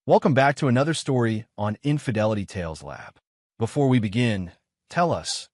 Welcome back to another story on Infidelity Tales Lab. Before we begin, tell us,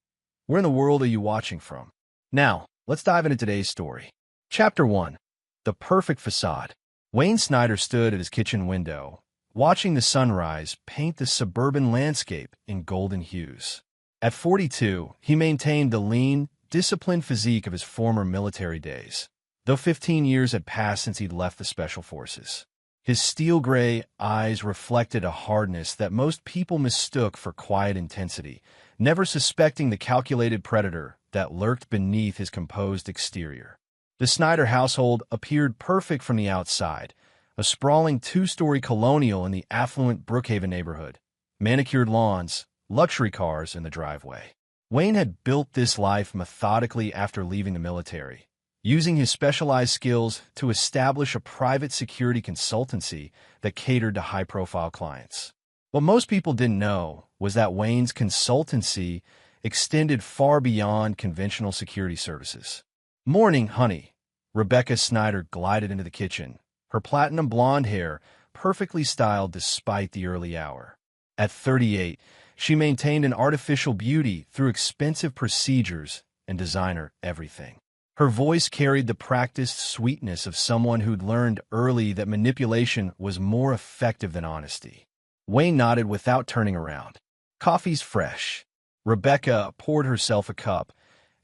where in the world are you watching from? Now, let's dive into today's story. Chapter 1. The Perfect Facade. Wayne Snyder stood at his kitchen window, watching the sunrise paint the suburban landscape in golden hues. At 42, he maintained the lean, disciplined physique of his former military days, though 15 years had passed since he'd left the Special Forces. His steel-gray eyes reflected a hardness that most people mistook for quiet intensity, never suspecting the calculated predator that lurked beneath his composed exterior. The Snyder household appeared perfect from the outside, a sprawling two-story colonial in the affluent Brookhaven neighborhood, manicured lawns, luxury cars in the driveway. Wayne had built this life methodically after leaving the military, using his specialized skills to establish a private security consultancy that catered to high-profile clients. What most people didn't know was that Wayne's consultancy extended far beyond conventional security services. "Morning, honey." Rebecca Snyder glided into the kitchen, her platinum blonde hair perfectly styled despite the early hour. At 38, she maintained an artificial beauty through expensive procedures and designer everything. Her voice carried the practiced sweetness of someone who'd learned early that manipulation was more effective than honesty. Wayne nodded without turning around. "Coffee's fresh." Rebecca poured herself a cup,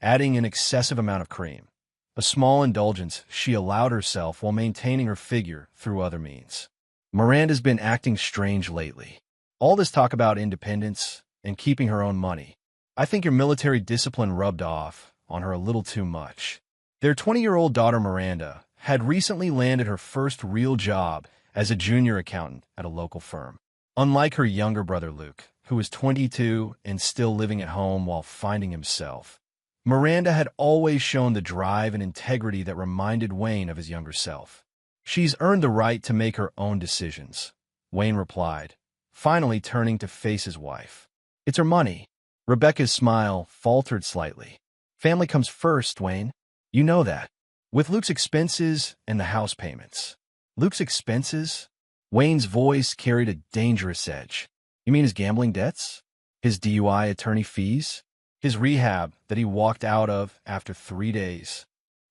adding an excessive amount of cream, a small indulgence she allowed herself while maintaining her figure through other means. "Miranda's been acting strange lately. All this talk about independence and keeping her own money. I think your military discipline rubbed off on her a little too much." Their 20-year-old daughter Miranda had recently landed her first real job as a junior accountant at a local firm. Unlike her younger brother Luke, who was 22 and still living at home while finding himself, Miranda had always shown the drive and integrity that reminded Wayne of his younger self. "She's earned the right to make her own decisions," Wayne replied, finally turning to face his wife. "It's her money." Rebecca's smile faltered slightly. "Family comes first, Wayne. You know that. With Luke's expenses and the house payments." "Luke's expenses?" Wayne's voice carried a dangerous edge. "You mean his gambling debts? His DUI attorney fees? His rehab that he walked out of after 3 days?"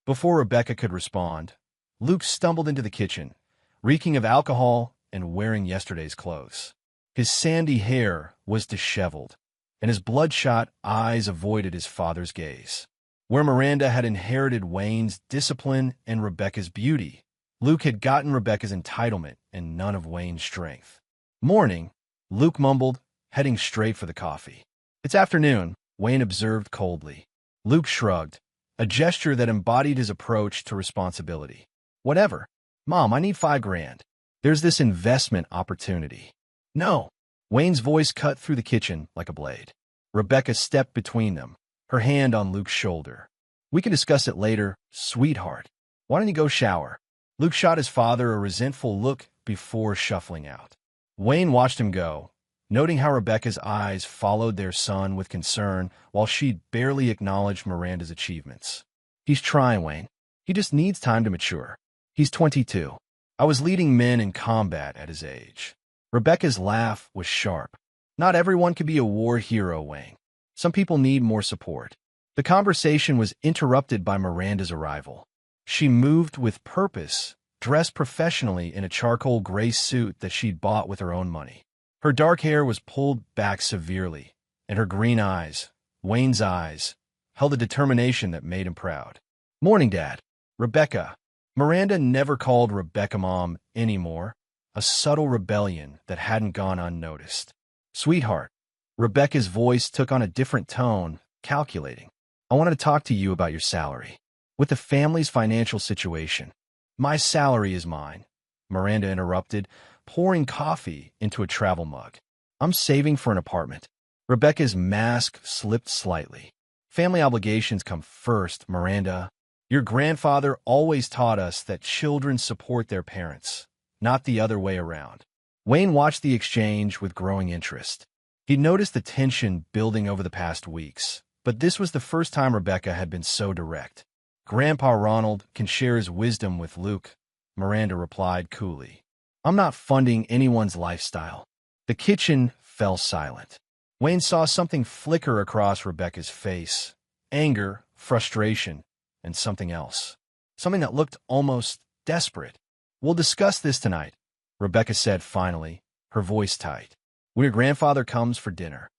Before Rebecca could respond, Luke stumbled into the kitchen, reeking of alcohol and wearing yesterday's clothes. His sandy hair was disheveled, and his bloodshot eyes avoided his father's gaze. Where Miranda had inherited Wayne's discipline and Rebecca's beauty, Luke had gotten Rebecca's entitlement and none of Wayne's strength. "Morning," Luke mumbled, heading straight for the coffee. "It's afternoon," Wayne observed coldly. Luke shrugged, a gesture that embodied his approach to responsibility. "Whatever. Mom, I need $5,000. There's this investment opportunity." "No." Wayne's voice cut through the kitchen like a blade. Rebecca stepped between them, her hand on Luke's shoulder. "We can discuss it later, sweetheart. Why don't you go shower?" Luke shot his father a resentful look before shuffling out. Wayne watched him go, noting how Rebecca's eyes followed their son with concern while she barely acknowledged Miranda's achievements. "He's trying, Wayne. He just needs time to mature. He's 22. I was leading men in combat at his age." Rebecca's laugh was sharp. "Not everyone can be a war hero, Wayne. Some people need more support." The conversation was interrupted by Miranda's arrival. She moved with purpose, dressed professionally in a charcoal gray suit that she'd bought with her own money. Her dark hair was pulled back severely, and her green eyes, Wayne's eyes, held a determination that made him proud. "Morning, Dad." "Rebecca." Miranda never called Rebecca Mom anymore, a subtle rebellion that hadn't gone unnoticed. "Sweetheart." Rebecca's voice took on a different tone, calculating. "I wanted to talk to you about your salary. With the family's financial situation." "My salary is mine," Miranda interrupted, pouring coffee into a travel mug. "I'm saving for an apartment." Rebecca's mask slipped slightly. "Family obligations come first, Miranda. Your grandfather always taught us that children support their parents, not the other way around." Wayne watched the exchange with growing interest. He noticed the tension building over the past weeks, but this was the first time Rebecca had been so direct. "Grandpa Ronald can share his wisdom with Luke," Miranda replied coolly. I'm not funding anyone's lifestyle. The kitchen fell silent. Wayne saw something flicker across Rebecca's face. Anger, frustration, and something else. Something that looked almost desperate. We'll discuss this tonight, Rebecca said finally, her voice tight. When your grandfather comes for dinner.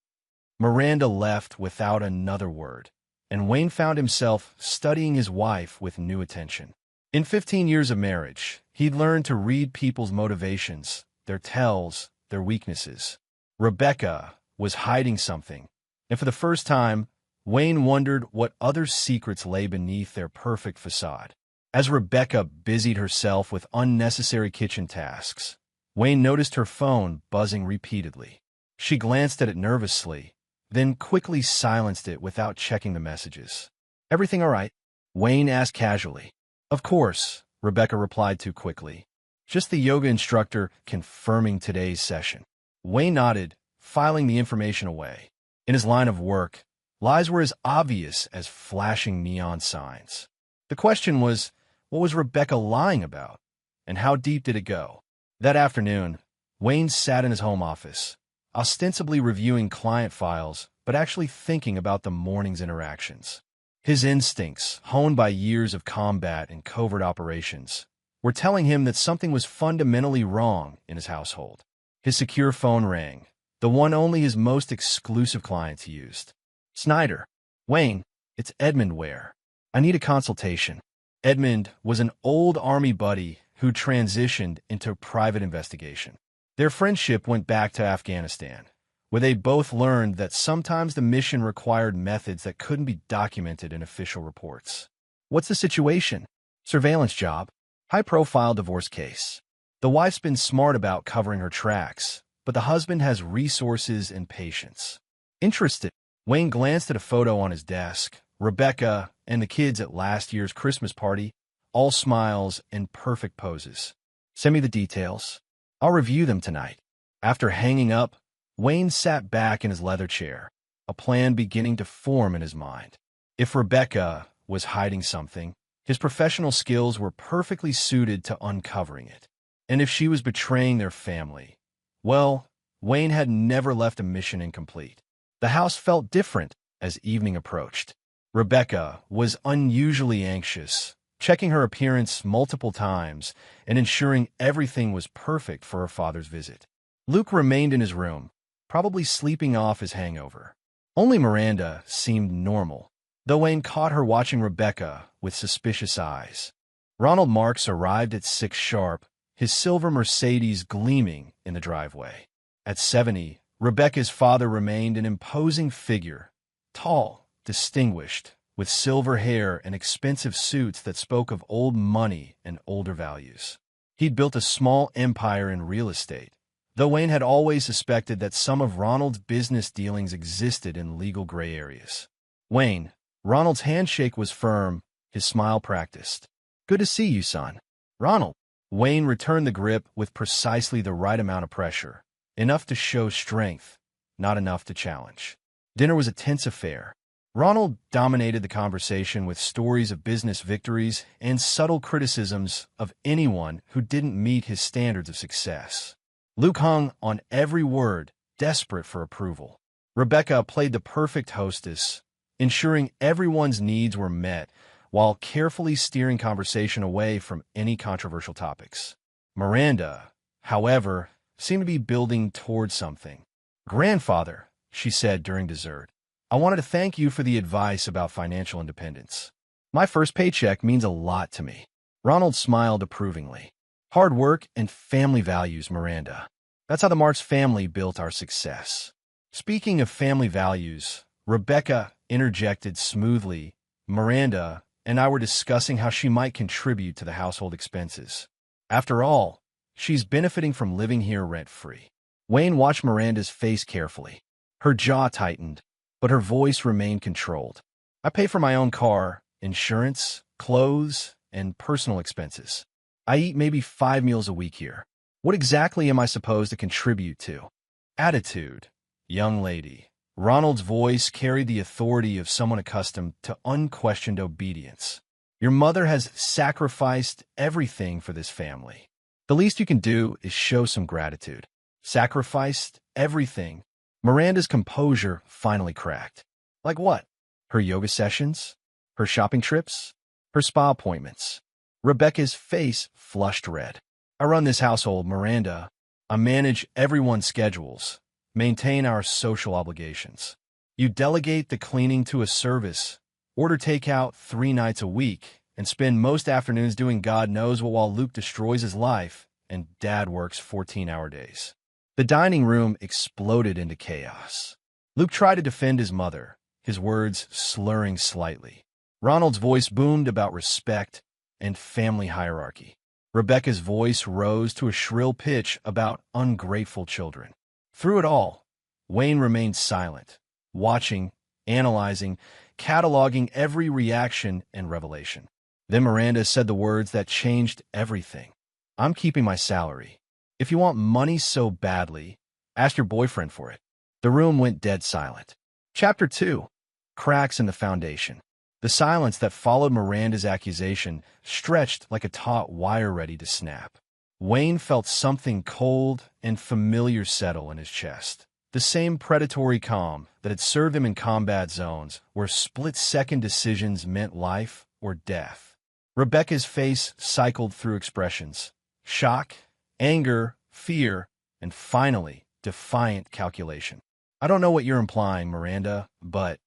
Miranda left without another word, and Wayne found himself studying his wife with new attention. In 15 years of marriage, he'd learned to read people's motivations, their tells, their weaknesses. Rebecca was hiding something, and for the first time, Wayne wondered what other secrets lay beneath their perfect facade. As Rebecca busied herself with unnecessary kitchen tasks, Wayne noticed her phone buzzing repeatedly. She glanced at it nervously, then quickly silenced it without checking the messages. "Everything all right?" Wayne asked casually. "Of course," Rebecca replied too quickly. "Just the yoga instructor confirming today's session." Wayne nodded, filing the information away. In his line of work, lies were as obvious as flashing neon signs. The question was, what was Rebecca lying about, and how deep did it go? That afternoon, Wayne sat in his home office, ostensibly reviewing client files, but actually thinking about the morning's interactions. His instincts, honed by years of combat and covert operations, were telling him that something was fundamentally wrong in his household. His secure phone rang, the one only his most exclusive clients used. "Snyder." "Wayne, it's Edmund Ware. I need a consultation." Edmund was an old Army buddy who transitioned into private investigation. Their friendship went back to Afghanistan, where they both learned that sometimes the mission required methods that couldn't be documented in official reports. "What's the situation?" "Surveillance job. High-profile divorce case. The wife's been smart about covering her tracks, but the husband has resources and patience." "Interested." Wayne glanced at a photo on his desk. Rebecca and the kids at last year's Christmas party, all smiles and perfect poses. "Send me the details. I'll review them tonight." After hanging up, Wayne sat back in his leather chair, a plan beginning to form in his mind. If Rebecca was hiding something, his professional skills were perfectly suited to uncovering it. And if she was betraying their family, well, Wayne had never left a mission incomplete. The house felt different as evening approached. Rebecca was unusually anxious, checking her appearance multiple times and ensuring everything was perfect for her father's visit. Luke remained in his room, probably sleeping off his hangover. Only Miranda seemed normal, though Wayne caught her watching Rebecca with suspicious eyes. Ronald Marks arrived at 6 sharp, his silver Mercedes gleaming in the driveway. At 70, Rebecca's father remained an imposing figure, tall, distinguished, with silver hair and expensive suits that spoke of old money and older values. He'd built a small empire in real estate, though Wayne had always suspected that some of Ronald's business dealings existed in legal gray areas. "Wayne." Ronald's handshake was firm, his smile practiced. "Good to see you, son." "Ronald." Wayne returned the grip with precisely the right amount of pressure, enough to show strength, not enough to challenge. Dinner was a tense affair. Ronald dominated the conversation with stories of business victories and subtle criticisms of anyone who didn't meet his standards of success. Luke hung on every word, desperate for approval. Rebecca played the perfect hostess, ensuring everyone's needs were met while carefully steering conversation away from any controversial topics. Miranda, however, seemed to be building towards something. "Grandfather," she said during dessert, "I wanted to thank you for the advice about financial independence. My first paycheck means a lot to me." Ronald smiled approvingly. "Hard work and family values, Miranda. That's how the Marks family built our success." Speaking of family values, Rebecca interjected smoothly. "Miranda and I were discussing how she might contribute to the household expenses. After all, she's benefiting from living here rent-free." Wayne watched Miranda's face carefully. Her jaw tightened, but her voice remained controlled. "I pay for my own car, insurance, clothes, and personal expenses. I eat maybe 5 meals a week here. What exactly am I supposed to contribute to?" "Attitude, young lady." Ronald's voice carried the authority of someone accustomed to unquestioned obedience. "Your mother has sacrificed everything for this family. The least you can do is show some gratitude. Sacrificed everything. Miranda's composure finally cracked. Like what? Her yoga sessions? Her shopping trips? Her spa appointments? Rebecca's face flushed red. I run this household, Miranda. I manage everyone's schedules, maintain our social obligations. You delegate the cleaning to a service, order takeout 3 nights a week, and spend most afternoons doing God knows what while Luke destroys his life and Dad works 14-hour days. The dining room exploded into chaos. Luke tried to defend his mother, his words slurring slightly. Ronald's voice boomed about respect and family hierarchy. Rebecca's voice rose to a shrill pitch about ungrateful children. Through it all, Wayne remained silent, watching, analyzing, cataloging every reaction and revelation. Then Miranda said the words that changed everything. I'm keeping my salary. If you want money so badly, ask your boyfriend for it. The room went dead silent. Chapter 2. Cracks in the Foundation. The silence that followed Miranda's accusation stretched like a taut wire ready to snap. Wayne felt something cold and familiar settle in his chest. The same predatory calm that had served him in combat zones where split-second decisions meant life or death. Rebecca's face cycled through expressions. Shock, anger, fear, and finally, defiant calculation. I don't know what you're implying, Miranda, but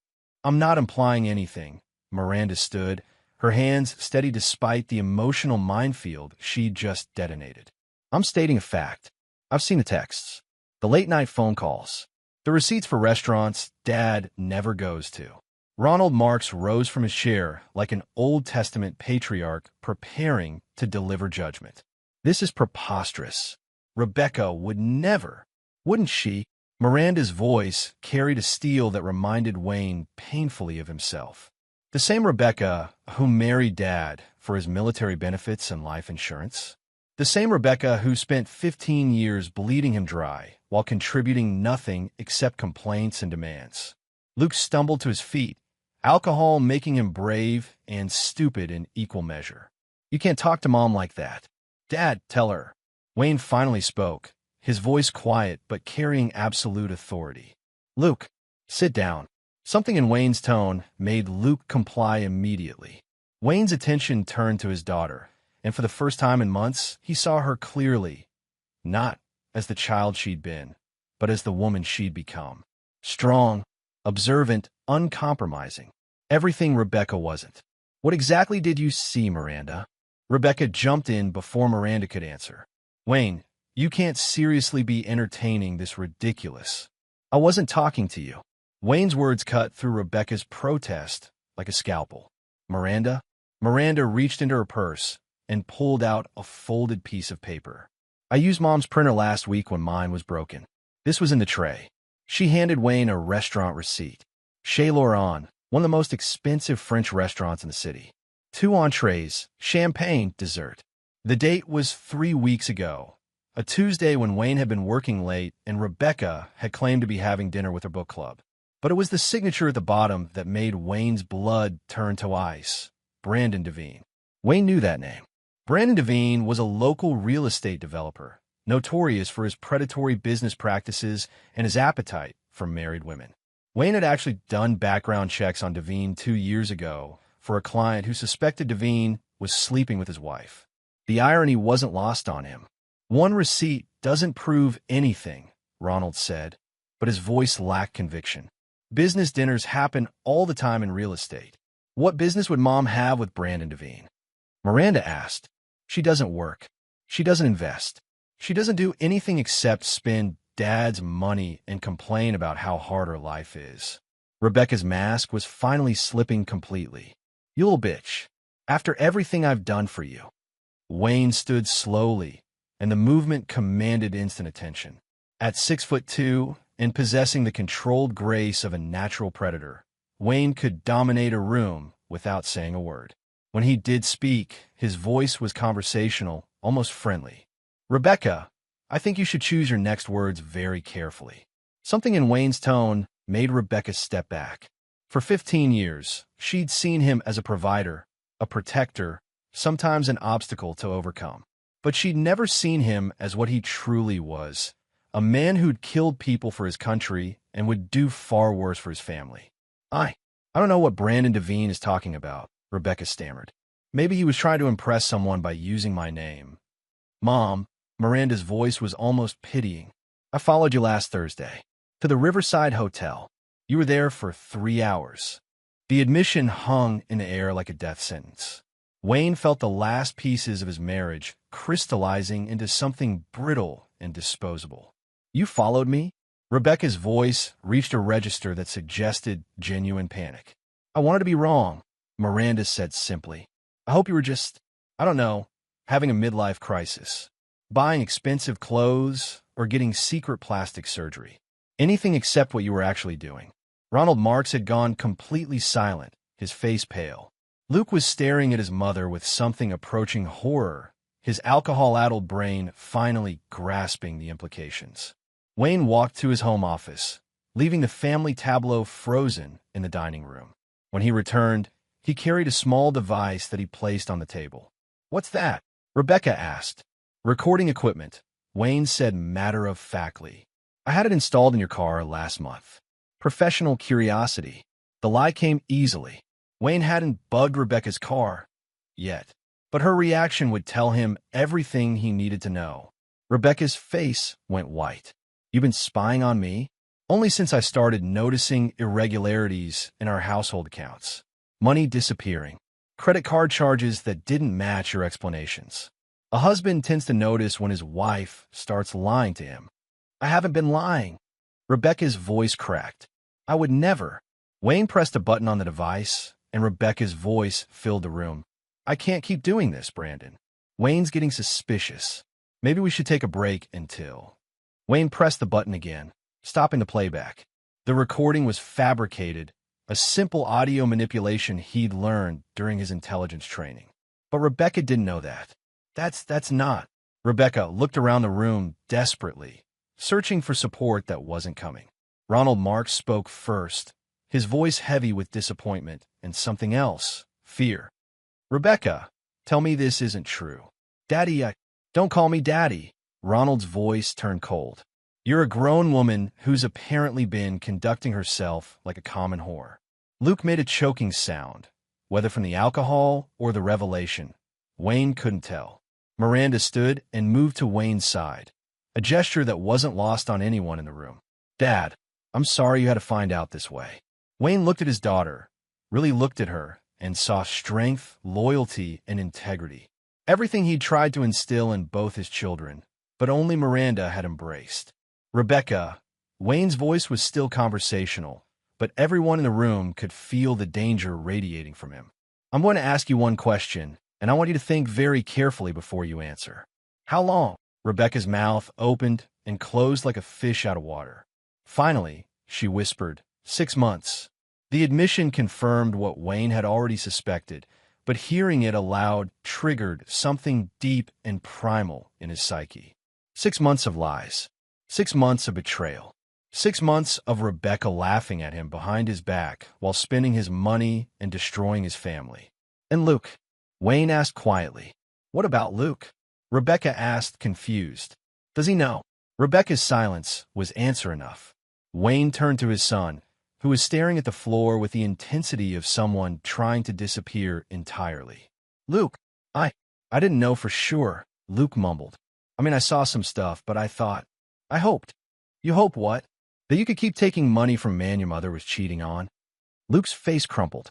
I'm not implying anything. Miranda stood, her hands steady despite the emotional minefield she'd just detonated. I'm stating a fact. I've seen the texts, the late-night phone calls, the receipts for restaurants Dad never goes to. Ronald Marks rose from his chair like an Old Testament patriarch preparing to deliver judgment. This is preposterous. Rebecca would never, wouldn't she? Miranda's voice carried a steel that reminded Wayne painfully of himself. The same Rebecca who married Dad for his military benefits and life insurance. The same Rebecca who spent 15 years bleeding him dry while contributing nothing except complaints and demands. Luke stumbled to his feet, alcohol making him brave and stupid in equal measure. You can't talk to Mom like that. Dad, tell her. Wayne finally spoke, his voice quiet but carrying absolute authority. Luke, sit down. Something in Wayne's tone made Luke comply immediately. Wayne's attention turned to his daughter, and for the first time in months, he saw her clearly, not as the child she'd been, but as the woman she'd become. Strong, observant, uncompromising. Everything Rebecca wasn't. What exactly did you see, Miranda? Rebecca jumped in before Miranda could answer. Wayne, you can't seriously be entertaining this ridiculous. I wasn't talking to you. Wayne's words cut through Rebecca's protest like a scalpel. Miranda? Miranda reached into her purse and pulled out a folded piece of paper. I used Mom's printer last week when mine was broken. This was in the tray. She handed Wayne a restaurant receipt. Chez Laurent, one of the most expensive French restaurants in the city. 2 entrees, champagne, dessert. The date was 3 weeks ago, a Tuesday when Wayne had been working late and Rebecca had claimed to be having dinner with her book club. But it was the signature at the bottom that made Wayne's blood turn to ice. Brandon Devine. Wayne knew that name. Brandon Devine was a local real estate developer, notorious for his predatory business practices and his appetite for married women. Wayne had actually done background checks on Devine 2 years ago for a client who suspected Devine was sleeping with his wife. The irony wasn't lost on him. One receipt doesn't prove anything, Ronald said, but his voice lacked conviction. Business dinners happen all the time in real estate. What business would Mom have with Brandon Devine? Miranda asked. She doesn't work. She doesn't invest. She doesn't do anything except spend Dad's money and complain about how hard her life is. Rebecca's mask was finally slipping completely. You little bitch. After everything I've done for you. Wayne stood slowly, and the movement commanded instant attention. At 6'2" and possessing the controlled grace of a natural predator, Wayne could dominate a room without saying a word. When he did speak, his voice was conversational, almost friendly. Rebecca, I think you should choose your next words very carefully. Something in Wayne's tone made Rebecca step back. For 15 years, she'd seen him as a provider, a protector, sometimes an obstacle to overcome. But she'd never seen him as what he truly was, a man who'd killed people for his country and would do far worse for his family. I don't know what Brandon Devine is talking about, Rebecca stammered. Maybe he was trying to impress someone by using my name. Mom, Miranda's voice was almost pitying. I followed you last Thursday to the Riverside Hotel. You were there for 3 hours. The admission hung in the air like a death sentence. Wayne felt the last pieces of his marriage crystallizing into something brittle and disposable. You followed me? Rebecca's voice reached a register that suggested genuine panic. I wanted to be wrong, Miranda said simply. I hope you were just, I don't know, having a midlife crisis. Buying expensive clothes or getting secret plastic surgery. Anything except what you were actually doing. Ronald Marks had gone completely silent, his face pale. Luke was staring at his mother with something approaching horror, his alcohol-addled brain finally grasping the implications. Wayne walked to his home office, leaving the family tableau frozen in the dining room. When he returned, he carried a small device that he placed on the table. What's that? Rebecca asked. Recording equipment, Wayne said matter-of-factly. I had it installed in your car last month. Professional curiosity. The lie came easily. Wayne hadn't bugged Rebecca's car yet, but her reaction would tell him everything he needed to know. Rebecca's face went white. You've been spying on me? Only since I started noticing irregularities in our household accounts. Money disappearing. Credit card charges that didn't match your explanations. A husband tends to notice when his wife starts lying to him. I haven't been lying. Rebecca's voice cracked. I would never. Wayne pressed a button on the device, and Rebecca's voice filled the room. I can't keep doing this, Brandon. Wayne's getting suspicious. Maybe we should take a break until... Wayne pressed the button again, stopping the playback. The recording was fabricated, a simple audio manipulation he'd learned during his intelligence training. But Rebecca didn't know that. That's not. Rebecca looked around the room desperately, searching for support that wasn't coming. Ronald Marks spoke first, his voice heavy with disappointment and something else, fear. Rebecca, tell me this isn't true. Daddy, don't call me Daddy. Ronald's voice turned cold. You're a grown woman who's apparently been conducting herself like a common whore. Luke made a choking sound, whether from the alcohol or the revelation. Wayne couldn't tell. Miranda stood and moved to Wayne's side, a gesture that wasn't lost on anyone in the room. Dad, I'm sorry you had to find out this way. Wayne looked at his daughter, really looked at her, and saw strength, loyalty, and integrity. Everything he'd tried to instill in both his children, but only Miranda had embraced. Rebecca, Wayne's voice was still conversational, but everyone in the room could feel the danger radiating from him. I'm going to ask you one question, and I want you to think very carefully before you answer. How long? Rebecca's mouth opened and closed like a fish out of water. Finally, she whispered, 6 months. The admission confirmed what Wayne had already suspected, but hearing it aloud triggered something deep and primal in his psyche. 6 months of lies. 6 months of betrayal. 6 months of Rebecca laughing at him behind his back while spending his money and destroying his family. And Luke? Wayne asked quietly. What about Luke? Rebecca asked, confused. Does he know? Rebecca's silence was answer enough. Wayne turned to his son, who was staring at the floor with the intensity of someone trying to disappear entirely. Luke, I didn't know for sure, Luke mumbled. I saw some stuff, but I hoped. You hope what? That you could keep taking money from a man your mother was cheating on? Luke's face crumpled.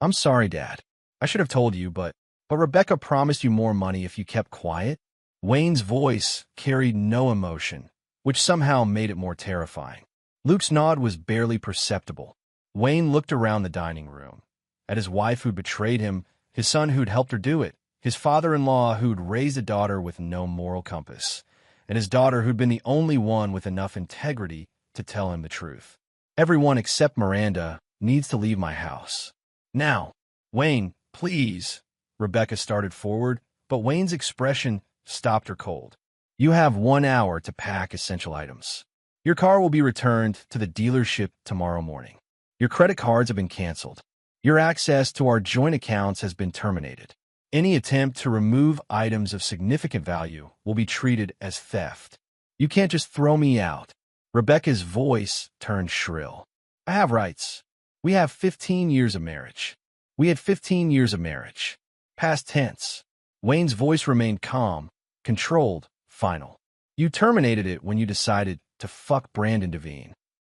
I'm sorry, Dad. I should have told you, but Rebecca promised you more money if you kept quiet. Wayne's voice carried no emotion, which somehow made it more terrifying. Luke's nod was barely perceptible. Wayne looked around the dining room, at his wife who'd betrayed him, his son who'd helped her do it, his father-in-law who'd raised a daughter with no moral compass, and his daughter who'd been the only one with enough integrity to tell him the truth. Everyone except Miranda needs to leave my house. Now, Wayne, please. Rebecca started forward, but Wayne's expression stopped her cold. You have 1 hour to pack essential items. Your car will be returned to the dealership tomorrow morning. Your credit cards have been canceled. Your access to our joint accounts has been terminated. Any attempt to remove items of significant value will be treated as theft. You can't just throw me out. Rebecca's voice turned shrill. I have rights. We have 15 years of marriage. We had 15 years of marriage. Past tense. Wayne's voice remained calm, controlled, final. You terminated it when you decided to fuck Brandon Devine.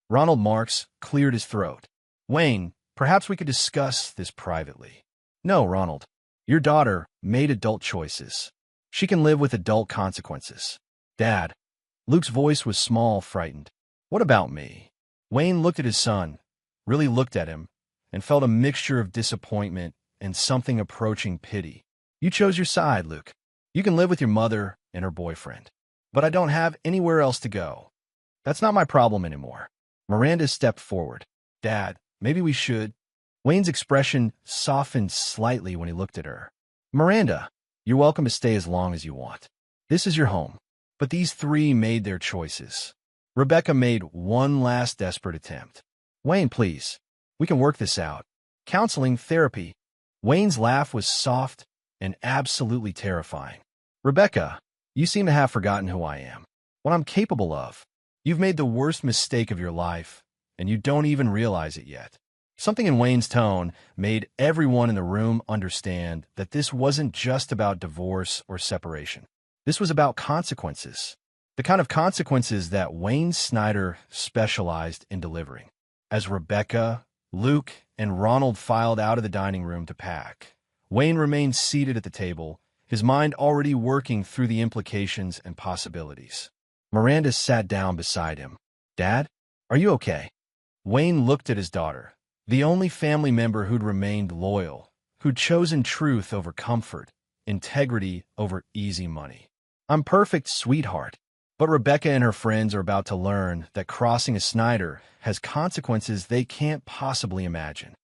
Ronald Marks cleared his throat. Wayne, perhaps we could discuss this privately. No, Ronald. Your daughter made adult choices. She can live with adult consequences. Dad. Luke's voice was small, frightened. What about me? Wayne looked at his son, really looked at him, and felt a mixture of disappointment and something approaching pity. You chose your side, Luke. You can live with your mother and her boyfriend. But I don't have anywhere else to go. That's not my problem anymore. Miranda stepped forward. Dad, maybe we should. Wayne's expression softened slightly when he looked at her. Miranda, you're welcome to stay as long as you want. This is your home. But these three made their choices. Rebecca made one last desperate attempt. Wayne, please. We can work this out. Counseling, therapy. Wayne's laugh was soft and absolutely terrifying. Rebecca, you seem to have forgotten who I am, what I'm capable of. You've made the worst mistake of your life, and you don't even realize it yet. Something in Wayne's tone made everyone in the room understand that this wasn't just about divorce or separation. This was about consequences. The kind of consequences that Wayne Snyder specialized in delivering. As Rebecca, Luke, and Ronald filed out of the dining room to pack, Wayne remained seated at the table, his mind already working through the implications and possibilities. Miranda sat down beside him. Dad, are you okay? Wayne looked at his daughter, the only family member who'd remained loyal, who'd chosen truth over comfort, integrity over easy money. I'm perfect, sweetheart. But Rebecca and her friends are about to learn that crossing a Snyder has consequences they can't possibly imagine.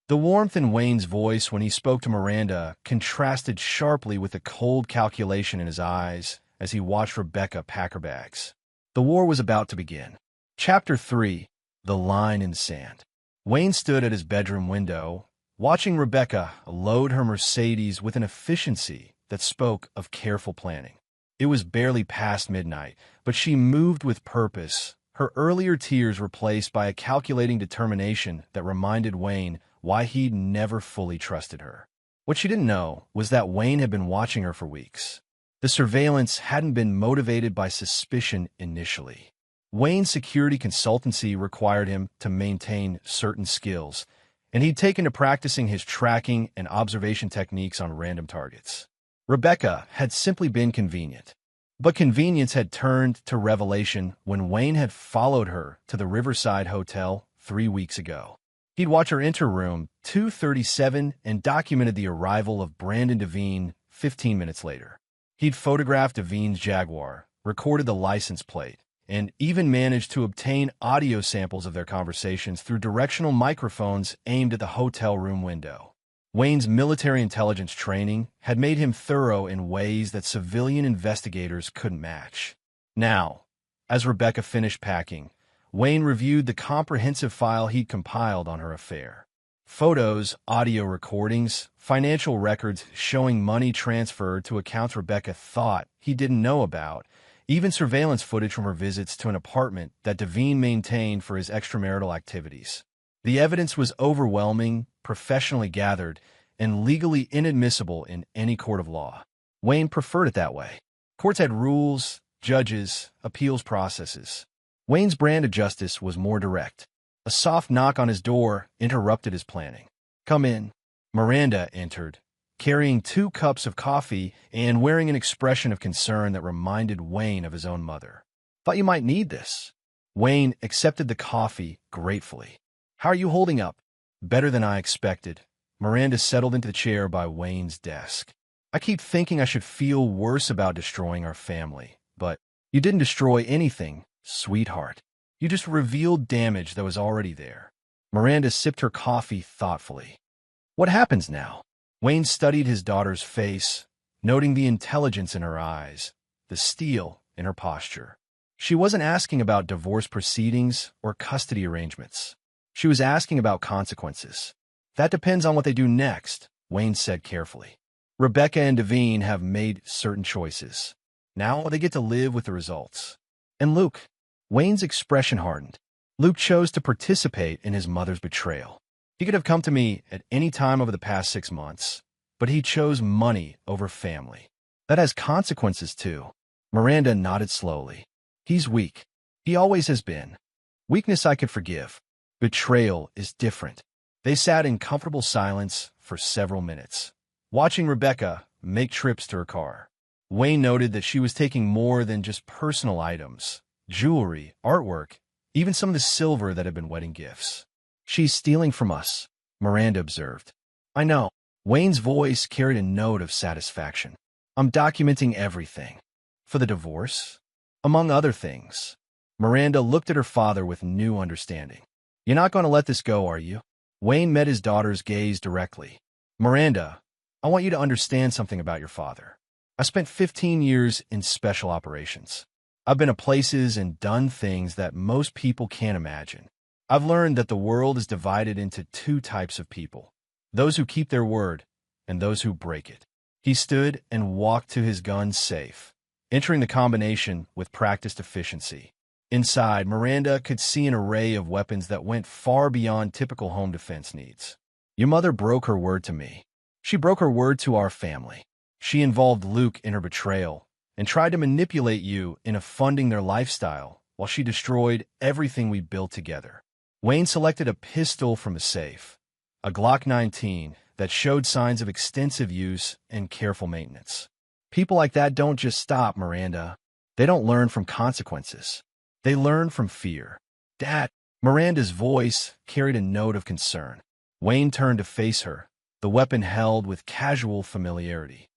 The warmth in Wayne's voice when he spoke to Miranda contrasted sharply with the cold calculation in his eyes as he watched Rebecca pack her bags. The war was about to begin. Chapter 3, The Line in the Sand. Wayne stood at his bedroom window, watching Rebecca load her Mercedes with an efficiency that spoke of careful planning. It was barely past midnight, but she moved with purpose, her earlier tears replaced by a calculating determination that reminded Wayne why he'd never fully trusted her. What she didn't know was that Wayne had been watching her for weeks. The surveillance hadn't been motivated by suspicion initially. Wayne's security consultancy required him to maintain certain skills, and he'd taken to practicing his tracking and observation techniques on random targets. Rebecca had simply been convenient. But convenience had turned to revelation when Wayne had followed her to the Riverside Hotel 3 weeks ago. He'd watched her enter room 237 and documented the arrival of Brandon Devine 15 minutes later. He'd photographed Devine's Jaguar, recorded the license plate, and even managed to obtain audio samples of their conversations through directional microphones aimed at the hotel room window. Wayne's military intelligence training had made him thorough in ways that civilian investigators couldn't match. Now, as Rebecca finished packing, Wayne reviewed the comprehensive file he'd compiled on her affair. Photos, audio recordings, financial records showing money transferred to accounts Rebecca thought he didn't know about, even surveillance footage from her visits to an apartment that Devine maintained for his extramarital activities. The evidence was overwhelming, professionally gathered, and legally inadmissible in any court of law. Wayne preferred it that way. Courts had rules, judges, appeals processes. Wayne's brand of justice was more direct. A soft knock on his door interrupted his planning. Come in. Miranda entered, carrying 2 cups of coffee and wearing an expression of concern that reminded Wayne of his own mother. Thought you might need this. Wayne accepted the coffee gratefully. How are you holding up? Better than I expected. Miranda settled into the chair by Wayne's desk. I keep thinking I should feel worse about destroying our family, but you didn't destroy anything, sweetheart. You just revealed damage that was already there. Miranda sipped her coffee thoughtfully. What happens now? Wayne studied his daughter's face, noting the intelligence in her eyes, the steel in her posture. She wasn't asking about divorce proceedings or custody arrangements. She was asking about consequences. That depends on what they do next, Wayne said carefully. Rebecca and Devine have made certain choices. Now they get to live with the results. And Luke, Wayne's expression hardened. Luke chose to participate in his mother's betrayal. He could have come to me at any time over the past 6 months, but he chose money over family. That has consequences too. Miranda nodded slowly. He's weak. He always has been. Weakness I could forgive. Betrayal is different. They sat in comfortable silence for several minutes, watching Rebecca make trips to her car. Wayne noted that she was taking more than just personal items, jewelry, artwork, even some of the silver that had been wedding gifts. She's stealing from us, Miranda observed. I know. Wayne's voice carried a note of satisfaction. I'm documenting everything. For the divorce? Among other things. Miranda looked at her father with new understanding. You're not going to let this go, are you? Wayne met his daughter's gaze directly. Miranda, I want you to understand something about your father. I spent 15 years in special operations. I've been to places and done things that most people can't imagine. I've learned that the world is divided into 2 types of people, those who keep their word and those who break it. He stood and walked to his gun safe, entering the combination with practiced efficiency. Inside, Miranda could see an array of weapons that went far beyond typical home defense needs. Your mother broke her word to me. She broke her word to our family. She involved Luke in her betrayal and tried to manipulate you into funding their lifestyle while she destroyed everything we built together. Wayne selected a pistol from a safe, a Glock 19 that showed signs of extensive use and careful maintenance. People like that don't just stop, Miranda. They don't learn from consequences. They learn from fear. Dad, Miranda's voice carried a note of concern. Wayne turned to face her, the weapon held with casual familiarity.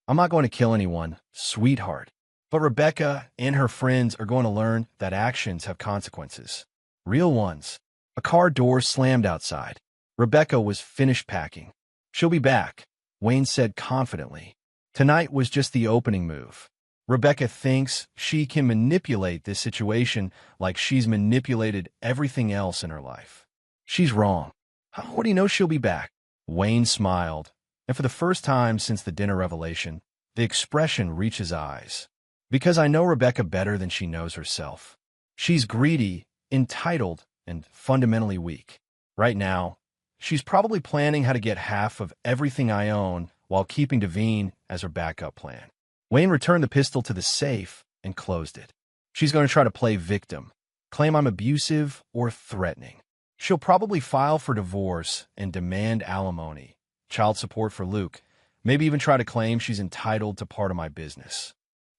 I'm not going to kill anyone, sweetheart. But Rebecca and her friends are going to learn that actions have consequences. Real ones. A car door slammed outside. Rebecca was finished packing. She'll be back, Wayne said confidently. Tonight was just the opening move. Rebecca thinks she can manipulate this situation like she's manipulated everything else in her life. She's wrong. How do you know she'll be back? Wayne smiled, and for the first time since the dinner revelation, the expression reached his eyes. Because I know Rebecca better than she knows herself. She's greedy, entitled, and fundamentally weak. Right now, she's probably planning how to get half of everything I own while keeping Devine as her backup plan. Wayne returned the pistol to the safe and closed it. She's going to try to play victim, claim I'm abusive or threatening. She'll probably file for divorce and demand alimony, child support for Luke, maybe even try to claim she's entitled to part of my business.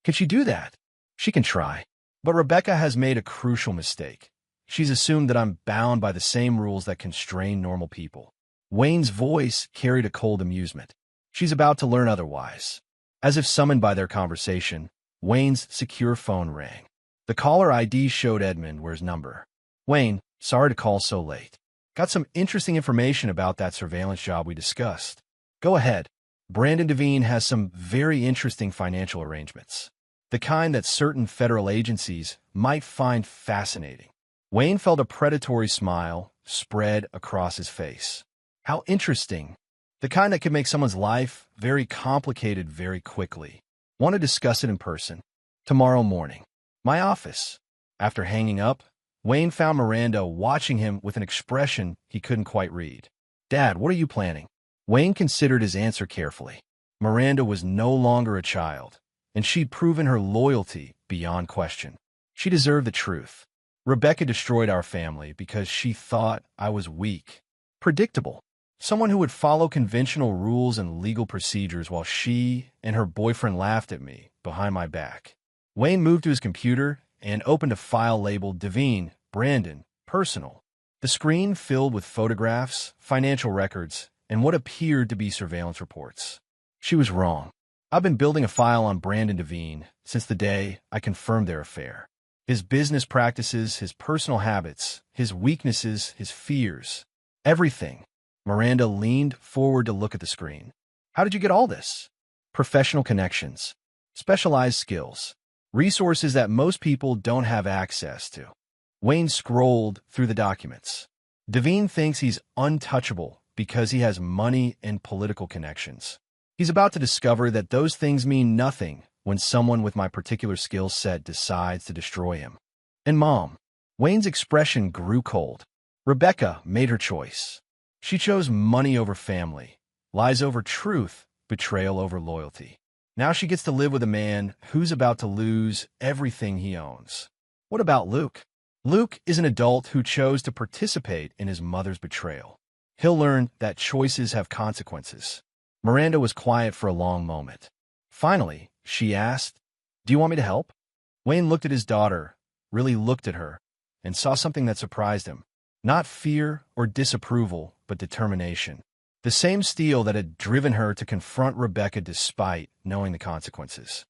Can she do that? She can try. But Rebecca has made a crucial mistake. She's assumed that I'm bound by the same rules that constrain normal people. Wayne's voice carried a cold amusement. She's about to learn otherwise. As if summoned by their conversation, Wayne's secure phone rang. The caller ID showed Edmund Ware's number. Wayne, sorry to call so late. Got some interesting information about that surveillance job we discussed. Go ahead. Brandon Devine has some very interesting financial arrangements. The kind that certain federal agencies might find fascinating. Wayne felt a predatory smile spread across his face. How interesting. The kind that could make someone's life very complicated very quickly. Want to discuss it in person? Tomorrow morning. My office. After hanging up, Wayne found Miranda watching him with an expression he couldn't quite read. Dad, what are you planning? Wayne considered his answer carefully. Miranda was no longer a child, and she'd proven her loyalty beyond question. She deserved the truth. Rebecca destroyed our family because she thought I was weak, predictable, someone who would follow conventional rules and legal procedures while she and her boyfriend laughed at me behind my back. Wayne moved to his computer and opened a file labeled Devine, Brandon, Personal. The screen filled with photographs, financial records, and what appeared to be surveillance reports. She was wrong. I've been building a file on Brandon Devine since the day I confirmed their affair. His business practices, his personal habits, his weaknesses, his fears, everything. Miranda leaned forward to look at the screen. How did you get all this? Professional connections, specialized skills, resources that most people don't have access to. Wayne scrolled through the documents. Devine thinks he's untouchable because he has money and political connections. He's about to discover that those things mean nothing when someone with my particular skill set decides to destroy him. And Mom, Wayne's expression grew cold. Rebecca made her choice. She chose money over family, lies over truth, betrayal over loyalty. Now she gets to live with a man who's about to lose everything he owns. What about Luke? Luke is an adult who chose to participate in his mother's betrayal. He'll learn that choices have consequences. Miranda was quiet for a long moment. Finally, she asked, "Do you want me to help?" Wayne looked at his daughter, really looked at her, and saw something that surprised him. Not fear or disapproval, but determination. The same steel that had driven her to confront Rebecca despite knowing the consequences.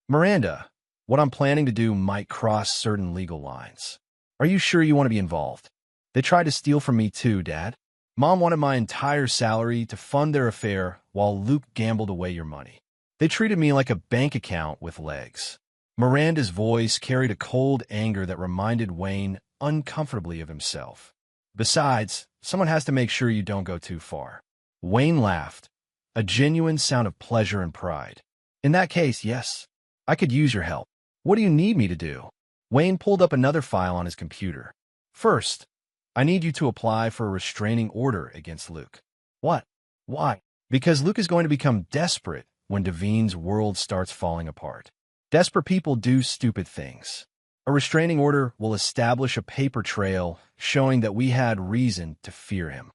"Miranda, what I'm planning to do might cross certain legal lines. Are you sure you want to be involved? They tried to steal from me too, Dad. Mom wanted my entire salary to fund their affair while Luke gambled away your money. They treated me like a bank account with legs." Miranda's voice carried a cold anger that reminded Wayne uncomfortably of himself. "Besides, someone has to make sure you don't go too far." Wayne laughed, a genuine sound of pleasure and pride. "In that case, yes, I could use your help. What do you need me to do?" Wayne pulled up another file on his computer. "First, I need you to apply for a restraining order against Luke." "What? Why?" "Because Luke is going to become desperate when Devine's world starts falling apart. Desperate people do stupid things. A restraining order will establish a paper trail showing that we had reason to fear him."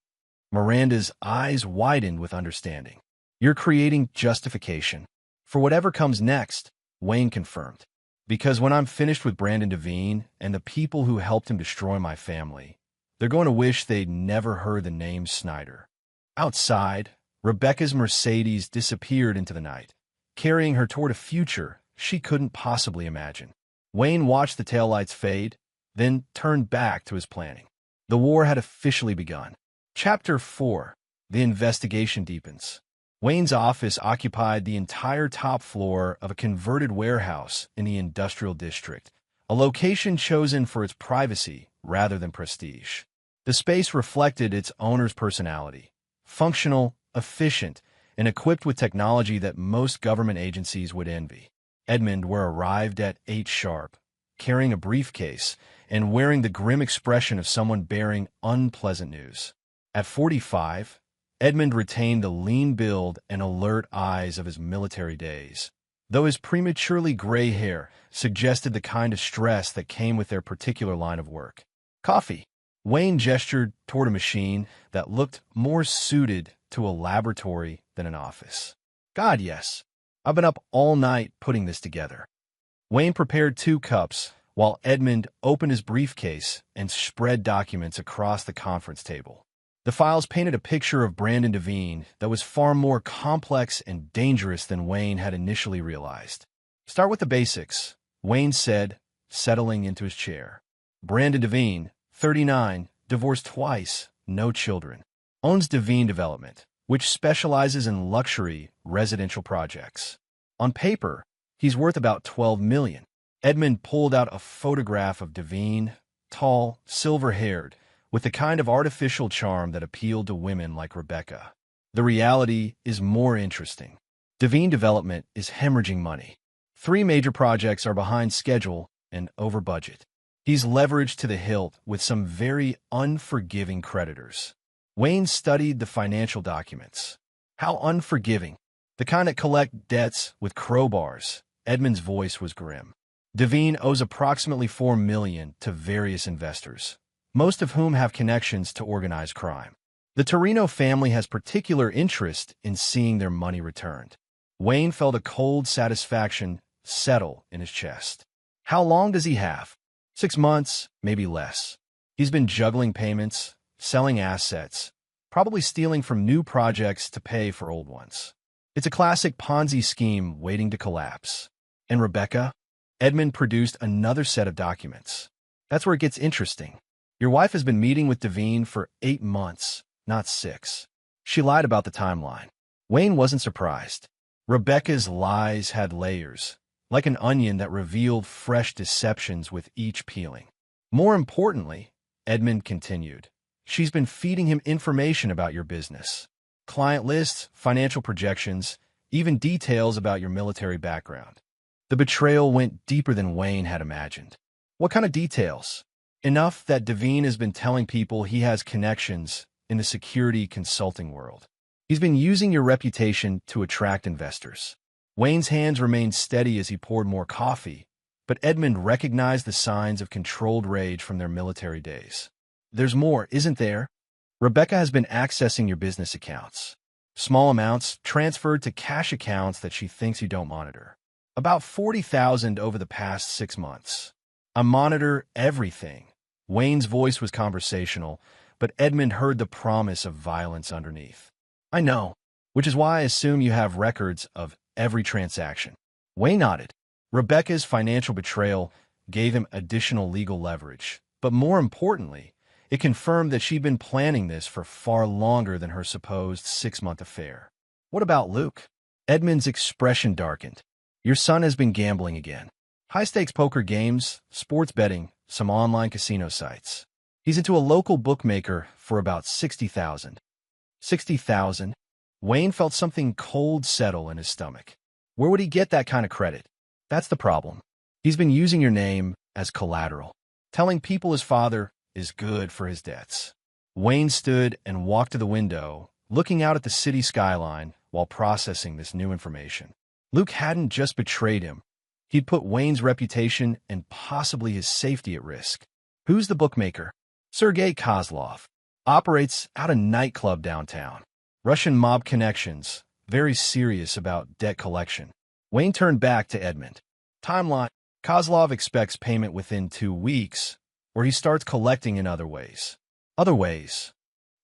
Miranda's eyes widened with understanding. "You're creating justification for whatever comes next," Wayne confirmed. "Because when I'm finished with Brandon Devine and the people who helped him destroy my family, they're going to wish they'd never heard the name Snyder." Outside, Rebecca's Mercedes disappeared into the night, carrying her toward a future she couldn't possibly imagine. Wayne watched the taillights fade, then turned back to his planning. The war had officially begun. Chapter 4. The investigation deepens. Wayne's office occupied the entire top floor of a converted warehouse in the industrial district, a location chosen for its privacy rather than prestige. The space reflected its owner's personality, functional, efficient, and equipped with technology that most government agencies would envy. Edmund arrived at 8 sharp, carrying a briefcase and wearing the grim expression of someone bearing unpleasant news. At 45, Edmund retained the lean build and alert eyes of his military days, though his prematurely gray hair suggested the kind of stress that came with their particular line of work. "Coffee." Wayne gestured toward a machine that looked more suited to a laboratory than an office. "God, yes. I've been up all night putting this together." Wayne prepared 2 cups, while Edmund opened his briefcase and spread documents across the conference table. The files painted a picture of Brandon Devine that was far more complex and dangerous than Wayne had initially realized. "Start with the basics," Wayne said, settling into his chair. "Brandon Devine, 39, divorced twice, no children. Owns Devine Development, which specializes in luxury residential projects. On paper, he's worth about $12 million. Edmund pulled out a photograph of Devine, tall, silver-haired, with the kind of artificial charm that appealed to women like Rebecca. The reality is more interesting. Devine Development is hemorrhaging money. 3 major projects are behind schedule and over budget. He's leveraged to the hilt with some very unforgiving creditors." Wayne studied the financial documents. "How unforgiving. The kind that collect debts with crowbars." Edmund's voice was grim. "Devine owes approximately $4 million to various investors, most of whom have connections to organized crime. The Torino family has particular interest in seeing their money returned." Wayne felt a cold satisfaction settle in his chest. "How long does he have?" 6 months, maybe less. He's been juggling payments, selling assets, probably stealing from new projects to pay for old ones. It's a classic Ponzi scheme waiting to collapse. "And Rebecca?" Edmund produced another set of documents. "That's where it gets interesting. Your wife has been meeting with Devine for 8 months, not 6. She lied about the timeline." Wayne wasn't surprised. Rebecca's lies had layers, like an onion that revealed fresh deceptions with each peeling. "More importantly," Edmund continued, "she's been feeding him information about your business. Client lists, financial projections, even details about your military background. The betrayal went deeper than Wayne had imagined. What kind of details? Enough that Devine has been telling people he has connections in the security consulting world. He's been using your reputation to attract investors. Wayne's hands remained steady as he poured more coffee, but Edmund recognized the signs of controlled rage from their military days. There's more, isn't there? Rebecca has been accessing your business accounts. Small amounts transferred to cash accounts that she thinks you don't monitor. About 40,000 over the past 6 months. I monitor everything. Wayne's voice was conversational, but Edmund heard the promise of violence underneath. I know, which is why I assume you have records of every transaction. Wayne nodded. Rebecca's financial betrayal gave him additional legal leverage, but more importantly, it confirmed that she'd been planning this for far longer than her supposed 6-month affair. What about Luke? Edmund's expression darkened. Your son has been gambling again. High-stakes poker games, sports betting, some online casino sites. He's into a local bookmaker for about 60,000. 60,000? Wayne felt something cold settle in his stomach. Where would he get that kind of credit? That's the problem. He's been using your name as collateral, telling people his father is good for his debts. Wayne stood and walked to the window, looking out at the city skyline while processing this new information. Luke hadn't just betrayed him. He'd put Wayne's reputation and possibly his safety at risk. Who's the bookmaker? Sergei Kozlov. Operates out a nightclub downtown. Russian mob connections, very serious about debt collection. Wayne turned back to Edmund. Timeline. Kozlov expects payment within 2 weeks, or he starts collecting in other ways. Other ways.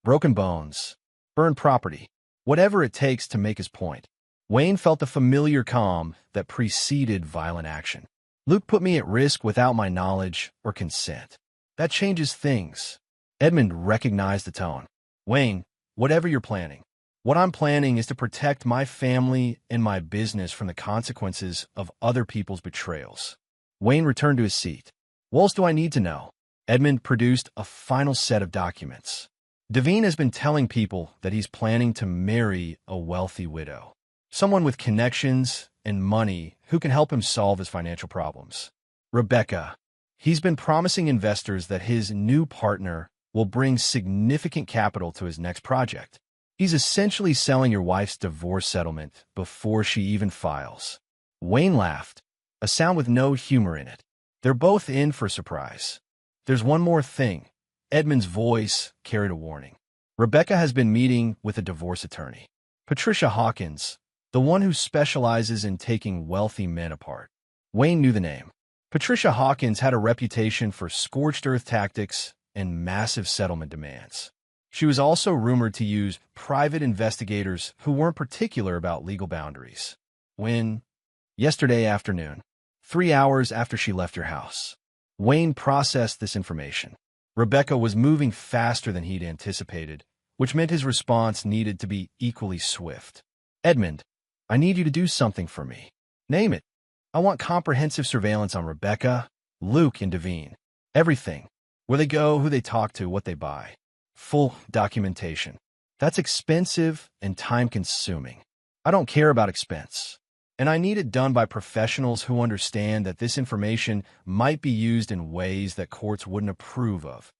Broken bones. Burned property. Whatever it takes to make his point. Wayne felt the familiar calm that preceded violent action. Luke put me at risk without my knowledge or consent. That changes things. Edmund recognized the tone. Wayne, whatever you're planning. What I'm planning is to protect my family and my business from the consequences of other people's betrayals. Wayne returned to his seat. What else do I need to know? Edmund produced a final set of documents. Devine has been telling people that he's planning to marry a wealthy widow. Someone with connections and money who can help him solve his financial problems. Rebecca. He's been promising investors that his new partner will bring significant capital to his next project. He's essentially selling your wife's divorce settlement before she even files. Wayne laughed, a sound with no humor in it. They're both in for a surprise. There's one more thing. Edmund's voice carried a warning. Rebecca has been meeting with a divorce attorney. Patricia Hawkins, the one who specializes in taking wealthy men apart. Wayne knew the name. Patricia Hawkins had a reputation for scorched earth tactics and massive settlement demands. She was also rumored to use private investigators who weren't particular about legal boundaries. Yesterday afternoon, 3 hours after she left your house, Wayne processed this information. Rebecca was moving faster than he'd anticipated, which meant his response needed to be equally swift. Edmund, I need you to do something for me. Name it. I want comprehensive surveillance on Rebecca, Luke, and Devine. Everything. Where they go, who they talk to, what they buy. Full documentation. That's expensive and time-consuming. I don't care about expense. And I need it done by professionals who understand that this information might be used in ways that courts wouldn't approve of.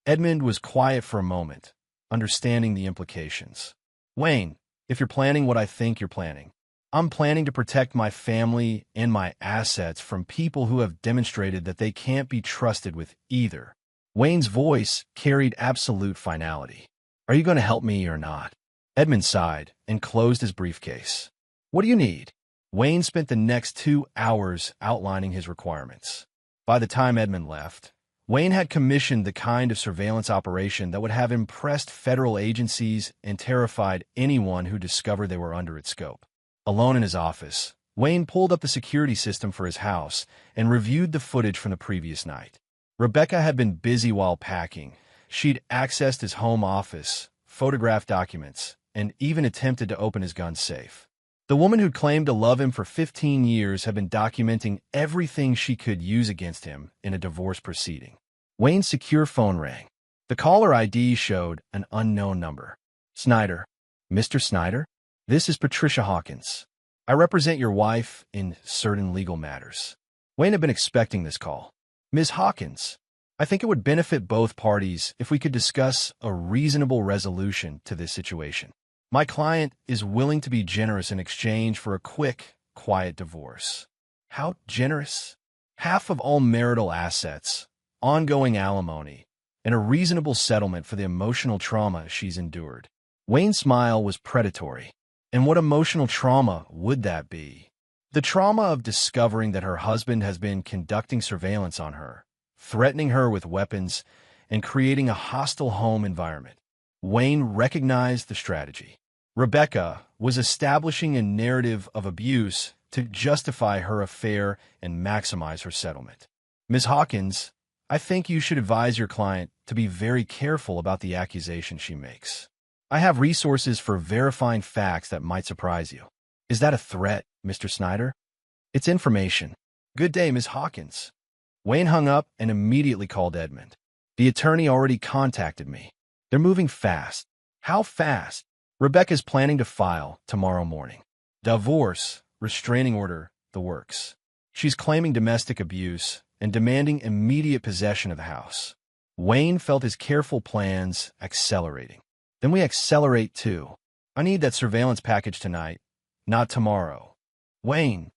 Edmund was quiet for a moment, understanding the implications. Wayne, if you're planning what I think you're planning, I'm planning to protect my family and my assets from people who have demonstrated that they can't be trusted with either. Wayne's voice carried absolute finality. Are you going to help me or not? Edmund sighed and closed his briefcase. What do you need? Wayne spent the next 2 hours outlining his requirements. By the time Edmund left, Wayne had commissioned the kind of surveillance operation that would have impressed federal agencies and terrified anyone who discovered they were under its scope. Alone in his office, Wayne pulled up the security system for his house and reviewed the footage from the previous night. Rebecca had been busy while packing. She'd accessed his home office, photographed documents, and even attempted to open his gun safe. The woman who'd claimed to love him for 15 years had been documenting everything she could use against him in a divorce proceeding. Wayne's secure phone rang. The caller ID showed an unknown number. Snyder. Mr. Snyder? This is Patricia Hawkins. I represent your wife in certain legal matters. Wayne had been expecting this call. Ms. Hawkins, I think it would benefit both parties if we could discuss a reasonable resolution to this situation. My client is willing to be generous in exchange for a quick, quiet divorce. How generous? Half of all marital assets, ongoing alimony, and a reasonable settlement for the emotional trauma she's endured. Wayne's smile was predatory. And what emotional trauma would that be? The trauma of discovering that her husband has been conducting surveillance on her, threatening her with weapons, and creating a hostile home environment. Wayne recognized the strategy. Rebecca was establishing a narrative of abuse to justify her affair and maximize her settlement. Ms. Hawkins, I think you should advise your client to be very careful about the accusation she makes. I have resources for verifying facts that might surprise you. Is that a threat, Mr. Snyder? It's information. Good day, Ms. Hawkins. Wayne hung up and immediately called Edmund. The attorney already contacted me. They're moving fast. How fast? Rebecca's planning to file tomorrow morning. Divorce, restraining order, the works. She's claiming domestic abuse and demanding immediate possession of the house. Wayne felt his careful plans accelerating. Then we accelerate too. I need that surveillance package tonight, not tomorrow. Wayne.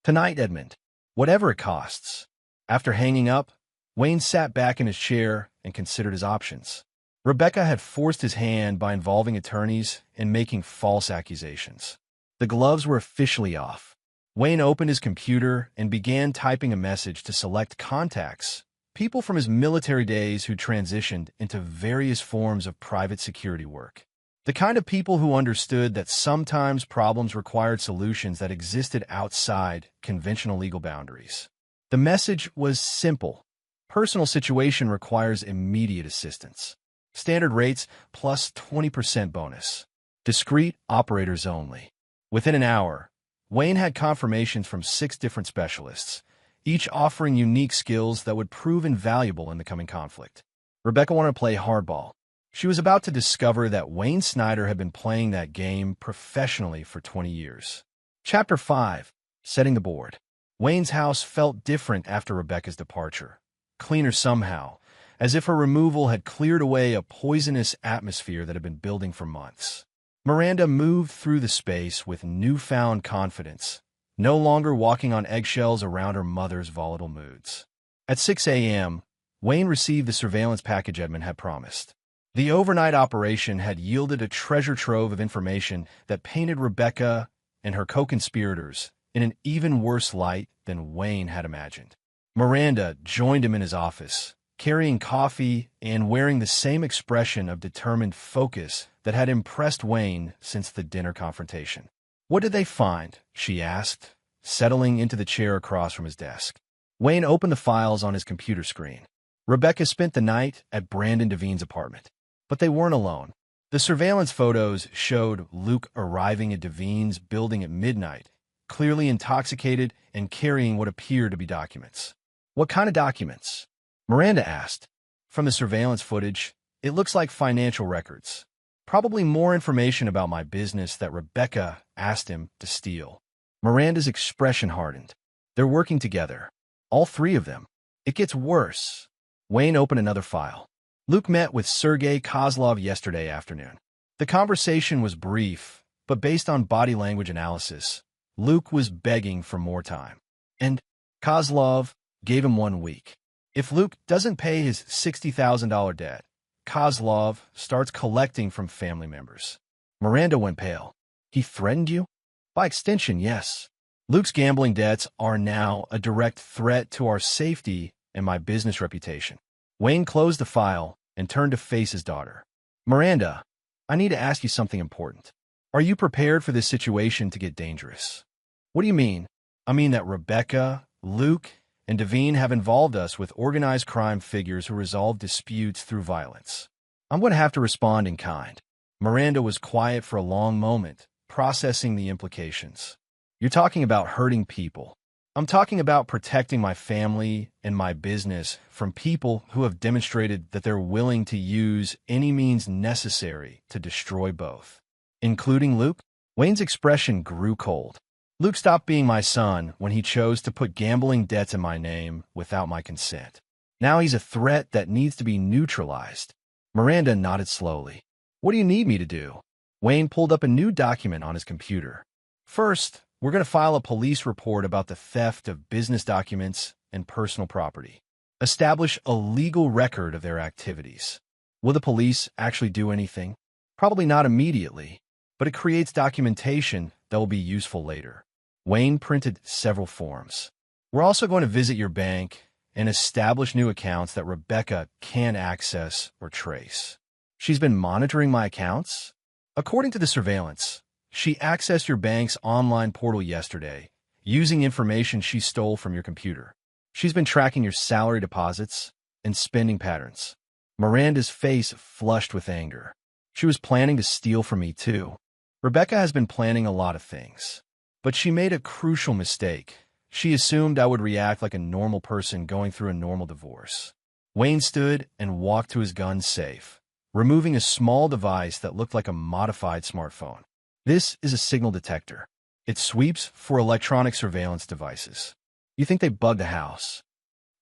Tonight, Edmund. Whatever it costs. After hanging up, Wayne sat back in his chair and considered his options. Rebecca had forced his hand by involving attorneys and making false accusations. The gloves were officially off. Wayne opened his computer and began typing a message to select contacts, people from his military days who transitioned into various forms of private security work. The kind of people who understood that sometimes problems required solutions that existed outside conventional legal boundaries. The message was simple. Personal situation requires immediate assistance. Standard rates plus 20% bonus. Discreet operators only. Within an hour, Wayne had confirmations from 6 different specialists, each offering unique skills that would prove invaluable in the coming conflict. Rebecca wanted to play hardball. She was about to discover that Wayne Snyder had been playing that game professionally for 20 years. Chapter 5. Setting the board. Wayne's house felt different after Rebecca's departure. Cleaner somehow, as if her removal had cleared away a poisonous atmosphere that had been building for months. Miranda moved through the space with newfound confidence, no longer walking on eggshells around her mother's volatile moods. At 6 a.m., Wayne received the surveillance package Edmund had promised. The overnight operation had yielded a treasure trove of information that painted Rebecca and her co-conspirators in an even worse light than Wayne had imagined. Miranda joined him in his office, carrying coffee and wearing the same expression of determined focus that had impressed Wayne since the dinner confrontation. "What did they find?" she asked, settling into the chair across from his desk. Wayne opened the files on his computer screen. Rebecca spent the night at Brandon Devine's apartment. But they weren't alone. The surveillance photos showed Luke arriving at Devine's building at midnight, clearly intoxicated and carrying what appeared to be documents. "What kind of documents?" Miranda asked. "From the surveillance footage, it looks like financial records. Probably more information about my business that Rebecca asked him to steal." Miranda's expression hardened. "They're working together. All 3 of them. It gets worse." Wayne opened another file. Luke met with Sergei Kozlov yesterday afternoon. The conversation was brief, but based on body language analysis, Luke was begging for more time. And Kozlov gave him 1 week. If Luke doesn't pay his $60,000 debt, Kozlov starts collecting from family members. Miranda went pale. "He threatened you?" "By extension, yes. Luke's gambling debts are now a direct threat to our safety and my business reputation." Wayne closed the file and turned to face his daughter. "Miranda, I need to ask you something important. Are you prepared for this situation to get dangerous?" "What do you mean?" "I mean that Rebecca, Luke, and Devine have involved us with organized crime figures who resolve disputes through violence. I'm going to have to respond in kind." Miranda was quiet for a long moment, processing the implications. "You're talking about hurting people." "I'm talking about protecting my family and my business from people who have demonstrated that they're willing to use any means necessary to destroy both." "Including Luke?" Wayne's expression grew cold. Luke stopped being my son when he chose to put gambling debts in my name without my consent. Now he's a threat that needs to be neutralized. Miranda nodded slowly. What do you need me to do? Wayne pulled up a new document on his computer. First, we're going to file a police report about the theft of business documents and personal property. Establish a legal record of their activities. Will the police actually do anything? Probably not immediately, but it creates documentation that will be useful later. Wayne printed several forms. We're also going to visit your bank and establish new accounts that Rebecca can access or trace. She's been monitoring my accounts? According to the surveillance, she accessed your bank's online portal yesterday, using information she stole from your computer. She's been tracking your salary deposits and spending patterns. Miranda's face flushed with anger. She was planning to steal from me, too. Rebecca has been planning a lot of things. But she made a crucial mistake. She assumed I would react like a normal person going through a normal divorce. Wayne stood and walked to his gun safe, removing a small device that looked like a modified smartphone. This is a signal detector. It sweeps for electronic surveillance devices. You think they bugged the house?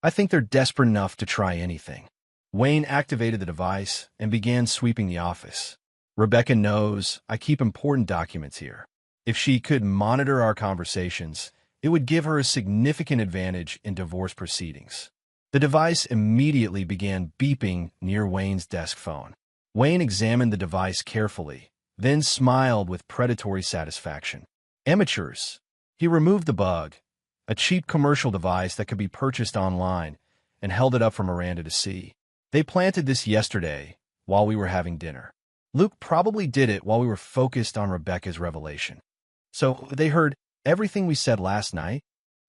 I think they're desperate enough to try anything. Wayne activated the device and began sweeping the office. Rebecca knows I keep important documents here. If she could monitor our conversations, it would give her a significant advantage in divorce proceedings. The device immediately began beeping near Wayne's desk phone. Wayne examined the device carefully, then smiled with predatory satisfaction. Amateurs. He removed the bug, a cheap commercial device that could be purchased online, and held it up for Miranda to see. They planted this yesterday while we were having dinner. Luke probably did it while we were focused on Rebecca's revelation. So they heard everything we said last night,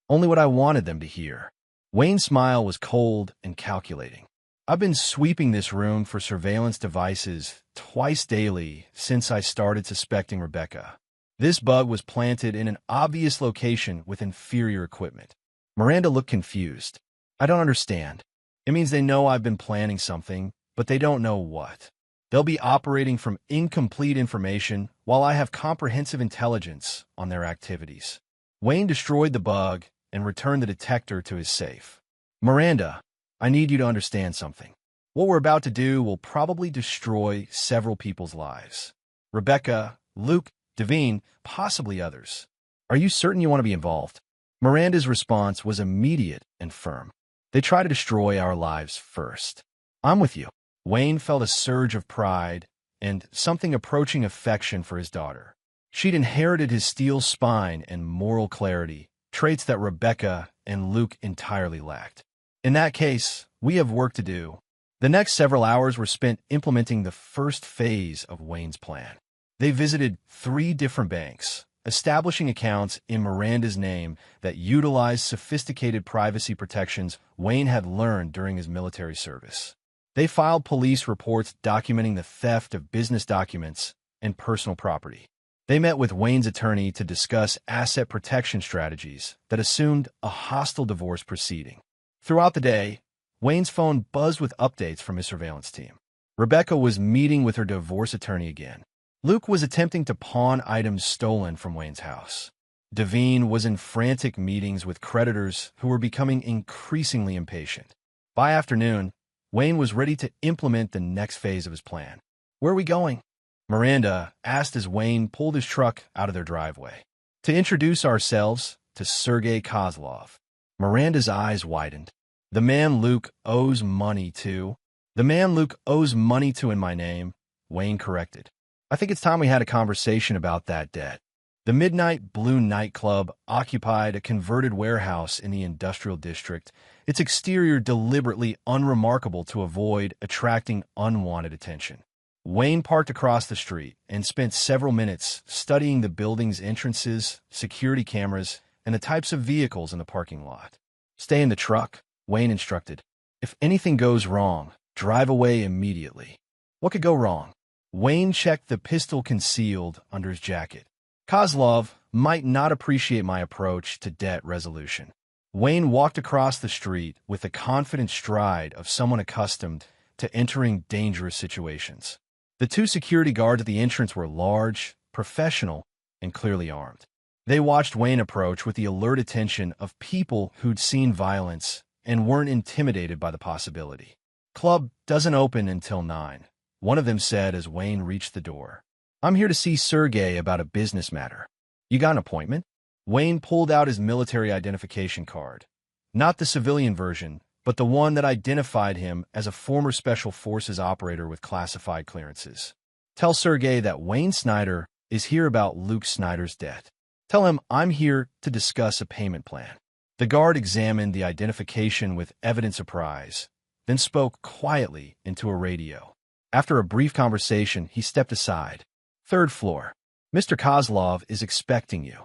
only what I wanted them to hear. Wayne's smile was cold and calculating. I've been sweeping this room for surveillance devices twice daily since I started suspecting Rebecca. This bug was planted in an obvious location with inferior equipment. Miranda looked confused. I don't understand. It means they know I've been planning something, but they don't know what. They'll be operating from incomplete information while I have comprehensive intelligence on their activities. Wayne destroyed the bug and returned the detector to his safe. Miranda, I need you to understand something. What we're about to do will probably destroy several people's lives. Rebecca, Luke, Devine, possibly others. Are you certain you want to be involved? Miranda's response was immediate and firm. They try to destroy our lives first. I'm with you. Wayne felt a surge of pride and something approaching affection for his daughter. She'd inherited his steel spine and moral clarity, traits that Rebecca and Luke entirely lacked. In that case, we have work to do. The next several hours were spent implementing the first phase of Wayne's plan. They visited 3 different banks, establishing accounts in Miranda's name that utilized sophisticated privacy protections Wayne had learned during his military service. They filed police reports documenting the theft of business documents and personal property. They met with Wayne's attorney to discuss asset protection strategies that assumed a hostile divorce proceeding. Throughout the day, Wayne's phone buzzed with updates from his surveillance team. Rebecca was meeting with her divorce attorney again. Luke was attempting to pawn items stolen from Wayne's house. Devine was in frantic meetings with creditors who were becoming increasingly impatient. By afternoon, Wayne was ready to implement the next phase of his plan. Where are we going? Miranda asked as Wayne pulled his truck out of their driveway. To introduce ourselves to Sergei Kozlov. Miranda's eyes widened. The man Luke owes money to. The man Luke owes money to in my name, Wayne corrected. I think it's time we had a conversation about that debt. The Midnight Blue nightclub occupied a converted warehouse in the industrial district, its exterior deliberately unremarkable to avoid attracting unwanted attention. Wayne parked across the street and spent several minutes studying the building's entrances, security cameras, and the types of vehicles in the parking lot. Stay in the truck, Wayne instructed. If anything goes wrong, drive away immediately. What could go wrong? Wayne checked the pistol concealed under his jacket. Kozlov might not appreciate my approach to debt resolution. Wayne walked across the street with the confident stride of someone accustomed to entering dangerous situations. The 2 security guards at the entrance were large, professional, and clearly armed. They watched Wayne approach with the alert attention of people who'd seen violence and weren't intimidated by the possibility. "Club doesn't open until 9, one of them said as Wayne reached the door. "I'm here to see Sergey about a business matter." "You got an appointment?" Wayne pulled out his military identification card. Not the civilian version, but the one that identified him as a former Special Forces operator with classified clearances. "Tell Sergey that Wayne Snyder is here about Luke Snyder's debt. Tell him I'm here to discuss a payment plan." The guard examined the identification with evident surprise, then spoke quietly into a radio. After a brief conversation, he stepped aside. "Third floor. Mr. Kozlov is expecting you."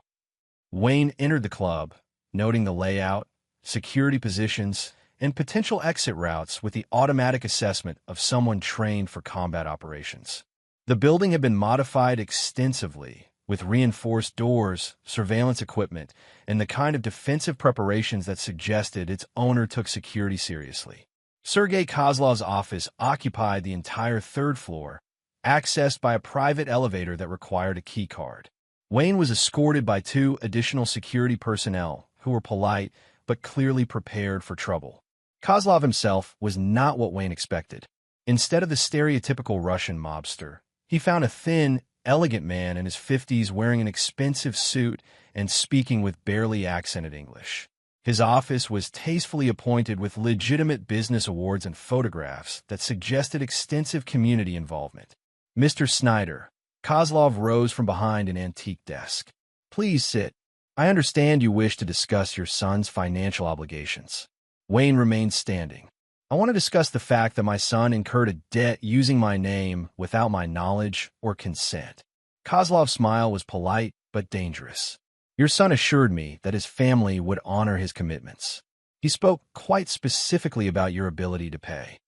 Wayne entered the club, noting the layout, security positions, and potential exit routes with the automatic assessment of someone trained for combat operations. The building had been modified extensively, with reinforced doors, surveillance equipment, and the kind of defensive preparations that suggested its owner took security seriously. Sergei Kozlov's office occupied the entire third floor, accessed by a private elevator that required a key card. Wayne was escorted by 2 additional security personnel who were polite but clearly prepared for trouble. Kozlov himself was not what Wayne expected. Instead of the stereotypical Russian mobster, he found a thin, elegant man in his 50s wearing an expensive suit and speaking with barely accented English. His office was tastefully appointed with legitimate business awards and photographs that suggested extensive community involvement. "Mr. Snyder." Kozlov rose from behind an antique desk. "Please sit. I understand you wish to discuss your son's financial obligations." Wayne remained standing. "I want to discuss the fact that my son incurred a debt using my name without my knowledge or consent." Kozlov's smile was polite but dangerous. "Your son assured me that his family would honor his commitments. He spoke quite specifically about your ability to pay."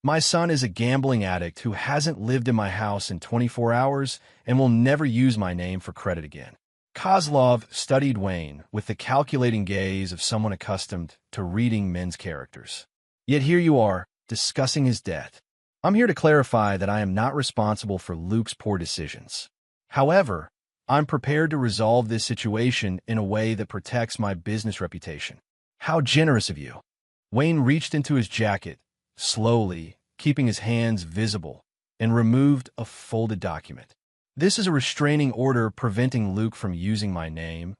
"My son is a gambling addict who hasn't lived in my house in 24 hours and will never use my name for credit again." Kozlov studied Wayne with the calculating gaze of someone accustomed to reading men's characters. "Yet here you are, discussing his debt. I'm here to clarify that I am not responsible for Luke's poor decisions. However, I'm prepared to resolve this situation in a way that protects my business reputation." "How generous of you." Wayne reached into his jacket, slowly, keeping his hands visible, and removed a folded document. "This is a restraining order preventing Luke from using my name,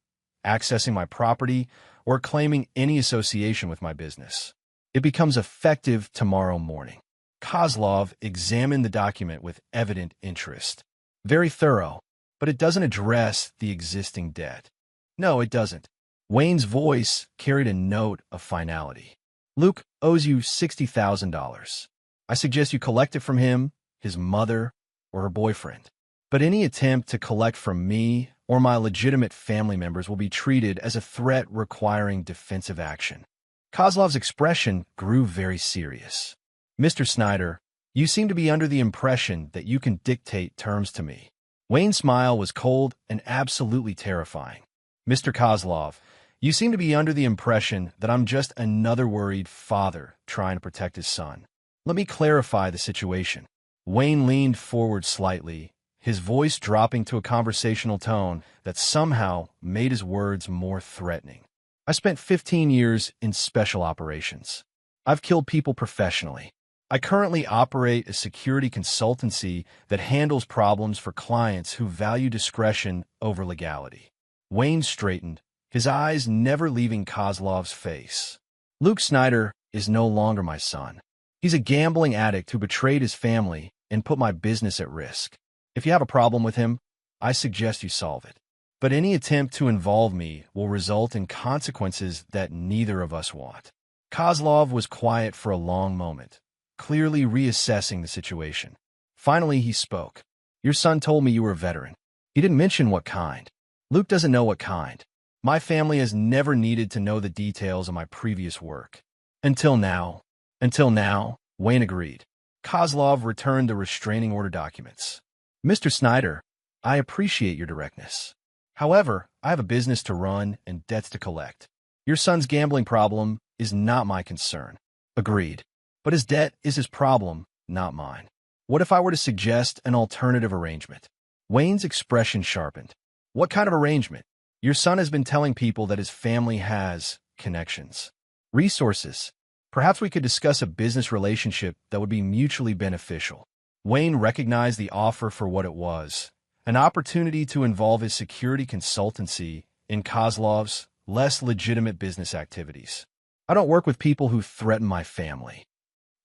accessing my property, or claiming any association with my business. It becomes effective tomorrow morning." Kozlov examined the document with evident interest. "Very thorough, but it doesn't address the existing debt." "No, it doesn't." Wayne's voice carried a note of finality. "Luke owes you $60,000. I suggest you collect it from him, his mother, or her boyfriend. But any attempt to collect from me or my legitimate family members will be treated as a threat requiring defensive action." Kozlov's expression grew very serious. "Mr. Snyder, you seem to be under the impression that you can dictate terms to me." Wayne's smile was cold and absolutely terrifying. "Mr. Kozlov, you seem to be under the impression that I'm just another worried father trying to protect his son. Let me clarify the situation." Wayne leaned forward slightly, his voice dropping to a conversational tone that somehow made his words more threatening. "I spent 15 years in special operations. I've killed people professionally. I currently operate a security consultancy that handles problems for clients who value discretion over legality." Wayne straightened, his eyes never leaving Kozlov's face. "Luke Snyder is no longer my son. He's a gambling addict who betrayed his family and put my business at risk. If you have a problem with him, I suggest you solve it. But any attempt to involve me will result in consequences that neither of us want." Kozlov was quiet for a long moment, clearly reassessing the situation. Finally, he spoke. "Your son told me you were a veteran. He didn't mention what kind. Luke doesn't know what kind. My family has never needed to know the details of my previous work. Until now." "Until now," Wayne agreed. Kozlov returned the restraining order documents. "Mr. Snyder, I appreciate your directness. However, I have a business to run and debts to collect. Your son's gambling problem is not my concern." "Agreed. But his debt is his problem, not mine. What if I were to suggest an alternative arrangement?" Wayne's expression sharpened. "What kind of arrangement?" Your son has been telling people that his family has connections, resources. Perhaps we could discuss a business relationship that would be mutually beneficial. Wayne recognized the offer for what it was, an opportunity to involve his security consultancy in Kozlov's less legitimate business activities. I don't work with people who threaten my family,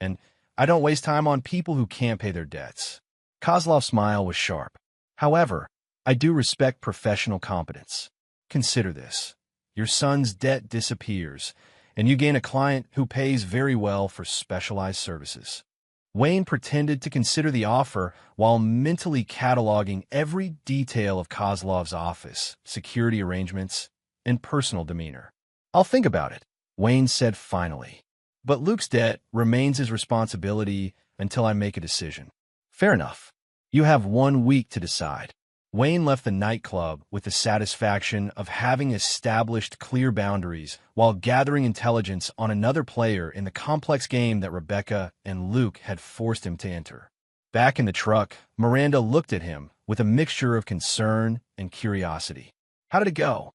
and I don't waste time on people who can't pay their debts. Kozlov's smile was sharp. However, I do respect professional competence. Consider this. Your son's debt disappears, and you gain a client who pays very well for specialized services. Wayne pretended to consider the offer while mentally cataloging every detail of Kozlov's office, security arrangements, and personal demeanor. I'll think about it, Wayne said finally. But Luke's debt remains his responsibility until I make a decision. Fair enough. You have 1 week to decide. Wayne left the nightclub with the satisfaction of having established clear boundaries while gathering intelligence on another player in the complex game that Rebecca and Luke had forced him to enter. Back in the truck, Miranda looked at him with a mixture of concern and curiosity. How did it go?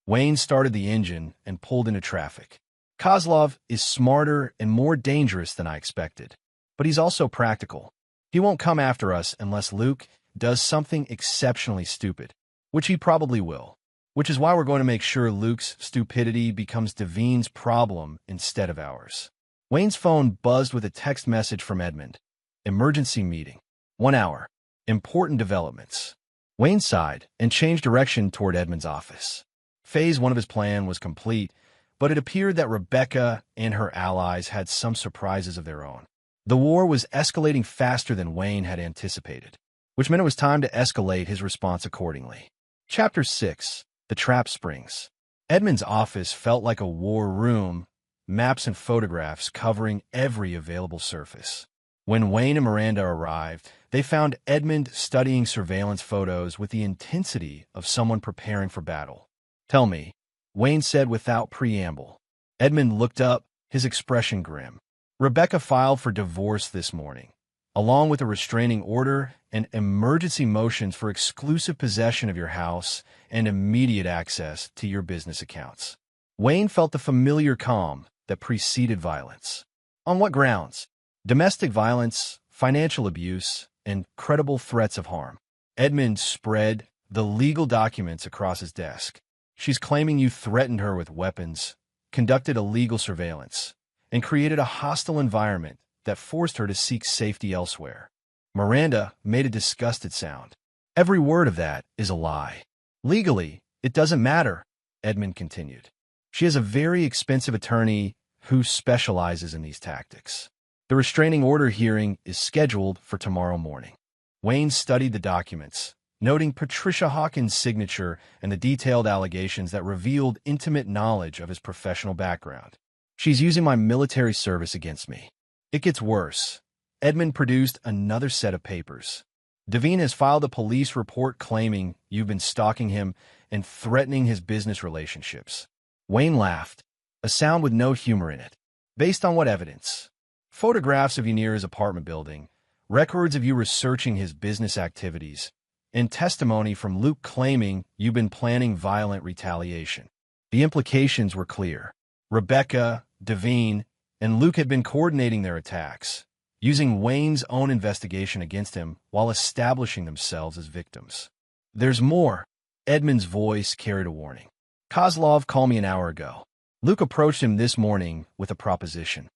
Wayne started the engine and pulled into traffic. Kozlov is smarter and more dangerous than I expected, but he's also practical. He won't come after us unless Luke does something exceptionally stupid, which he probably will, which is why we're going to make sure Luke's stupidity becomes Devine's problem instead of ours. Wayne's phone buzzed with a text message from Edmund. Emergency meeting. 1 hour. Important developments. Wayne sighed and changed direction toward Edmund's office. Phase 1 of his plan was complete, but it appeared that Rebecca and her allies had some surprises of their own. The war was escalating faster than Wayne had anticipated, which meant it was time to escalate his response accordingly. Chapter 6. The Trap Springs. Edmund's office felt like a war room, maps and photographs covering every available surface. When Wayne and Miranda arrived, they found Edmund studying surveillance photos with the intensity of someone preparing for battle. Tell me, Wayne said without preamble. Edmund looked up, his expression grim. Rebecca filed for divorce this morning, along with a restraining order and emergency motions for exclusive possession of your house and immediate access to your business accounts. Wayne felt the familiar calm that preceded violence. On what grounds? Domestic violence, financial abuse, and credible threats of harm. Edmund spread the legal documents across his desk. She's claiming you threatened her with weapons, conducted illegal surveillance, and created a hostile environment that forced her to seek safety elsewhere. Miranda made a disgusted sound. Every word of that is a lie. Legally, it doesn't matter, Edmund continued. She has a very expensive attorney who specializes in these tactics. The restraining order hearing is scheduled for tomorrow morning. Wayne studied the documents, noting Patricia Hawkins' signature and the detailed allegations that revealed intimate knowledge of his professional background. She's using my military service against me. It gets worse. Edmund produced another set of papers. Devine has filed a police report claiming you've been stalking him and threatening his business relationships. Wayne laughed, a sound with no humor in it. Based on what evidence? Photographs of you near his apartment building, records of you researching his business activities, and testimony from Luke claiming you've been planning violent retaliation. The implications were clear. Rebecca, Devine, and Luke had been coordinating their attacks, using Wayne's own investigation against him while establishing themselves as victims. There's more. Edmund's voice carried a warning. Kozlov called me an hour ago. Luke approached him this morning with a proposition.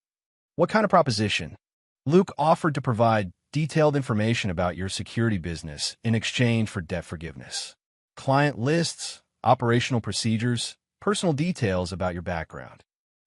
What kind of proposition? Luke offered to provide detailed information about your security business in exchange for debt forgiveness. Client lists, operational procedures, personal details about your background.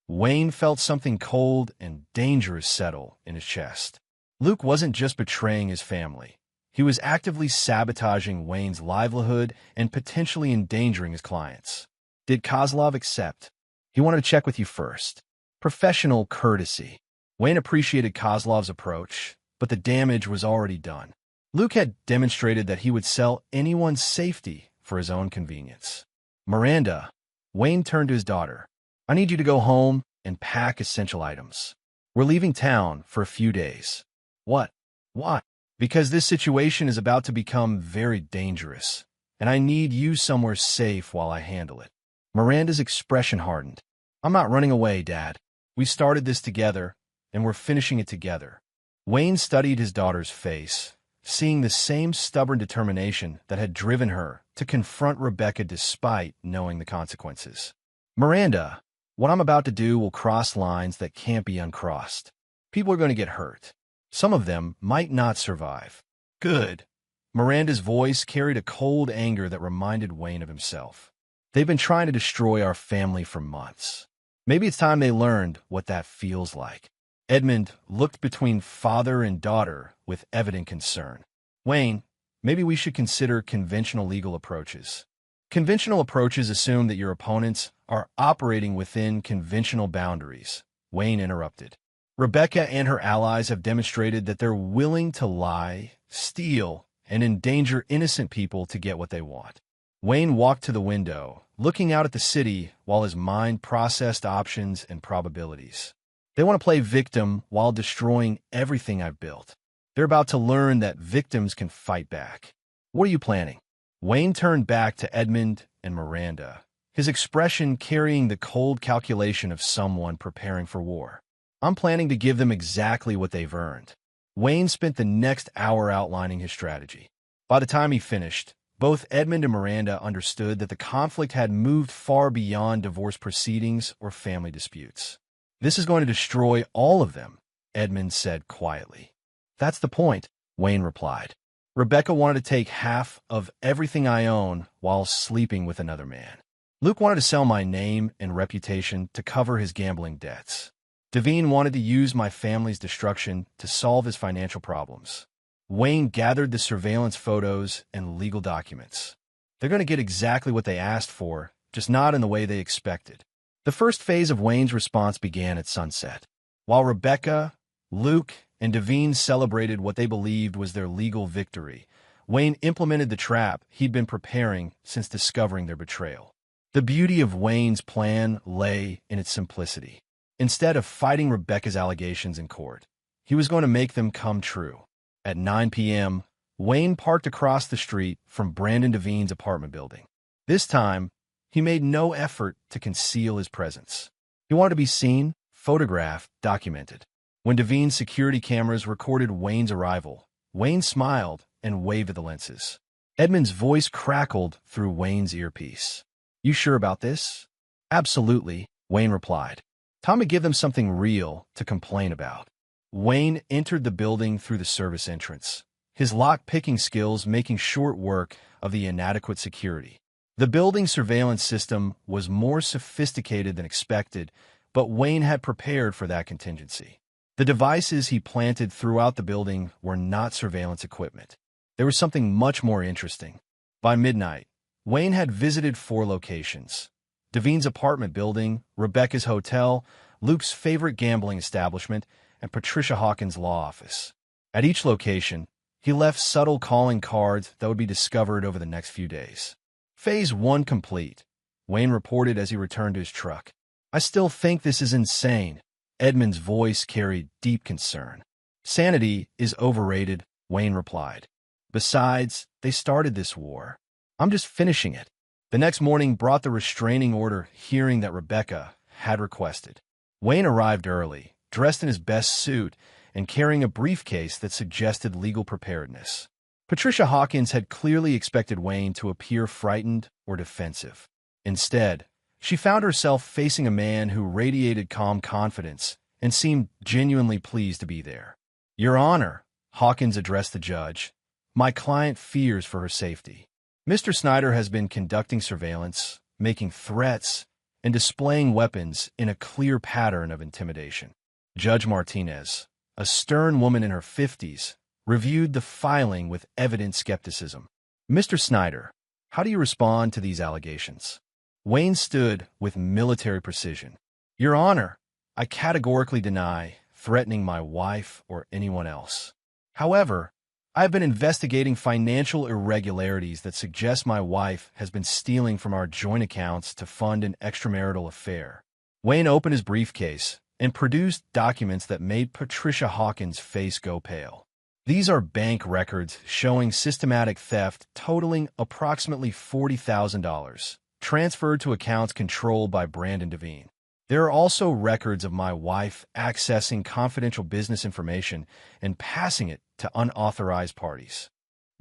Wayne felt something cold and dangerous settle in his chest. Luke wasn't just betraying his family. He was actively sabotaging Wayne's livelihood and potentially endangering his clients. Did Kozlov accept? He wanted to check with you first. Professional courtesy. Wayne appreciated Kozlov's approach, but the damage was already done. Luke had demonstrated that he would sell anyone's safety for his own convenience. Miranda, Wayne turned to his daughter. I need you to go home and pack essential items. We're leaving town for a few days. What? Why? Because this situation is about to become very dangerous, and I need you somewhere safe while I handle it." Miranda's expression hardened. "I'm not running away, Dad. We started this together, and we're finishing it together." Wayne studied his daughter's face, seeing the same stubborn determination that had driven her to confront Rebecca despite knowing the consequences. "Miranda, what I'm about to do will cross lines that can't be uncrossed. People are going to get hurt. Some of them might not survive." "Good." Miranda's voice carried a cold anger that reminded Wayne of himself. "They've been trying to destroy our family for months. Maybe it's time they learned what that feels like." Edmund looked between father and daughter with evident concern. "Wayne, maybe we should consider conventional legal approaches." "Conventional approaches assume that your opponents are operating within conventional boundaries," Wayne interrupted. "Rebecca and her allies have demonstrated that they're willing to lie, steal, and endanger innocent people to get what they want." Wayne walked to the window, looking out at the city while his mind processed options and probabilities. "They want to play victim while destroying everything I've built. They're about to learn that victims can fight back. What are you planning?" Wayne turned back to Edmund and Miranda, his expression carrying the cold calculation of someone preparing for war. "I'm planning to give them exactly what they've earned." Wayne spent the next hour outlining his strategy. By the time he finished, both Edmund and Miranda understood that the conflict had moved far beyond divorce proceedings or family disputes. "This is going to destroy all of them," Edmund said quietly. "That's the point," Wayne replied. "Rebecca wanted to take half of everything I own while sleeping with another man. Luke wanted to sell my name and reputation to cover his gambling debts. Devine wanted to use my family's destruction to solve his financial problems." Wayne gathered the surveillance photos and legal documents. "They're going to get exactly what they asked for, just not in the way they expected." The first phase of Wayne's response began at sunset. While Rebecca, Luke, and Devine celebrated what they believed was their legal victory, Wayne implemented the trap he'd been preparing since discovering their betrayal. The beauty of Wayne's plan lay in its simplicity. Instead of fighting Rebecca's allegations in court, he was going to make them come true. At 9 p.m., Wayne parked across the street from Brandon Devine's apartment building. This time, he made no effort to conceal his presence. He wanted to be seen, photographed, documented. When Devine's security cameras recorded Wayne's arrival, Wayne smiled and waved at the lenses. Edmund's voice crackled through Wayne's earpiece. "You sure about this?" "Absolutely," Wayne replied. "Time to give them something real to complain about." Wayne entered the building through the service entrance, his lock-picking skills making short work of the inadequate security. The building surveillance system was more sophisticated than expected, but Wayne had prepared for that contingency. The devices he planted throughout the building were not surveillance equipment. There was something much more interesting. By midnight, Wayne had visited 4 locations: Devine's apartment building, Rebecca's hotel, Luke's favorite gambling establishment, and Patricia Hawkins' law office. At each location, he left subtle calling cards that would be discovered over the next few days. "Phase 1 complete," Wayne reported as he returned to his truck. "I still think this is insane." Edmund's voice carried deep concern. "Sanity is overrated," Wayne replied. "Besides, they started this war. I'm just finishing it." The next morning brought the restraining order hearing that Rebecca had requested. Wayne arrived early, dressed in his best suit and carrying a briefcase that suggested legal preparedness. Patricia Hawkins had clearly expected Wayne to appear frightened or defensive. Instead, she found herself facing a man who radiated calm confidence and seemed genuinely pleased to be there. "Your Honor," Hawkins addressed the judge, "my client fears for her safety. Mr. Snyder has been conducting surveillance, making threats, and displaying weapons in a clear pattern of intimidation." Judge Martinez, a stern woman in her 50s, reviewed the filing with evident skepticism. "Mr. Snyder, how do you respond to these allegations?" Wayne stood with military precision. "Your Honor, I categorically deny threatening my wife or anyone else. However, I have been investigating financial irregularities that suggest my wife has been stealing from our joint accounts to fund an extramarital affair." Wayne opened his briefcase and produced documents that made Patricia Hawkins' face go pale. These are bank records showing systematic theft totaling approximately $40,000, transferred to accounts controlled by Brandon Devine. There are also records of my wife accessing confidential business information and passing it to unauthorized parties.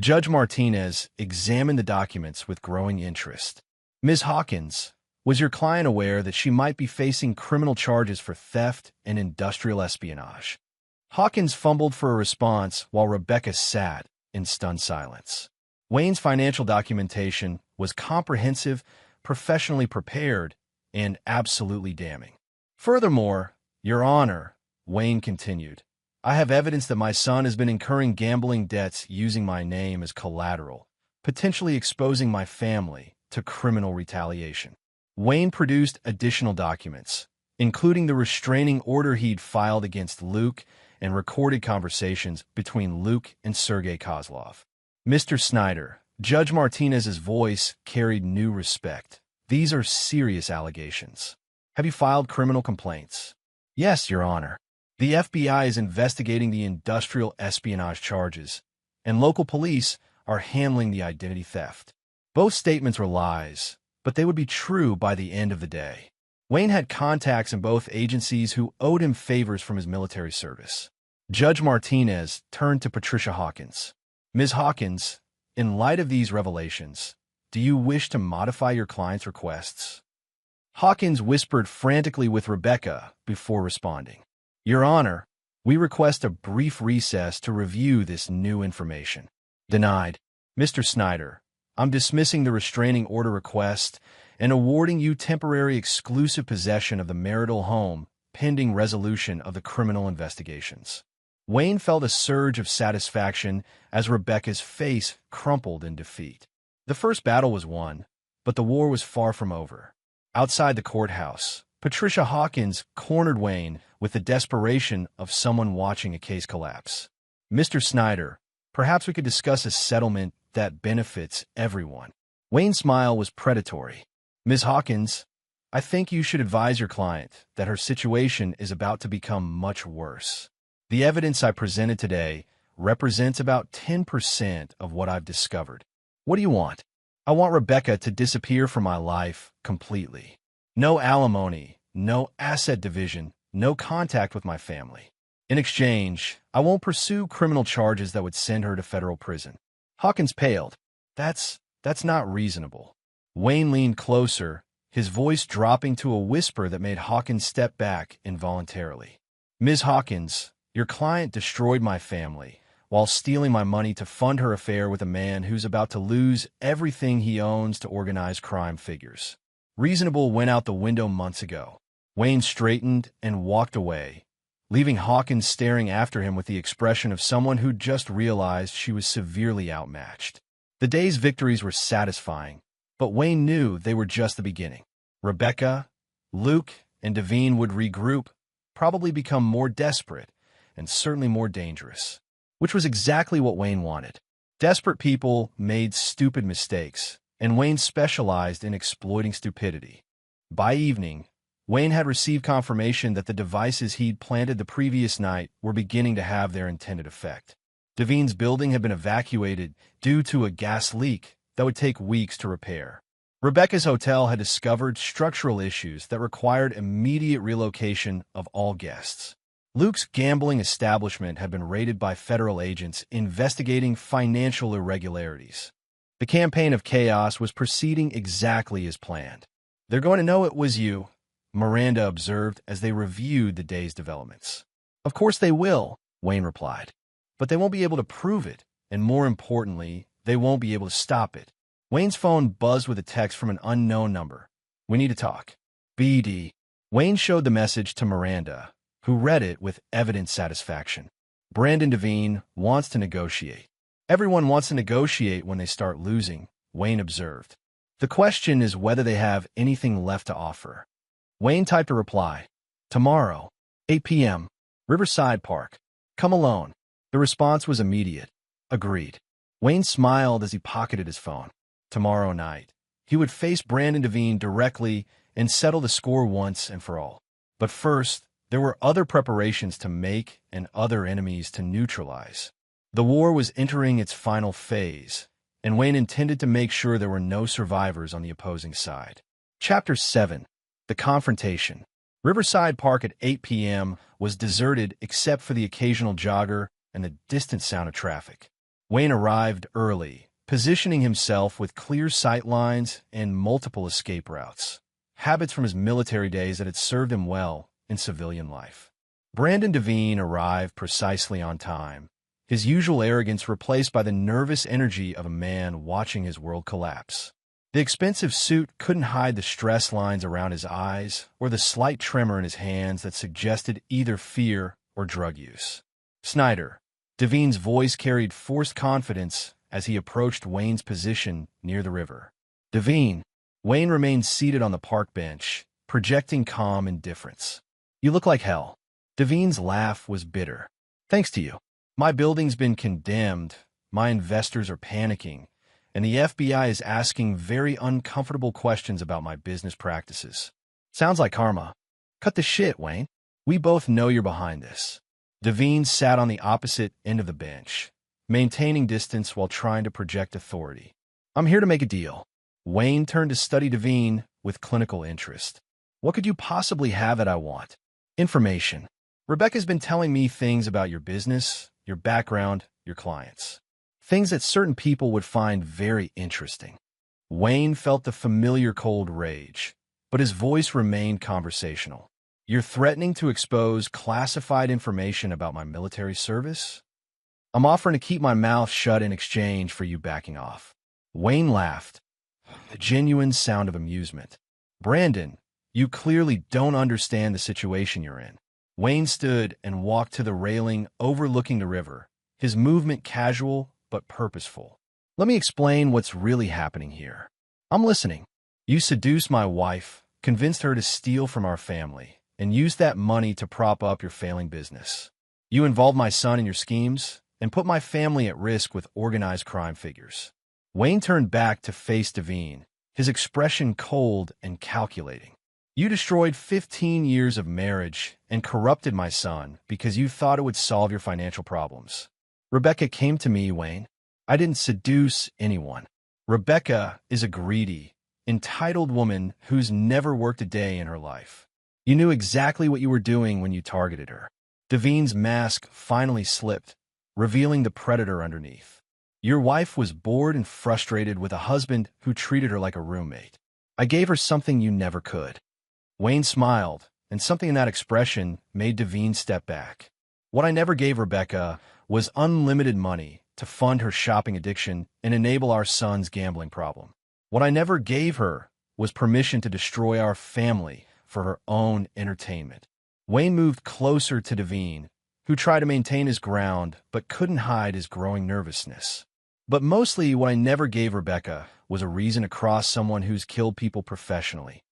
Judge Martinez examined the documents with growing interest. Ms. Hawkins, was your client aware that she might be facing criminal charges for theft and industrial espionage? Hawkins fumbled for a response while Rebecca sat in stunned silence. Wayne's financial documentation was comprehensive, professionally prepared, and absolutely damning. Furthermore, Your Honor, Wayne continued, I have evidence that my son has been incurring gambling debts using my name as collateral, potentially exposing my family to criminal retaliation. Wayne produced additional documents, including the restraining order he'd filed against Luke and recorded conversations between Luke and Sergei Kozlov. Mr. Snyder, Judge Martinez's voice carried new respect. These are serious allegations. Have you filed criminal complaints? Yes, Your Honor. The FBI is investigating the industrial espionage charges, and local police are handling the identity theft. Both statements were lies, but they would be true by the end of the day. Wayne had contacts in both agencies who owed him favors from his military service. Judge Martinez turned to Patricia Hawkins. Ms. Hawkins, in light of these revelations, do you wish to modify your client's requests? Hawkins whispered frantically with Rebecca before responding. Your Honor, we request a brief recess to review this new information. Denied. Mr. Snyder, I'm dismissing the restraining order request and awarding you temporary exclusive possession of the marital home pending resolution of the criminal investigations. Wayne felt a surge of satisfaction as Rebecca's face crumpled in defeat. The first battle was won, but the war was far from over. Outside the courthouse, Patricia Hawkins cornered Wayne with the desperation of someone watching a case collapse. Mr. Snyder, perhaps we could discuss a settlement that benefits everyone. Wayne's smile was predatory. Ms. Hawkins, I think you should advise your client that her situation is about to become much worse. The evidence I presented today represents about 10% of what I've discovered. What do you want? I want Rebecca to disappear from my life completely. No alimony, no asset division, no contact with my family. In exchange, I won't pursue criminal charges that would send her to federal prison. Hawkins paled. That's not reasonable. Wayne leaned closer, his voice dropping to a whisper that made Hawkins step back involuntarily. Ms. Hawkins, your client destroyed my family while stealing my money to fund her affair with a man who's about to lose everything he owns to organized crime figures. Reasonable went out the window months ago. Wayne straightened and walked away, leaving Hawkins staring after him with the expression of someone who'd just realized she was severely outmatched. The day's victories were satisfying, but Wayne knew they were just the beginning. Rebecca, Luke, and Devine would regroup, probably become more desperate, and certainly more dangerous, which was exactly what Wayne wanted. Desperate people made stupid mistakes, and Wayne specialized in exploiting stupidity. By evening, Wayne had received confirmation that the devices he'd planted the previous night were beginning to have their intended effect. Devine's building had been evacuated due to a gas leak that would take weeks to repair. Rebecca's hotel had discovered structural issues that required immediate relocation of all guests. Luke's gambling establishment had been raided by federal agents investigating financial irregularities. The campaign of chaos was proceeding exactly as planned. They're going to know it was you, Miranda observed as they reviewed the day's developments. Of course they will, Wayne replied. But they won't be able to prove it, and more importantly, they won't be able to stop it. Wayne's phone buzzed with a text from an unknown number. We need to talk. BD. Wayne showed the message to Miranda, who read it with evident satisfaction. Brandon Devine wants to negotiate. Everyone wants to negotiate when they start losing, Wayne observed. The question is whether they have anything left to offer. Wayne typed a reply. Tomorrow, 8 p.m., Riverside Park. Come alone. The response was immediate. Agreed. Wayne smiled as he pocketed his phone. Tomorrow night, he would face Brandon Devine directly and settle the score once and for all. But first, there were other preparations to make and other enemies to neutralize. The war was entering its final phase, and Wayne intended to make sure there were no survivors on the opposing side. Chapter 7. The Confrontation. Riverside Park at 8 p.m. was deserted except for the occasional jogger and the distant sound of traffic. Wayne arrived early, positioning himself with clear sight lines and multiple escape routes, habits from his military days that had served him well in civilian life. Brandon Devine arrived precisely on time, his usual arrogance replaced by the nervous energy of a man watching his world collapse. The expensive suit couldn't hide the stress lines around his eyes or the slight tremor in his hands that suggested either fear or drug use. Snyder. Devine's voice carried forced confidence as he approached Wayne's position near the river. Devine. Wayne remained seated on the park bench, projecting calm indifference. You look like hell. Devine's laugh was bitter. Thanks to you. My building's been condemned, my investors are panicking, and the FBI is asking very uncomfortable questions about my business practices. Sounds like karma. Cut the shit, Wayne. We both know you're behind this. Devine sat on the opposite end of the bench, maintaining distance while trying to project authority. I'm here to make a deal. Wayne turned to study Devine with clinical interest. What could you possibly have that I want? Information. Rebecca's been telling me things about your business, your background, your clients. Things that certain people would find very interesting. Wayne felt the familiar cold rage, but his voice remained conversational. You're threatening to expose classified information about my military service? I'm offering to keep my mouth shut in exchange for you backing off. Wayne laughed, a genuine sound of amusement. Brandon, you clearly don't understand the situation you're in. Wayne stood and walked to the railing overlooking the river, his movement casual but purposeful. Let me explain what's really happening here. I'm listening. You seduced my wife, convinced her to steal from our family, and used that money to prop up your failing business. You involved my son in your schemes and put my family at risk with organized crime figures. Wayne turned back to face Devine, his expression cold and calculating. You destroyed 15 years of marriage and corrupted my son because you thought it would solve your financial problems. Rebecca came to me, Wayne. I didn't seduce anyone. Rebecca is a greedy, entitled woman who's never worked a day in her life. You knew exactly what you were doing when you targeted her. Devine's mask finally slipped, revealing the predator underneath. Your wife was bored and frustrated with a husband who treated her like a roommate. I gave her something you never could. Wayne smiled, and something in that expression made Devine step back. What I never gave Rebecca was unlimited money to fund her shopping addiction and enable our son's gambling problem. What I never gave her was permission to destroy our family for her own entertainment. Wayne moved closer to Devine, who tried to maintain his ground but couldn't hide his growing nervousness. But mostly what I never gave Rebecca was a reason to cross someone who's killed people professionally.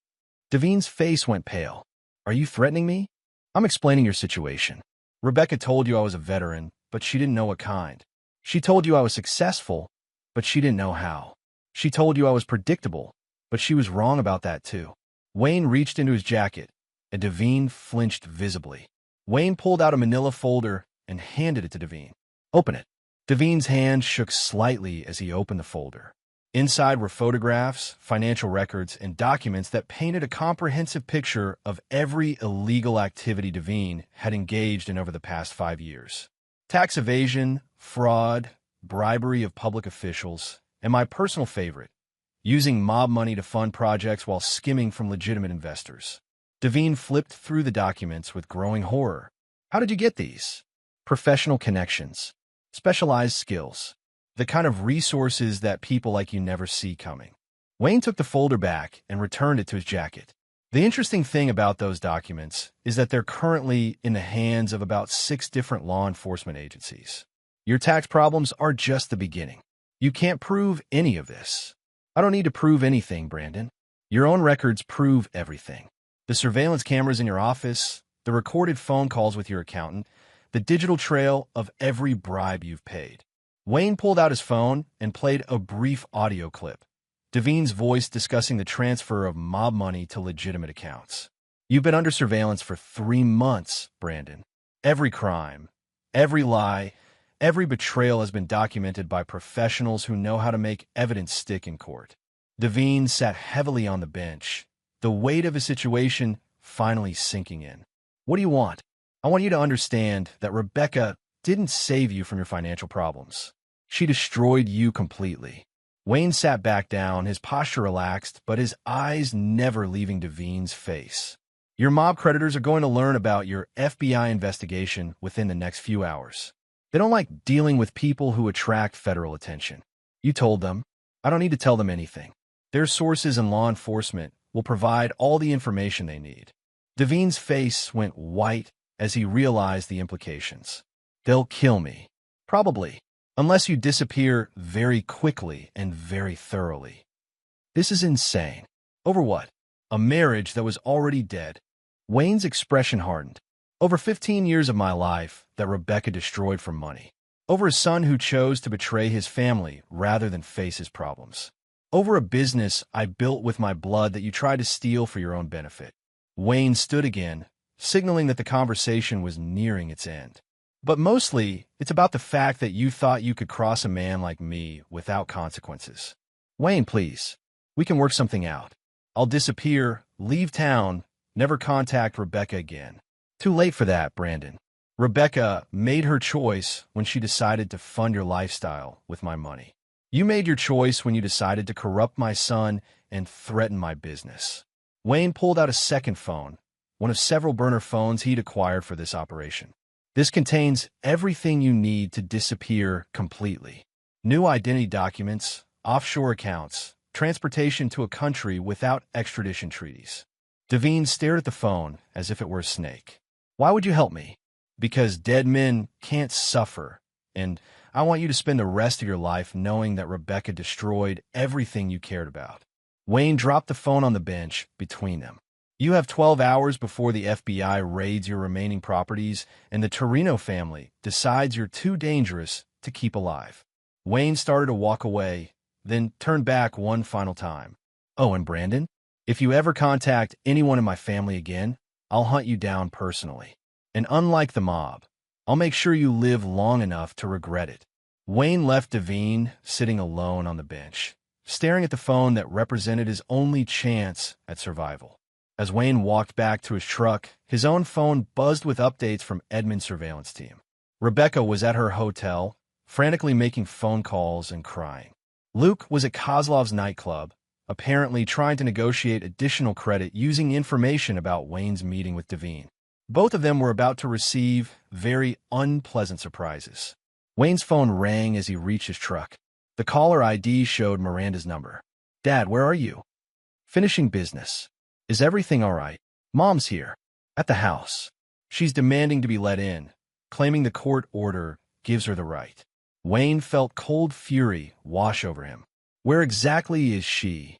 Devine's face went pale. Are you threatening me? I'm explaining your situation. Rebecca told you I was a veteran, but she didn't know what kind. She told you I was successful, but she didn't know how. She told you I was predictable, but she was wrong about that too. Wayne reached into his jacket, and Devine flinched visibly. Wayne pulled out a manila folder and handed it to Devine. Open it. Devine's hand shook slightly as he opened the folder. Inside were photographs, financial records, and documents that painted a comprehensive picture of every illegal activity Devine had engaged in over the past 5 years. Tax evasion, fraud, bribery of public officials, and my personal favorite, using mob money to fund projects while skimming from legitimate investors. Devine flipped through the documents with growing horror. How did you get these? Professional connections, specialized skills, the kind of resources that people like you never see coming. Wayne took the folder back and returned it to his jacket. The interesting thing about those documents is that they're currently in the hands of about 6 different law enforcement agencies. Your tax problems are just the beginning. You can't prove any of this. I don't need to prove anything, Brandon. Your own records prove everything. The surveillance cameras in your office, the recorded phone calls with your accountant, the digital trail of every bribe you've paid. Wayne pulled out his phone and played a brief audio clip. Devine's voice discussing the transfer of mob money to legitimate accounts. You've been under surveillance for 3 months, Brandon. Every crime, every lie, Every betrayal has been documented by professionals who know how to make evidence stick in court. Devine sat heavily on the bench, the weight of his situation finally sinking in. What do you want? I want you to understand that Rebecca didn't save you from your financial problems. She destroyed you completely. Wayne sat back down, his posture relaxed, but his eyes never leaving Devine's face. Your mob creditors are going to learn about your FBI investigation within the next few hours. They don't like dealing with people who attract federal attention. You told them. I don't need to tell them anything. Their sources in law enforcement will provide all the information they need. Devine's face went white as he realized the implications. They'll kill me. Probably. Unless you disappear very quickly and very thoroughly. This is insane. Over what? A marriage that was already dead. Wayne's expression hardened. Over 15 years of my life that Rebecca destroyed for money. Over a son who chose to betray his family rather than face his problems. Over a business I built with my blood that you tried to steal for your own benefit. Wayne stood again, signaling that the conversation was nearing its end. But mostly, it's about the fact that you thought you could cross a man like me without consequences. Wayne, please. We can work something out. I'll disappear, leave town, never contact Rebecca again. Too late for that, Brandon. Rebecca made her choice when she decided to fund your lifestyle with my money. You made your choice when you decided to corrupt my son and threaten my business. Wayne pulled out a second phone, one of several burner phones he'd acquired for this operation. This contains everything you need to disappear completely. New identity documents, offshore accounts, transportation to a country without extradition treaties. Devine stared at the phone as if it were a snake. Why would you help me? Because dead men can't suffer, and I want you to spend the rest of your life knowing that Rebecca destroyed everything you cared about. Wayne dropped the phone on the bench between them. You have 12 hours before the FBI raids your remaining properties and the Torino family decides you're too dangerous to keep alive. Wayne started to walk away, then turned back one final time. Oh, and Brandon, if you ever contact anyone in my family again, I'll hunt you down personally. And unlike the mob, I'll make sure you live long enough to regret it. Wayne left Devine sitting alone on the bench, staring at the phone that represented his only chance at survival. As Wayne walked back to his truck, his own phone buzzed with updates from Edmund's surveillance team. Rebecca was at her hotel, frantically making phone calls and crying. Luke was at Kozlov's nightclub, apparently trying to negotiate additional credit using information about Wayne's meeting with Devine. Both of them were about to receive very unpleasant surprises. Wayne's phone rang as he reached his truck. The caller ID showed Miranda's number. Dad, where are you? Finishing business. Is everything all right? Mom's here. At the house. She's demanding to be let in, claiming the court order gives her the right. Wayne felt cold fury wash over him. Where exactly is she?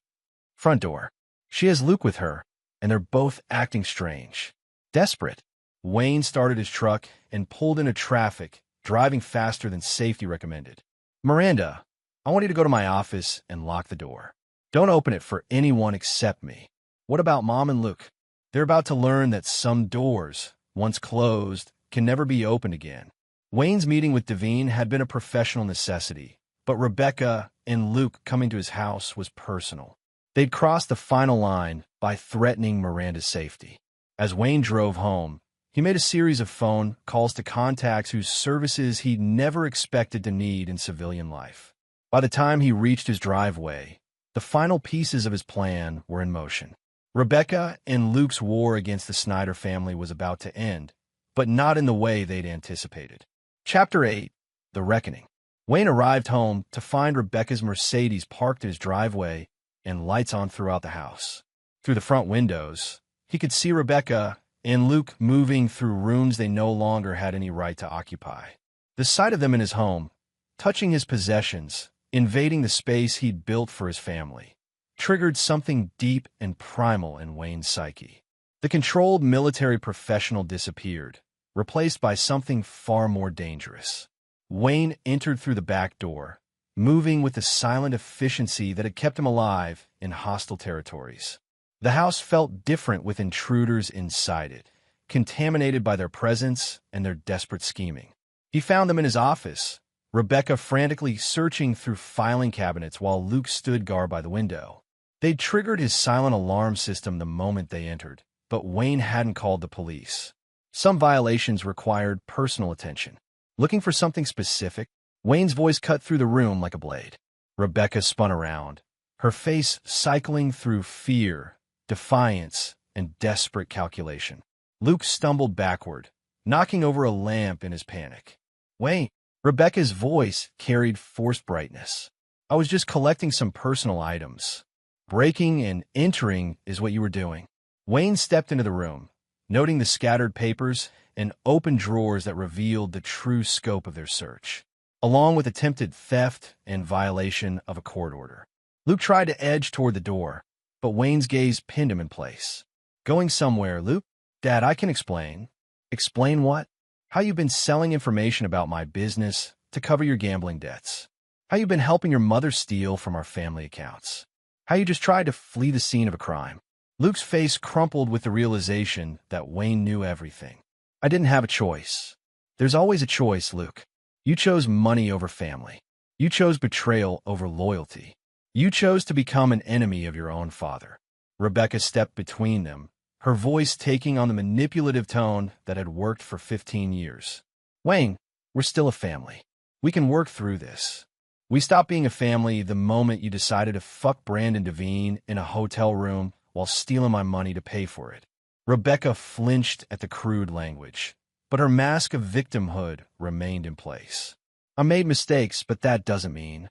Front door. She has Luke with her, and they're both acting strange. Desperate. Wayne started his truck and pulled into traffic, driving faster than safety recommended. Miranda, I want you to go to my office and lock the door. Don't open it for anyone except me. What about Mom and Luke? They're about to learn that some doors, once closed, can never be opened again. Wayne's meeting with Devine had been a professional necessity, but Rebecca and Luke coming to his house was personal. They'd crossed the final line by threatening Miranda's safety. As Wayne drove home, he made a series of phone calls to contacts whose services he'd never expected to need in civilian life. By the time he reached his driveway, the final pieces of his plan were in motion. Rebecca and Luke's war against the Snyder family was about to end, but not in the way they'd anticipated. Chapter 8. The Reckoning. Wayne arrived home to find Rebecca's Mercedes parked in his driveway and lights on throughout the house. Through the front windows, he could see Rebecca and Luke moving through rooms they no longer had any right to occupy. The sight of them in his home, touching his possessions, invading the space he'd built for his family, triggered something deep and primal in Wayne's psyche. The controlled military professional disappeared, replaced by something far more dangerous. Wayne entered through the back door, moving with the silent efficiency that had kept him alive in hostile territories. The house felt different with intruders inside it, contaminated by their presence and their desperate scheming. He found them in his office, Rebecca frantically searching through filing cabinets while Luke stood guard by the window. They'd triggered his silent alarm system the moment they entered, but Wayne hadn't called the police. Some violations required personal attention. Looking for something specific? Wayne's voice cut through the room like a blade. Rebecca spun around, her face cycling through fear, defiance, and desperate calculation. Luke stumbled backward, knocking over a lamp in his panic. Wayne, Rebecca's voice carried forced brightness. I was just collecting some personal items. Breaking and entering is what you were doing. Wayne stepped into the room, noting the scattered papers and open drawers that revealed the true scope of their search, along with attempted theft and violation of a court order. Luke tried to edge toward the door, but Wayne's gaze pinned him in place. Going somewhere, Luke? Dad, I can explain. Explain what? How you've been selling information about my business to cover your gambling debts. How you've been helping your mother steal from our family accounts. How you just tried to flee the scene of a crime. Luke's face crumpled with the realization that Wayne knew everything. I didn't have a choice. There's always a choice, Luke. You chose money over family. You chose betrayal over loyalty. You chose to become an enemy of your own father. Rebecca stepped between them, her voice taking on the manipulative tone that had worked for 15 years. Wayne, we're still a family. We can work through this. We stopped being a family the moment you decided to fuck Brandon Devine in a hotel room while stealing my money to pay for it. Rebecca flinched at the crude language, but her mask of victimhood remained in place. I made mistakes, but that doesn't mean...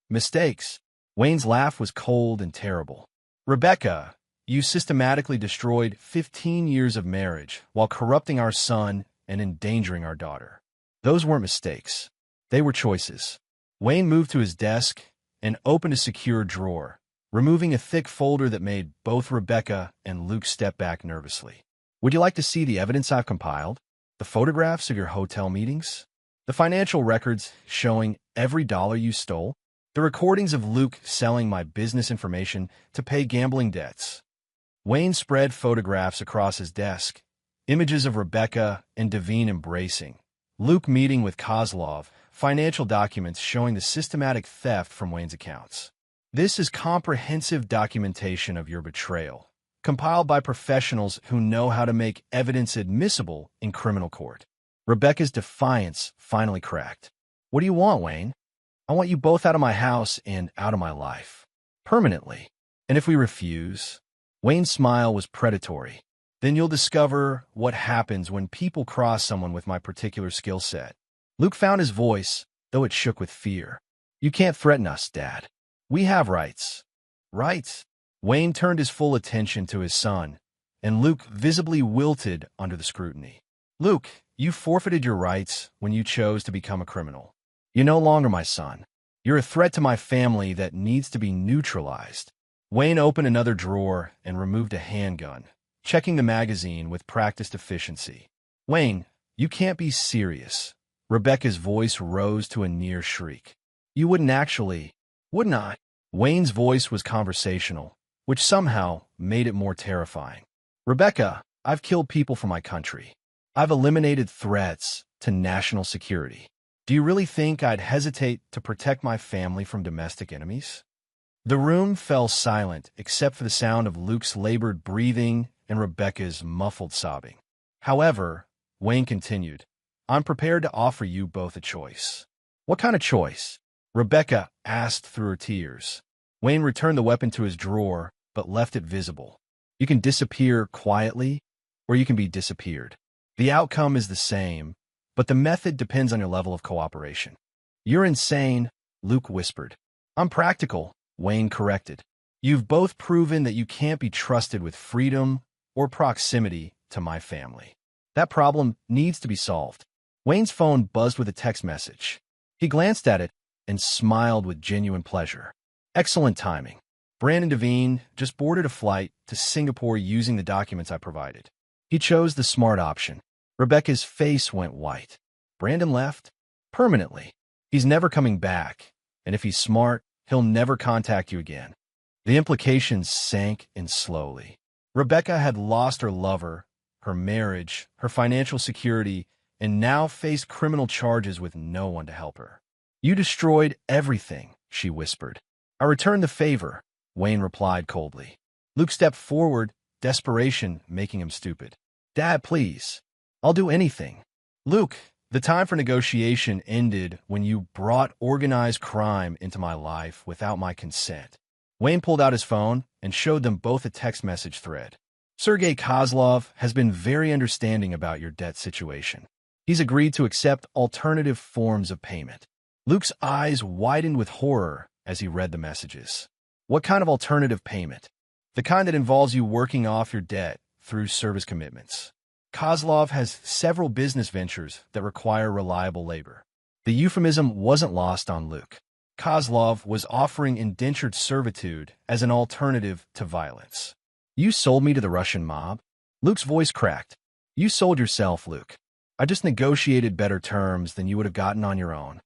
Mistakes? Wayne's laugh was cold and terrible. Rebecca, you systematically destroyed 15 years of marriage while corrupting our son and endangering our daughter. Those weren't mistakes. They were choices. Wayne moved to his desk and opened a secure drawer, removing a thick folder that made both Rebecca and Luke step back nervously. Would you like to see the evidence I've compiled? The photographs of your hotel meetings? The financial records showing every dollar you stole? The recordings of Luke selling my business information to pay gambling debts? Wayne spread photographs across his desk, images of Rebecca and Devine embracing, Luke meeting with Kozlov, financial documents showing the systematic theft from Wayne's accounts. This is comprehensive documentation of your betrayal, compiled by professionals who know how to make evidence admissible in criminal court. Rebecca's defiance finally cracked. What do you want, Wayne? I want you both out of my house and out of my life. Permanently. And if we refuse? Wayne's smile was predatory. Then you'll discover what happens when people cross someone with my particular skill set. Luke found his voice, though it shook with fear. You can't threaten us, Dad. We have rights. Rights? Wayne turned his full attention to his son, and Luke visibly wilted under the scrutiny. Luke, you forfeited your rights when you chose to become a criminal. You're no longer my son. You're a threat to my family that needs to be neutralized. Wayne opened another drawer and removed a handgun, checking the magazine with practiced efficiency. Wayne, you can't be serious. Rebecca's voice rose to a near shriek. You wouldn't actually, wouldn't I? Wayne's voice was conversational, which somehow made it more terrifying. Rebecca, I've killed people for my country. I've eliminated threats to national security. Do you really think I'd hesitate to protect my family from domestic enemies? The room fell silent except for the sound of Luke's labored breathing and Rebecca's muffled sobbing. However, Wayne continued, I'm prepared to offer you both a choice. What kind of choice? Rebecca asked through her tears. Wayne returned the weapon to his drawer, but left it visible. You can disappear quietly, or you can be disappeared. The outcome is the same, but the method depends on your level of cooperation. You're insane, Luke whispered. I'm practical, Wayne corrected. You've both proven that you can't be trusted with freedom or proximity to my family. That problem needs to be solved. Wayne's phone buzzed with a text message. He glanced at it and smiled with genuine pleasure. Excellent timing. Brandon Devine just boarded a flight to Singapore using the documents I provided. He chose the smart option. Rebecca's face went white. Brandon left? Permanently. He's never coming back, and if he's smart, he'll never contact you again. The implications sank in slowly. Rebecca had lost her lover, her marriage, her financial security, and now faced criminal charges with no one to help her. You destroyed everything, she whispered. I returned the favor, Wayne replied coldly. Luke stepped forward, desperation making him stupid. Dad, please. I'll do anything. Luke, the time for negotiation ended when you brought organized crime into my life without my consent. Wayne pulled out his phone and showed them both a text message thread. Sergei Kozlov has been very understanding about your debt situation. He's agreed to accept alternative forms of payment. Luke's eyes widened with horror as he read the messages. What kind of alternative payment? The kind that involves you working off your debt through service commitments. Kozlov has several business ventures that require reliable labor. The euphemism wasn't lost on Luke. Kozlov was offering indentured servitude as an alternative to violence. You sold me to the Russian mob? Luke's voice cracked. You sold yourself, Luke. I just negotiated better terms than you would have gotten on your own.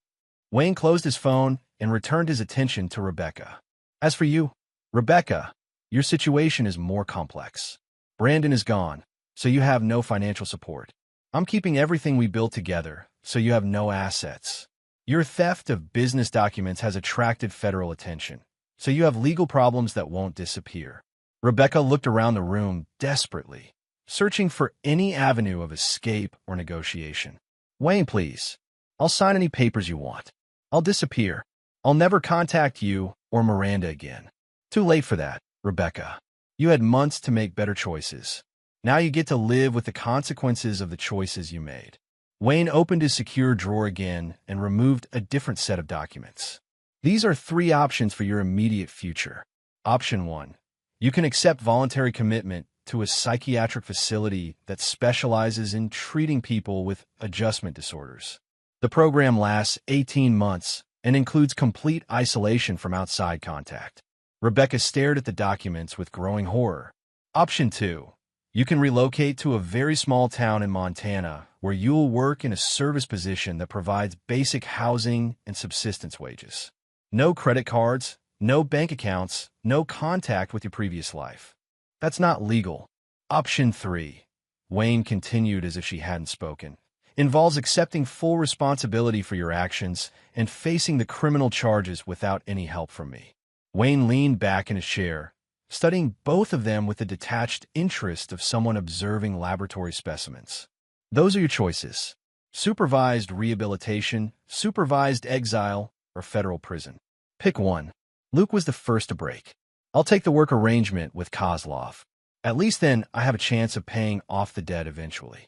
Wayne closed his phone and returned his attention to Rebecca. As for you, Rebecca, your situation is more complex. Brandon is gone, so you have no financial support. I'm keeping everything we built together, so you have no assets. Your theft of business documents has attracted federal attention, so you have legal problems that won't disappear. Rebecca looked around the room desperately, searching for any avenue of escape or negotiation. Wayne, please. I'll sign any papers you want. I'll disappear. I'll never contact you or Miranda again. Too late for that, Rebecca. You had months to make better choices. Now you get to live with the consequences of the choices you made. Wayne opened his secure drawer again and removed a different set of documents. These are 3 options for your immediate future. Option 1. You can accept voluntary commitment to a psychiatric facility that specializes in treating people with adjustment disorders. The program lasts 18 months and includes complete isolation from outside contact. Rebecca stared at the documents with growing horror. Option 2. You can relocate to a very small town in Montana where you'll work in a service position that provides basic housing and subsistence wages. No credit cards, no bank accounts, no contact with your previous life. That's not legal. Option 3, Wayne continued as if she hadn't spoken, involves accepting full responsibility for your actions and facing the criminal charges without any help from me. Wayne leaned back in his chair, studying both of them with the detached interest of someone observing laboratory specimens. Those are your choices. Supervised rehabilitation, supervised exile, or federal prison. Pick one. Luke was the first to break. I'll take the work arrangement with Kozlov. At least then I have a chance of paying off the debt eventually.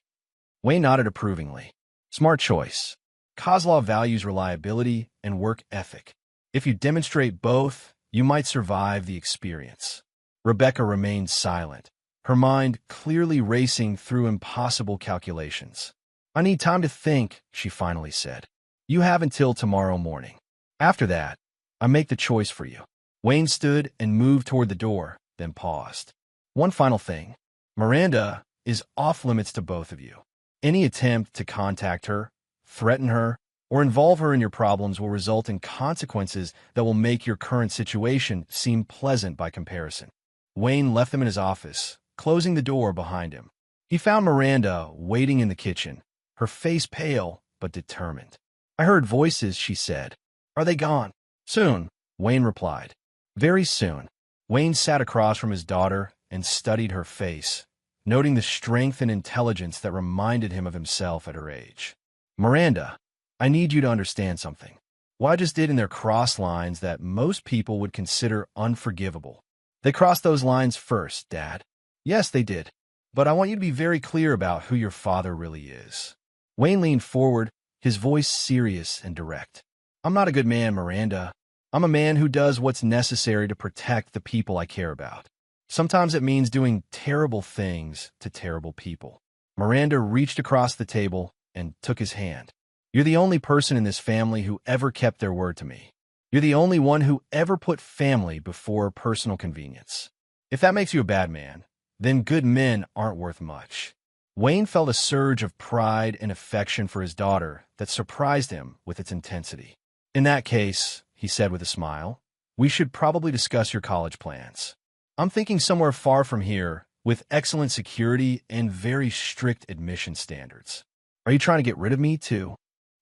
Wayne nodded approvingly. Smart choice. Kozlov values reliability and work ethic. If you demonstrate both, you might survive the experience. Rebecca remained silent, her mind clearly racing through impossible calculations. I need time to think, she finally said. You have until tomorrow morning. After that, I make the choice for you. Wayne stood and moved toward the door, then paused. One final thing. Miranda is off limits to both of you. Any attempt to contact her, threaten her, or involve her in your problems will result in consequences that will make your current situation seem pleasant by comparison. Wayne left them in his office, closing the door behind him. He found Miranda waiting in the kitchen, her face pale but determined. I heard voices, she said. Are they gone? Soon, Wayne replied. Very soon. Wayne sat across from his daughter and studied her face, noting the strength and intelligence that reminded him of himself at her age. Miranda, I need you to understand something. What I just did in their cross lines that most people would consider unforgivable. They crossed those lines first, Dad. Yes, they did. But I want you to be very clear about who your father really is. Wayne leaned forward, his voice serious and direct. I'm not a good man, Miranda. I'm a man who does what's necessary to protect the people I care about. Sometimes it means doing terrible things to terrible people. Miranda reached across the table and took his hand. You're the only person in this family who ever kept their word to me. You're the only one who ever put family before personal convenience. If that makes you a bad man, then good men aren't worth much. Wayne felt a surge of pride and affection for his daughter that surprised him with its intensity. In that case, he said with a smile, we should probably discuss your college plans. I'm thinking somewhere far from here, with excellent security and very strict admission standards. Are you trying to get rid of me, too?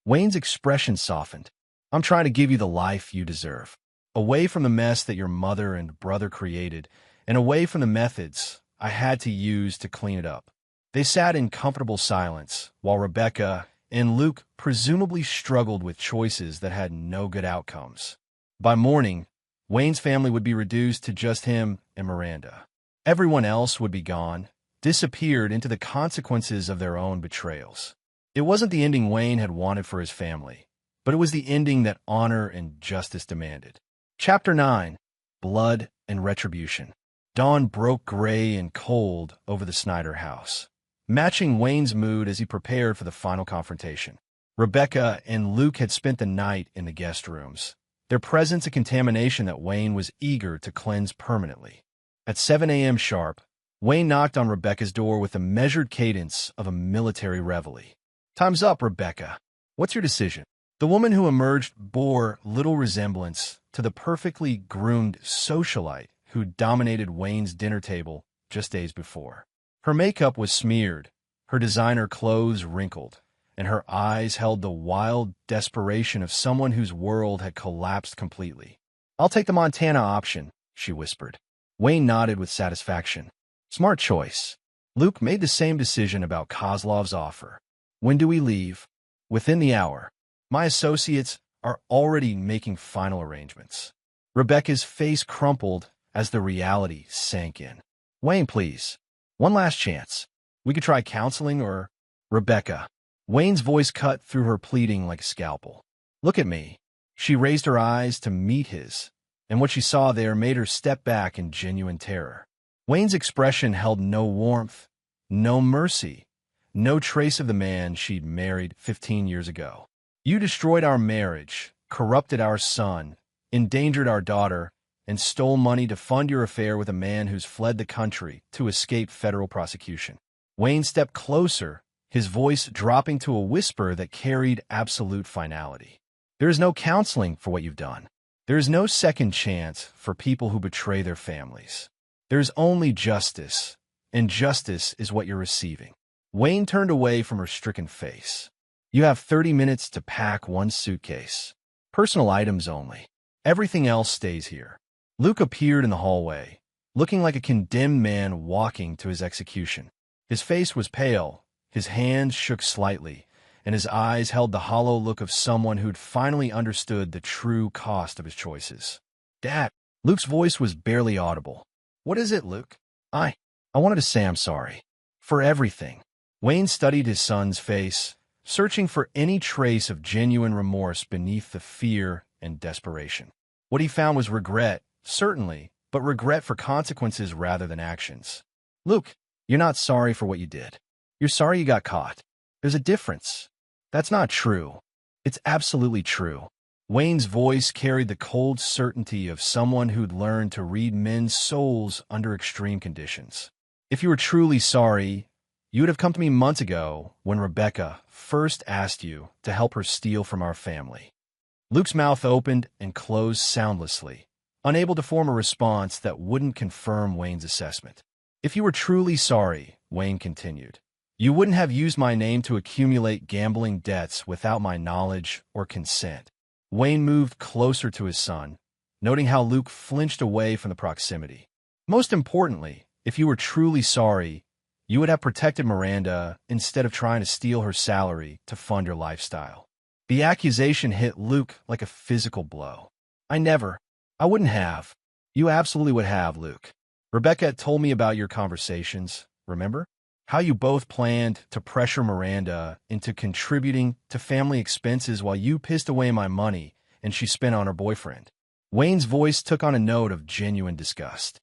Wayne's expression softened. I'm trying to give you the life you deserve. Away from the mess that your mother and brother created, and away from the methods I had to use to clean it up. They sat in comfortable silence, while Rebecca and Luke presumably struggled with choices that had no good outcomes. By morning, Wayne's family would be reduced to just him and Miranda. Everyone else would be gone, disappeared into the consequences of their own betrayals. It wasn't the ending Wayne had wanted for his family, but it was the ending that honor and justice demanded. Chapter 9. Blood and Retribution. Dawn broke gray and cold over the Snyder house, matching Wayne's mood as he prepared for the final confrontation. Rebecca and Luke had spent the night in the guest rooms, their presence a contamination that Wayne was eager to cleanse permanently. At 7 a.m. sharp, Wayne knocked on Rebecca's door with the measured cadence of a military reveille. "Time's up, Rebecca. What's your decision?" The woman who emerged bore little resemblance to the perfectly groomed socialite who dominated Wayne's dinner table just days before. Her makeup was smeared, her designer clothes wrinkled, and her eyes held the wild desperation of someone whose world had collapsed completely. "I'll take the Montana option," she whispered. Wayne nodded with satisfaction. "Smart choice." Luke made the same decision about Kozlov's offer. "When do we leave?" "Within the hour. My associates are already making final arrangements." Rebecca's face crumpled as the reality sank in. "Wayne, please. One last chance. We could try counseling or—" "Rebecca." Wayne's voice cut through her pleading like a scalpel. "Look at me." She raised her eyes to meet his, and what she saw there made her step back in genuine terror. Wayne's expression held no warmth, no mercy, no trace of the man she'd married 15 years ago. "You destroyed our marriage, corrupted our son, endangered our daughter, and stole money to fund your affair with a man who's fled the country to escape federal prosecution." Wayne stepped closer, his voice dropping to a whisper that carried absolute finality. "There is no counseling for what you've done. There is no second chance for people who betray their families. There is only justice, and justice is what you're receiving." Wayne turned away from her stricken face. "You have 30 minutes to pack one suitcase. Personal items only. Everything else stays here." Luke appeared in the hallway, looking like a condemned man walking to his execution. His face was pale, his hands shook slightly, and his eyes held the hollow look of someone who'd finally understood the true cost of his choices. "Dad." Luke's voice was barely audible. "What is it, Luke?" I wanted to say I'm sorry. For everything." Wayne studied his son's face, searching for any trace of genuine remorse beneath the fear and desperation. What he found was regret, certainly, but regret for consequences rather than actions. "Luke, you're not sorry for what you did. You're sorry you got caught. There's a difference." "That's not true." "It's absolutely true." Wayne's voice carried the cold certainty of someone who'd learned to read men's souls under extreme conditions. "If you were truly sorry, you would have come to me months ago when Rebecca first asked you to help her steal from our family." Luke's mouth opened and closed soundlessly, unable to form a response that wouldn't confirm Wayne's assessment. "If you were truly sorry," Wayne continued, "you wouldn't have used my name to accumulate gambling debts without my knowledge or consent." Wayne moved closer to his son, noting how Luke flinched away from the proximity. "Most importantly, if you were truly sorry, you would have protected Miranda instead of trying to steal her salary to fund your lifestyle." The accusation hit Luke like a physical blow. I wouldn't have." "You absolutely would have, Luke. Rebecca had told me about your conversations, remember? How you both planned to pressure Miranda into contributing to family expenses while you pissed away my money and she spent on her boyfriend." Wayne's voice took on a note of genuine disgust.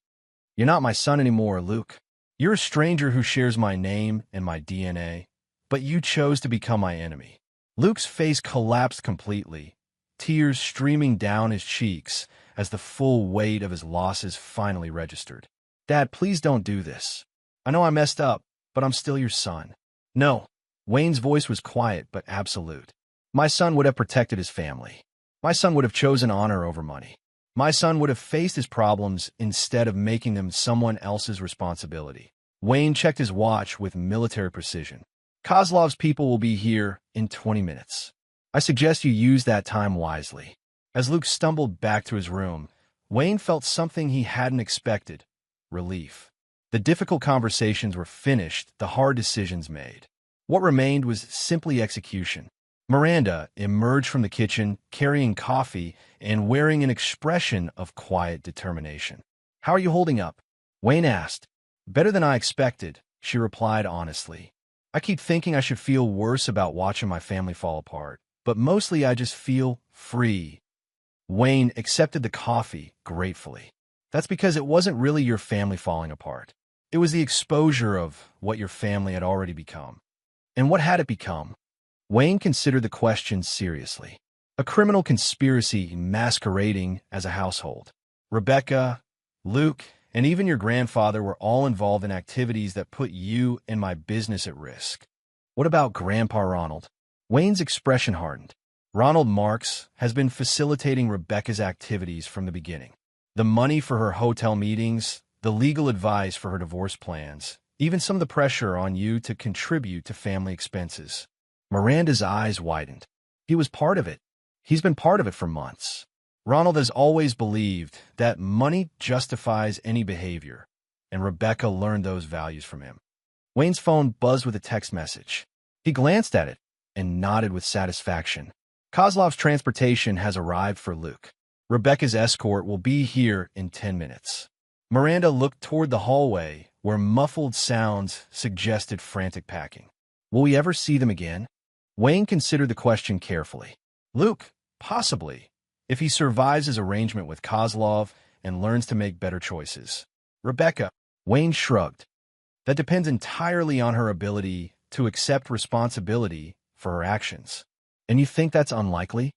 "You're not my son anymore, Luke. You're a stranger who shares my name and my DNA, but you chose to become my enemy." Luke's face collapsed completely, tears streaming down his cheeks as the full weight of his losses finally registered. "Dad, please don't do this. I know I messed up, but I'm still your son." "No." Wayne's voice was quiet but absolute. "My son would have protected his family. My son would have chosen honor over money. My son would have faced his problems instead of making them someone else's responsibility." Wayne checked his watch with military precision. Kozlov's people will be here in 20 minutes. I suggest you use that time wisely. As Luke stumbled back to his room, Wayne felt something he hadn't expected: relief. The difficult conversations were finished, the hard decisions made. What remained was simply execution. Miranda emerged from the kitchen, carrying coffee and wearing an expression of quiet determination. "How are you holding up?" Wayne asked. "Better than I expected," she replied honestly. "I keep thinking I should feel worse about watching my family fall apart, but mostly I just feel free." Wayne accepted the coffee gratefully. "That's because it wasn't really your family falling apart. It was the exposure of what your family had already become." "And what had it become?" Wayne considered the question seriously. "A criminal conspiracy masquerading as a household. Rebecca, Luke, and even your grandfather were all involved in activities that put you and my business at risk." "What about Grandpa Ronald?" Wayne's expression hardened. "Ronald Marks has been facilitating Rebecca's activities from the beginning. The money for her hotel meetings, the legal advice for her divorce plans, even some of the pressure on you to contribute to family expenses." Miranda's eyes widened. "He was part of it. He's been part of it for months. Ronald has always believed that money justifies any behavior, and Rebecca learned those values from him." Wayne's phone buzzed with a text message. He glanced at it and nodded with satisfaction. "Kozlov's transportation has arrived for Luke. Rebecca's escort will be here in 10 minutes. Miranda looked toward the hallway, where muffled sounds suggested frantic packing. "Will we ever see them again?" Wayne considered the question carefully. "Luke, possibly, if he survives his arrangement with Kozlov and learns to make better choices. Rebecca," Wayne shrugged. "That depends entirely on her ability to accept responsibility for her actions." "And you think that's unlikely?"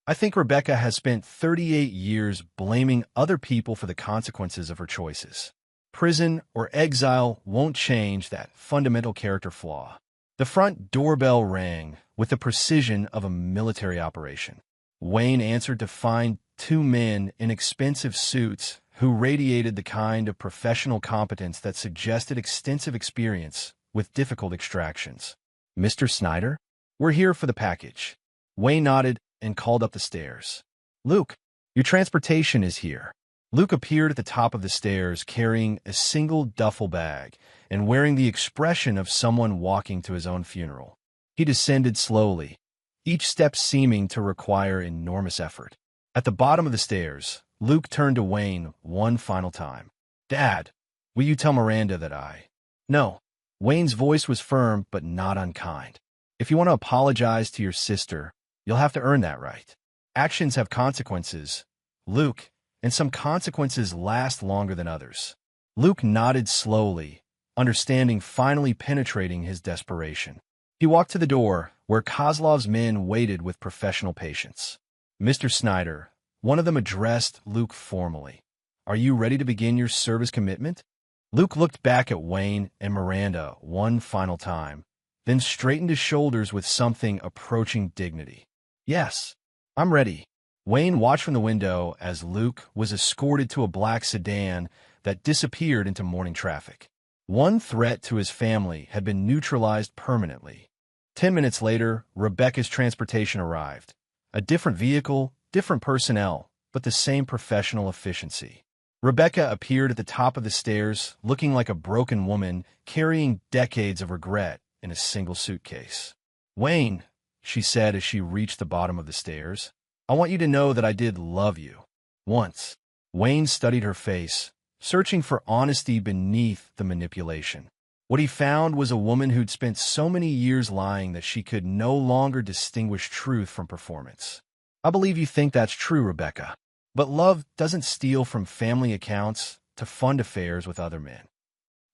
"I think Rebecca has spent 38 years blaming other people for the consequences of her choices. Prison or exile won't change that fundamental character flaw." The front doorbell rang with the precision of a military operation. Wayne answered to find two men in expensive suits who radiated the kind of professional competence that suggested extensive experience with difficult extractions. "Mr. Snyder?" "We're here for the package." Wayne nodded and called up the stairs. "Luke, your transportation is here." Luke appeared at the top of the stairs carrying a single duffel bag and wearing the expression of someone walking to his own funeral. He descended slowly, each step seeming to require enormous effort. At the bottom of the stairs, Luke turned to Wayne one final time. "Dad, will you tell Miranda that I—" "No." Wayne's voice was firm but not unkind. "If you want to apologize to your sister, you'll have to earn that right. Actions have consequences, Luke, and some consequences last longer than others." Luke nodded slowly, understanding finally penetrating his desperation. He walked to the door, where Kozlov's men waited with professional patience. "Mr. Snyder," one of them addressed Luke formally, "are you ready to begin your service commitment?" Luke looked back at Wayne and Miranda one final time, then straightened his shoulders with something approaching dignity. "Yes, I'm ready." Wayne watched from the window as Luke was escorted to a black sedan that disappeared into morning traffic. One threat to his family had been neutralized permanently. 10 minutes later, Rebecca's transportation arrived. A different vehicle, different personnel, but the same professional efficiency. Rebecca appeared at the top of the stairs, looking like a broken woman carrying decades of regret in a single suitcase. "Wayne," she said as she reached the bottom of the stairs, "I want you to know that I did love you. Once." Wayne studied her face, searching for honesty beneath the manipulation. What he found was a woman who'd spent so many years lying that she could no longer distinguish truth from performance. "I believe you think that's true, Rebecca. But love doesn't steal from family accounts to fund affairs with other men."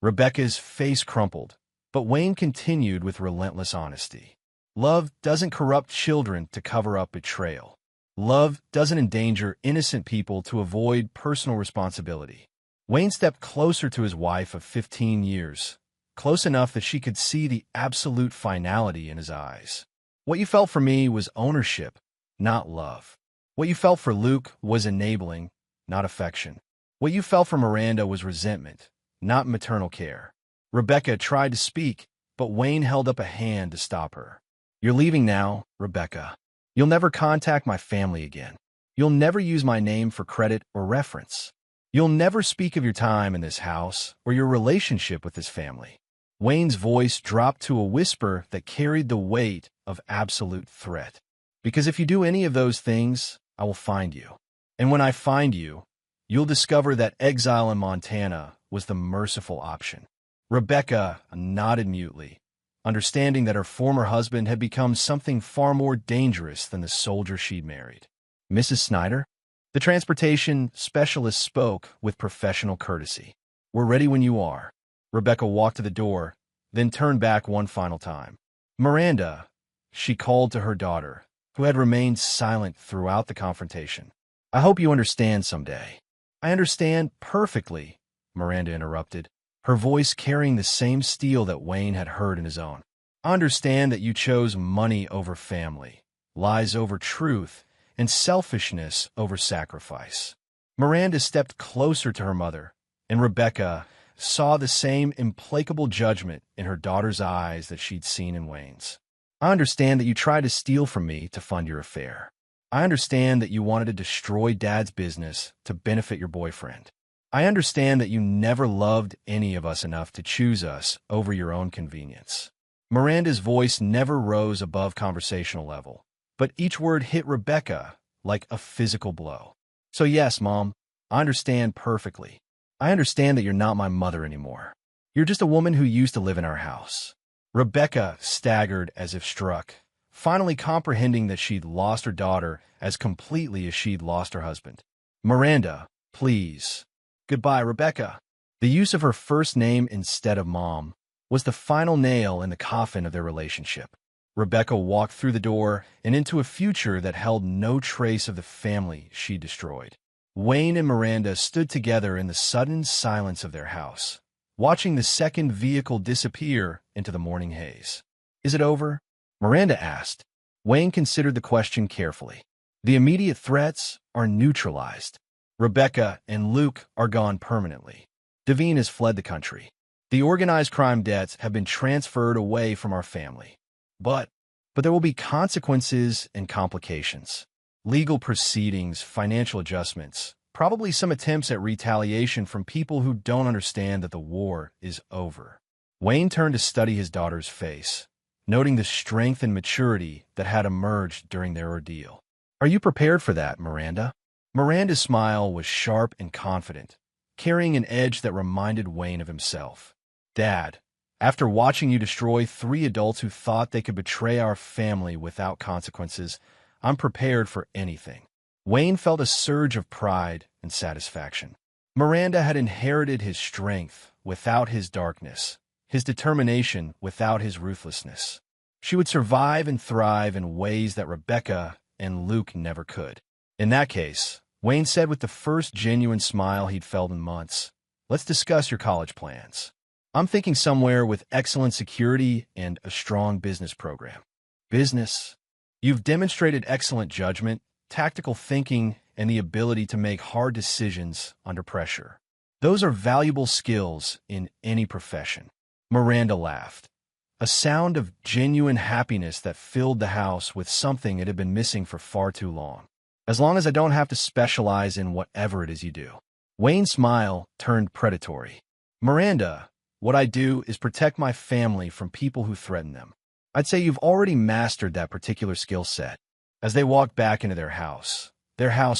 Rebecca's face crumpled, but Wayne continued with relentless honesty. "Love doesn't corrupt children to cover up betrayal. Love doesn't endanger innocent people to avoid personal responsibility." Wayne stepped closer to his wife of 15 years, close enough that she could see the absolute finality in his eyes. "What you felt for me was ownership, not love. What you felt for Luke was enabling, not affection. What you felt for Miranda was resentment, not maternal care." Rebecca tried to speak, but Wayne held up a hand to stop her. "You're leaving now, Rebecca. You'll never contact my family again. You'll never use my name for credit or reference. You'll never speak of your time in this house or your relationship with this family." Wayne's voice dropped to a whisper that carried the weight of absolute threat. "Because if you do any of those things, I will find you. And when I find you, you'll discover that exile in Montana was the merciful option." Rebecca nodded mutely, understanding that her former husband had become something far more dangerous than the soldier she'd married. "Mrs. Snyder?" The transportation specialist spoke with professional courtesy. "We're ready when you are." Rebecca walked to the door, then turned back one final time. "Miranda," she called to her daughter, who had remained silent throughout the confrontation. "I hope you understand someday." "I understand perfectly," Miranda interrupted, her voice carrying the same steel that Wayne had heard in his own. "I understand that you chose money over family, lies over truth, and selfishness over sacrifice." Miranda stepped closer to her mother, and Rebecca saw the same implacable judgment in her daughter's eyes that she'd seen in Wayne's. "I understand that you tried to steal from me to fund your affair. I understand that you wanted to destroy Dad's business to benefit your boyfriend. I understand that you never loved any of us enough to choose us over your own convenience." Miranda's voice never rose above conversational level, but each word hit Rebecca like a physical blow. "So yes, Mom, I understand perfectly. I understand that you're not my mother anymore. You're just a woman who used to live in our house." Rebecca staggered as if struck, finally comprehending that she'd lost her daughter as completely as she'd lost her husband. "Miranda, please." "Goodbye, Rebecca." The use of her first name instead of Mom was the final nail in the coffin of their relationship. Rebecca walked through the door and into a future that held no trace of the family she destroyed. Wayne and Miranda stood together in the sudden silence of their house, watching the second vehicle disappear into the morning haze. "Is it over?" Miranda asked. Wayne considered the question carefully. "The immediate threats are neutralized. Rebecca and Luke are gone permanently. Devine has fled the country. The organized crime debts have been transferred away from our family. But there will be consequences and complications. Legal proceedings, financial adjustments, probably some attempts at retaliation from people who don't understand that the war is over." Wayne turned to study his daughter's face, noting the strength and maturity that had emerged during their ordeal. "Are you prepared for that, Miranda?" Miranda's smile was sharp and confident, carrying an edge that reminded Wayne of himself. "Dad, after watching you destroy 3 adults who thought they could betray our family without consequences, I'm prepared for anything." Wayne felt a surge of pride and satisfaction. Miranda had inherited his strength without his darkness, his determination without his ruthlessness. She would survive and thrive in ways that Rebecca and Luke never could. "In that case," Wayne said with the first genuine smile he'd felt in months, "let's discuss your college plans. I'm thinking somewhere with excellent security and a strong business program." "Business?" "You've demonstrated excellent judgment, tactical thinking, and the ability to make hard decisions under pressure. Those are valuable skills in any profession." Miranda laughed, a sound of genuine happiness that filled the house with something it had been missing for far too long. "As long as I don't have to specialize in whatever it is you do." Wayne's smile turned predatory. "Miranda, what I do is protect my family from people who threaten them. I'd say you've already mastered that particular skill set." As they walked back into their house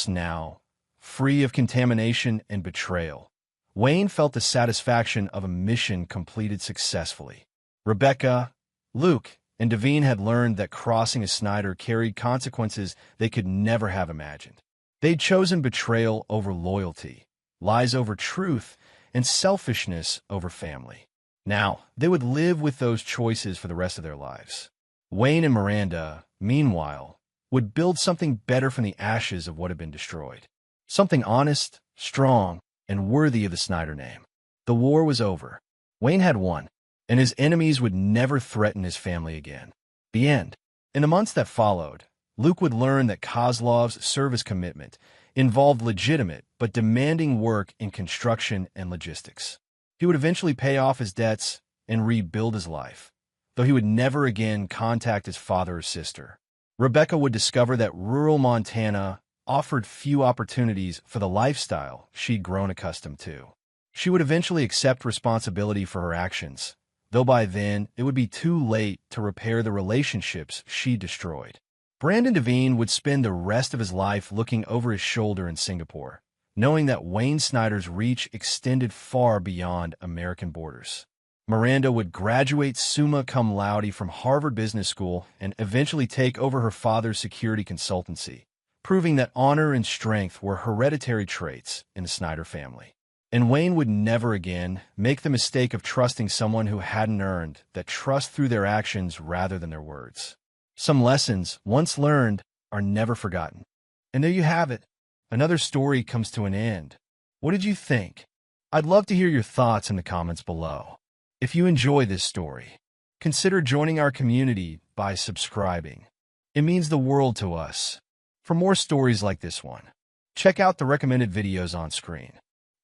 now, free of contamination and betrayal, Wayne felt the satisfaction of a mission completed successfully. Rebecca, Luke, and Devine had learned that crossing a Snyder carried consequences they could never have imagined. They'd chosen betrayal over loyalty, lies over truth, and selfishness over family. Now, they would live with those choices for the rest of their lives. Wayne and Miranda, meanwhile, would build something better from the ashes of what had been destroyed. Something honest, strong, and worthy of the Snyder name. The war was over. Wayne had won, and his enemies would never threaten his family again. The end. In the months that followed, Luke would learn that Kozlov's service commitment involved legitimate but demanding work in construction and logistics. He would eventually pay off his debts and rebuild his life, though he would never again contact his father or sister. Rebecca would discover that rural Montana offered few opportunities for the lifestyle she'd grown accustomed to. She would eventually accept responsibility for her actions, though by then it would be too late to repair the relationships she destroyed. Brandon Devine would spend the rest of his life looking over his shoulder in Singapore, knowing that Wayne Snyder's reach extended far beyond American borders. Miranda would graduate summa cum laude from Harvard Business School and eventually take over her father's security consultancy, proving that honor and strength were hereditary traits in the Snyder family. And Wayne would never again make the mistake of trusting someone who hadn't earned that trust through their actions rather than their words. Some lessons, once learned, are never forgotten. And there you have it. Another story comes to an end. What did you think? I'd love to hear your thoughts in the comments below. If you enjoy this story, consider joining our community by subscribing. It means the world to us. For more stories like this one, check out the recommended videos on screen.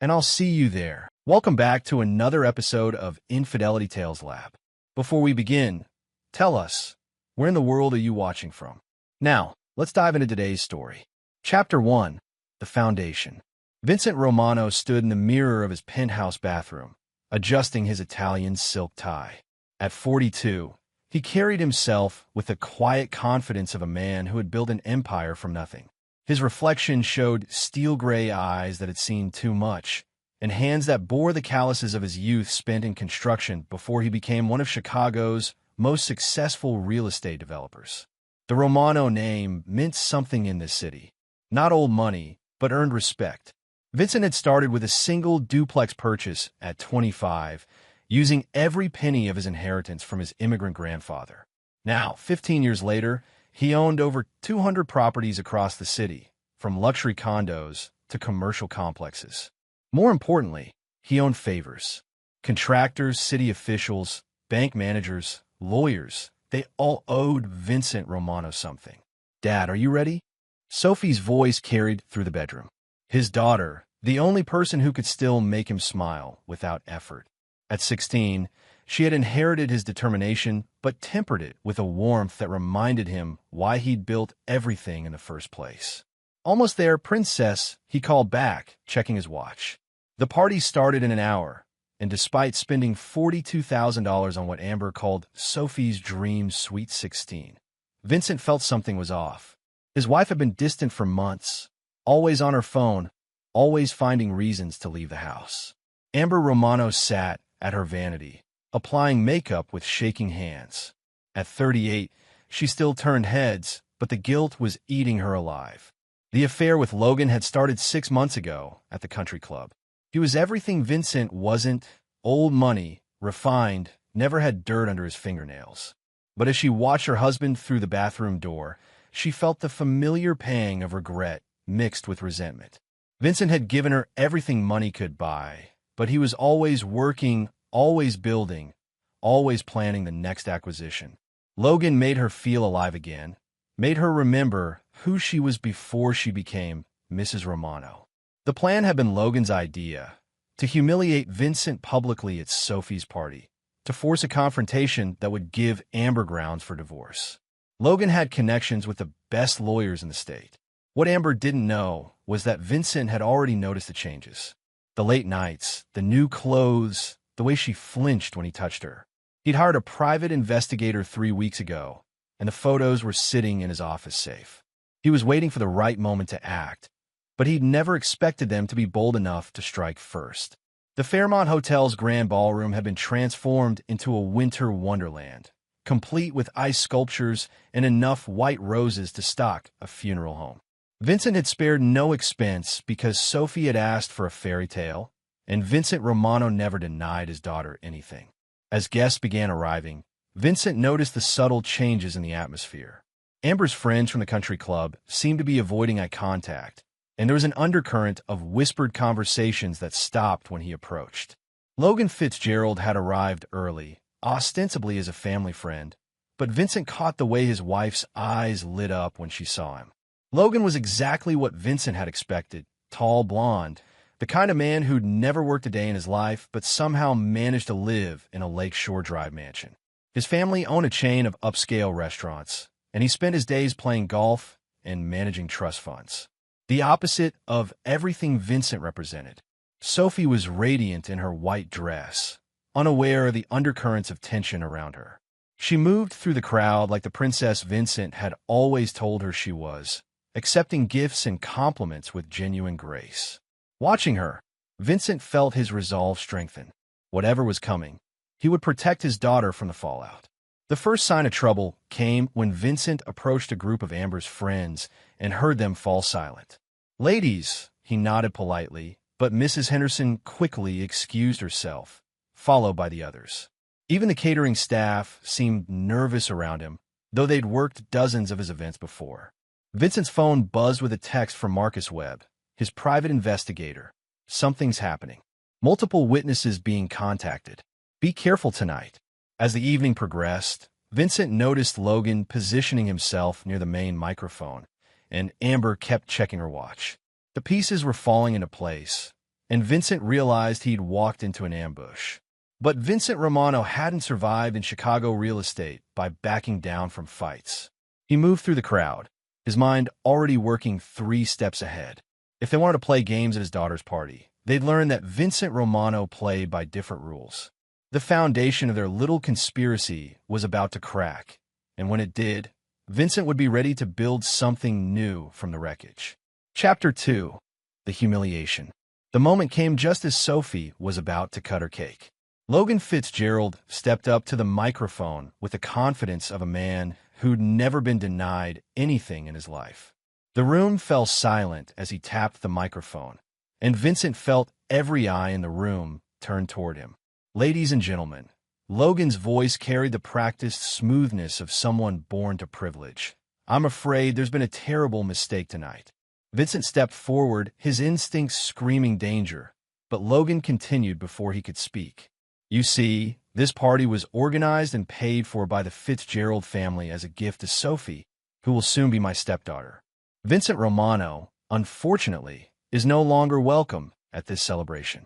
And I'll see you there. Welcome back to another episode of Infidelity Tales Lab. Before we begin, tell us, where in the world are you watching from? Now, let's dive into today's story. Chapter 1. The Foundation. Vincent Romano stood in the mirror of his penthouse bathroom, adjusting his Italian silk tie. At 42, he carried himself with the quiet confidence of a man who had built an empire from nothing. His reflection showed steel-gray eyes that had seen too much, and hands that bore the calluses of his youth spent in construction before he became one of Chicago's most successful real estate developers. The Romano name meant something in this city. Not old money, but earned respect. Vincent had started with a single duplex purchase at 25, using every penny of his inheritance from his immigrant grandfather. Now, 15 years later, he owned over 200 properties across the city, from luxury condos to commercial complexes. More importantly, he owned favors. Contractors, city officials, bank managers, lawyers, they all owed Vincent Romano something. "Dad, are you ready?" Sophie's voice carried through the bedroom. His daughter, the only person who could still make him smile without effort. At 16, she had inherited his determination, but tempered it with a warmth that reminded him why he'd built everything in the first place. "Almost there, Princess," he called back, checking his watch. The party started in an hour, and despite spending $42,000 on what Amber called Sophie's dream Sweet 16, Vincent felt something was off. His wife had been distant for months, always on her phone, always finding reasons to leave the house. Amber Romano sat at her vanity, applying makeup with shaking hands. At 38, she still turned heads, but the guilt was eating her alive. The affair with Logan had started 6 months ago at the country club. He was everything Vincent wasn't: old money, refined, never had dirt under his fingernails. But as she watched her husband through the bathroom door, she felt the familiar pang of regret mixed with resentment. Vincent had given her everything money could buy, but he was always working, always building, always planning the next acquisition. Logan made her feel alive again, made her remember who she was before she became Mrs. Romano. The plan had been Logan's idea: to humiliate Vincent publicly at Sophie's party, to force a confrontation that would give Amber grounds for divorce. Logan had connections with the best lawyers in the state. What Amber didn't know was that Vincent had already noticed the changes. The late nights, the new clothes, the way she flinched when he touched her. He'd hired a private investigator 3 weeks ago, and the photos were sitting in his office safe. He was waiting for the right moment to act, but he'd never expected them to be bold enough to strike first. The Fairmont Hotel's grand ballroom had been transformed into a winter wonderland, complete with ice sculptures and enough white roses to stock a funeral home. Vincent had spared no expense because Sophie had asked for a fairy tale, and Vincent Romano never denied his daughter anything. As guests began arriving, Vincent noticed the subtle changes in the atmosphere. Amber's friends from the country club seemed to be avoiding eye contact, and there was an undercurrent of whispered conversations that stopped when he approached. Logan Fitzgerald had arrived early, ostensibly as a family friend, but Vincent caught the way his wife's eyes lit up when she saw him. Logan was exactly what Vincent had expected: tall, blonde, the kind of man who'd never worked a day in his life but somehow managed to live in a Lakeshore Drive mansion. His family owned a chain of upscale restaurants, and he spent his days playing golf and managing trust funds. The opposite of everything Vincent represented. Sophie was radiant in her white dress, unaware of the undercurrents of tension around her. She moved through the crowd like the princess Vincent had always told her she was, accepting gifts and compliments with genuine grace. Watching her, Vincent felt his resolve strengthen. Whatever was coming, he would protect his daughter from the fallout. The first sign of trouble came when Vincent approached a group of Amber's friends and heard them fall silent. "Ladies," he nodded politely, but Mrs. Henderson quickly excused herself, followed by the others. Even the catering staff seemed nervous around him, though they'd worked dozens of his events before. Vincent's phone buzzed with a text from Marcus Webb, his private investigator. "Something's happening. Multiple witnesses being contacted. Be careful tonight." As the evening progressed, Vincent noticed Logan positioning himself near the main microphone, and Amber kept checking her watch. The pieces were falling into place, and Vincent realized he'd walked into an ambush. But Vincent Romano hadn't survived in Chicago real estate by backing down from fights. He moved through the crowd, his mind already working 3 steps ahead. If they wanted to play games at his daughter's party, they'd learn that Vincent Romano played by different rules. The foundation of their little conspiracy was about to crack, and when it did, Vincent would be ready to build something new from the wreckage. Chapter 2. The Humiliation. The moment came just as Sophie was about to cut her cake. Logan Fitzgerald stepped up to the microphone with the confidence of a man who'd never been denied anything in his life. The room fell silent as he tapped the microphone, and Vincent felt every eye in the room turned toward him. "Ladies and gentlemen," Logan's voice carried the practiced smoothness of someone born to privilege. "I'm afraid there's been a terrible mistake tonight." Vincent stepped forward, his instincts screaming danger, but Logan continued before he could speak. "You see, this party was organized and paid for by the Fitzgerald family as a gift to Sophie, who will soon be my stepdaughter. Vincent Romano, unfortunately, is no longer welcome at this celebration."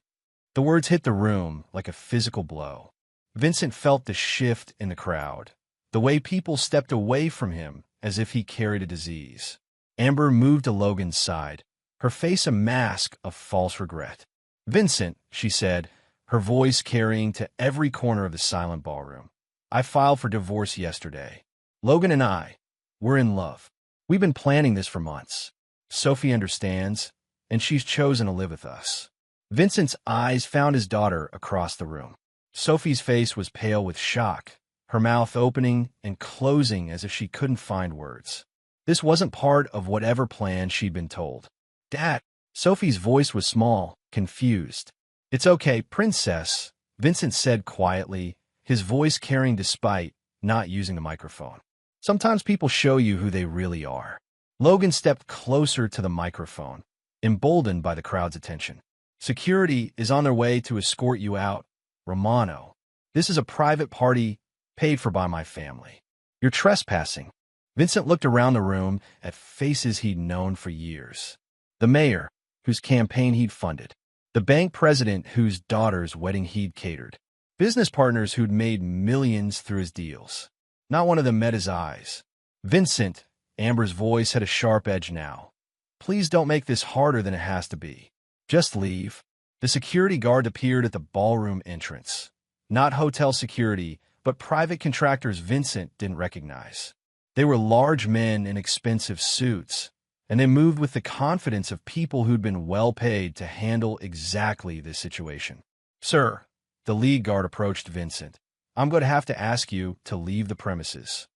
The words hit the room like a physical blow. Vincent felt the shift in the crowd, the way people stepped away from him as if he carried a disease. Amber moved to Logan's side, her face a mask of false regret. "Vincent," she said, her voice carrying to every corner of the silent ballroom, "I filed for divorce yesterday. Logan and I, we're in love. We've been planning this for months. Sophie understands, and she's chosen to live with us." Vincent's eyes found his daughter across the room. Sophie's face was pale with shock, her mouth opening and closing as if she couldn't find words. This wasn't part of whatever plan she'd been told. "Dad," Sophie's voice was small, confused. "It's okay, princess," Vincent said quietly, his voice carrying despite not using the microphone. "Sometimes people show you who they really are." Logan stepped closer to the microphone, emboldened by the crowd's attention. "Security is on their way to escort you out, Romano. This is a private party paid for by my family. You're trespassing." Vincent looked around the room at faces he'd known for years. The mayor, whose campaign he'd funded. The bank president whose daughter's wedding he'd catered. Business partners who'd made millions through his deals. Not one of them met his eyes. "Vincent," Amber's voice had a sharp edge now. "Please don't make this harder than it has to be. Just leave." The security guard appeared at the ballroom entrance. Not hotel security, but private contractors Vincent didn't recognize. They were large men in expensive suits, and they moved with the confidence of people who'd been well paid to handle exactly this situation. "Sir," the lead guard approached Vincent, "I'm going to have to ask you to leave the premises."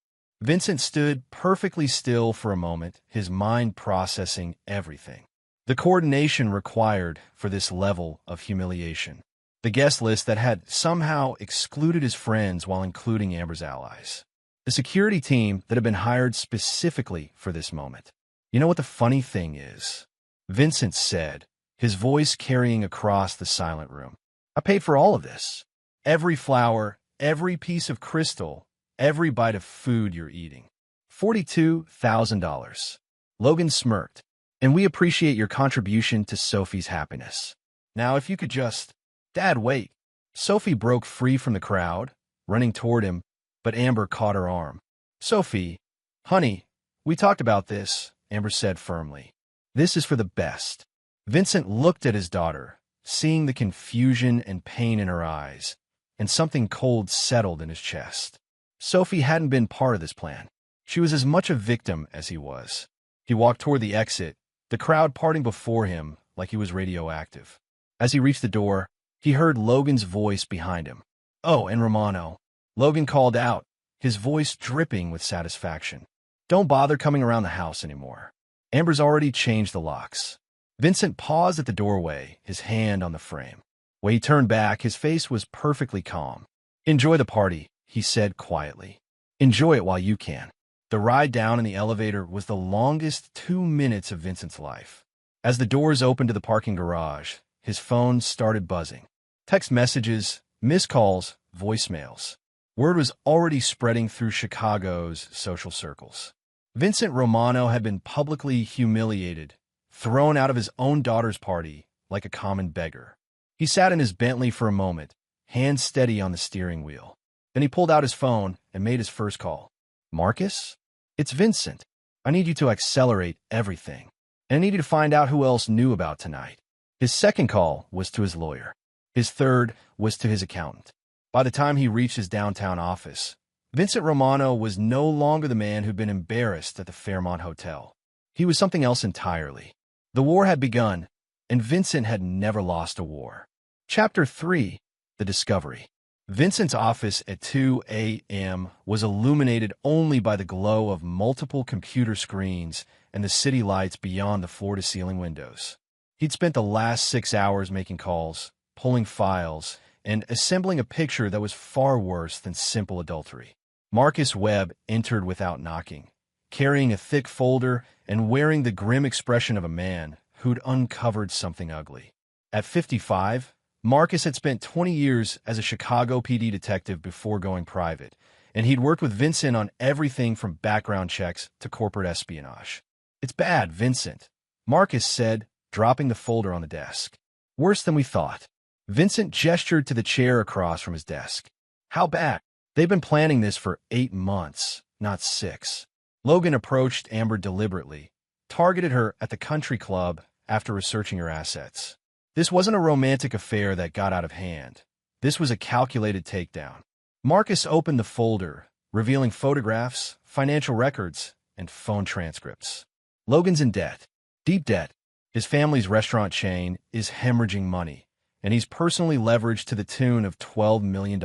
Vincent stood perfectly still for a moment, his mind processing everything. The coordination required for this level of humiliation. The guest list that had somehow excluded his friends while including Amber's allies. The security team that had been hired specifically for this moment. "You know what the funny thing is?" Vincent said, his voice carrying across the silent room. "I paid for all of this. Every flower, every piece of crystal, every bite of food you're eating. $42,000. Logan smirked. "And we appreciate your contribution to Sophie's happiness. Now if you could just—" "Dad, wait." Sophie broke free from the crowd, running toward him, but Amber caught her arm. "Sophie, honey, we talked about this," Amber said firmly. "This is for the best." Vincent looked at his daughter, seeing the confusion and pain in her eyes, and something cold settled in his chest. Sophie hadn't been part of this plan. She was as much a victim as he was. He walked toward the exit, the crowd parting before him like he was radioactive. As he reached the door, he heard Logan's voice behind him. "Oh, and Romano," Logan called out, his voice dripping with satisfaction. "Don't bother coming around the house anymore. Amber's already changed the locks." Vincent paused at the doorway, his hand on the frame. When he turned back, his face was perfectly calm. "Enjoy the party," he said quietly. "Enjoy it while you can." The ride down in the elevator was the longest 2 minutes of Vincent's life. As the doors opened to the parking garage, his phone started buzzing. Text messages, missed calls, voicemails. Word was already spreading through Chicago's social circles. Vincent Romano had been publicly humiliated, thrown out of his own daughter's party like a common beggar. He sat in his Bentley for a moment, hands steady on the steering wheel. Then he pulled out his phone and made his first call. "Marcus? It's Vincent. I need you to accelerate everything. And I need you to find out who else knew about tonight." His second call was to his lawyer. His third was to his accountant. By the time he reached his downtown office, Vincent Romano was no longer the man who'd been embarrassed at the Fairmont Hotel. He was something else entirely. The war had begun, and Vincent had never lost a war. Chapter 3: The Discovery. Vincent's office at 2 a.m. was illuminated only by the glow of multiple computer screens and the city lights beyond the floor-to-ceiling windows. He'd spent the last 6 hours making calls, pulling files, and assembling a picture that was far worse than simple adultery. Marcus Webb entered without knocking, carrying a thick folder and wearing the grim expression of a man who'd uncovered something ugly. At 55, Marcus had spent 20 years as a Chicago PD detective before going private, and he'd worked with Vincent on everything from background checks to corporate espionage. "It's bad, Vincent," Marcus said, dropping the folder on the desk. "Worse than we thought." Vincent gestured to the chair across from his desk. "How bad?" "They've been planning this for 8 months, not 6. Logan approached Amber deliberately, targeted her at the country club after researching her assets. This wasn't a romantic affair that got out of hand. This was a calculated takedown. Marcus opened the folder, revealing photographs, financial records, and phone transcripts. Logan's in debt. Deep debt. His family's restaurant chain is hemorrhaging money, and he's personally leveraged to the tune of $12 million.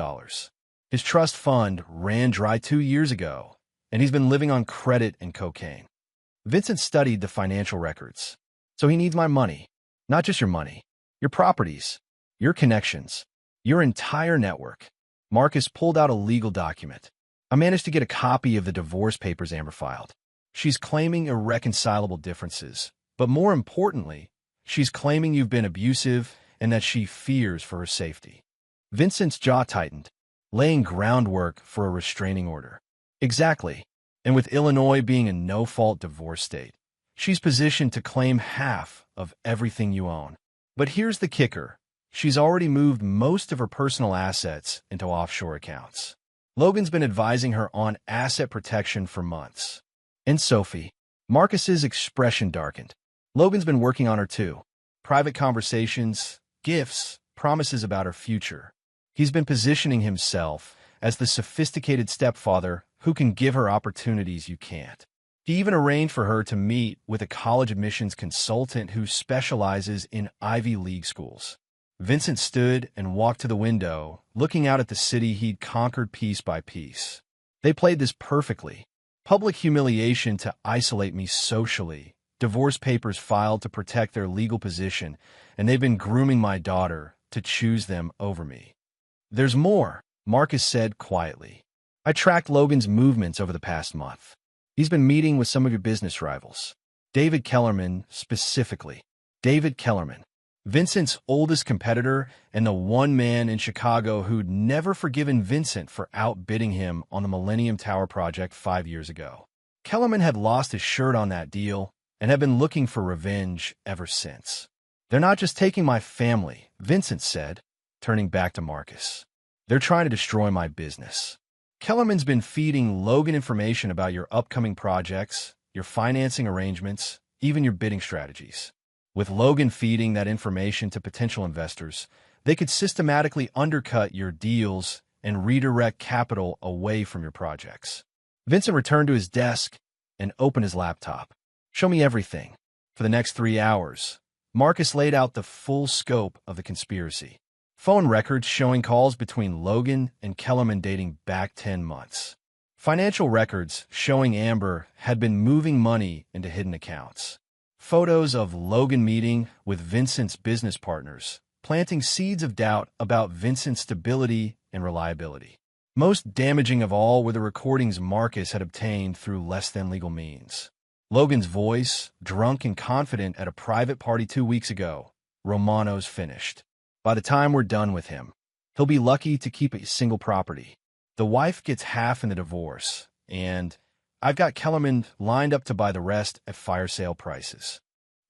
His trust fund ran dry 2 years ago, and he's been living on credit and cocaine. Vincent studied the financial records. "So he needs my money. Not just your money. Your properties. Your connections. Your entire network." Marcus pulled out a legal document. "I managed to get a copy of the divorce papers Amber filed. She's claiming irreconcilable differences, but more importantly, she's claiming you've been abusive and that she fears for her safety." Vincent's jaw tightened, laying groundwork for a restraining order. "Exactly. And with Illinois being a no-fault divorce state, she's positioned to claim half of everything you own. But here's the kicker. She's already moved most of her personal assets into offshore accounts. Logan's been advising her on asset protection for months." "And Sophie?" Marcus's expression darkened. "Logan's been working on her too. Private conversations, gifts, promises about her future. He's been positioning himself as the sophisticated stepfather who can give her opportunities you can't. He even arranged for her to meet with a college admissions consultant who specializes in Ivy League schools." Vincent stood and walked to the window, looking out at the city he'd conquered piece by piece. "They played this perfectly. Public humiliation to isolate me socially, divorce papers filed to protect their legal position, and they've been grooming my daughter to choose them over me." "There's more," Marcus said quietly. "I tracked Logan's movements over the past month. He's been meeting with some of your business rivals. David Kellerman, specifically. David Kellerman, Vincent's oldest competitor and the one man in Chicago who'd never forgiven Vincent for outbidding him on the Millennium Tower project 5 years ago. Kellerman had lost his shirt on that deal and had been looking for revenge ever since. "They're not just taking my family," Vincent said, turning back to Marcus. "They're trying to destroy my business." Kellerman's been feeding Logan information about your upcoming projects, your financing arrangements, even your bidding strategies. With Logan feeding that information to potential investors, they could systematically undercut your deals and redirect capital away from your projects. Vincent returned to his desk and opened his laptop. "Show me everything." For the next 3 hours, Marcus laid out the full scope of the conspiracy. Phone records showing calls between Logan and Kellerman dating back 10 months. Financial records showing Amber had been moving money into hidden accounts. Photos of Logan meeting with Vincent's business partners, planting seeds of doubt about Vincent's stability and reliability. Most damaging of all were the recordings Marcus had obtained through less than legal means. Logan's voice, drunk and confident at a private party 2 weeks ago. "Romano's finished. By the time we're done with him, he'll be lucky to keep a single property. The wife gets half in the divorce, and I've got Kellerman lined up to buy the rest at fire sale prices."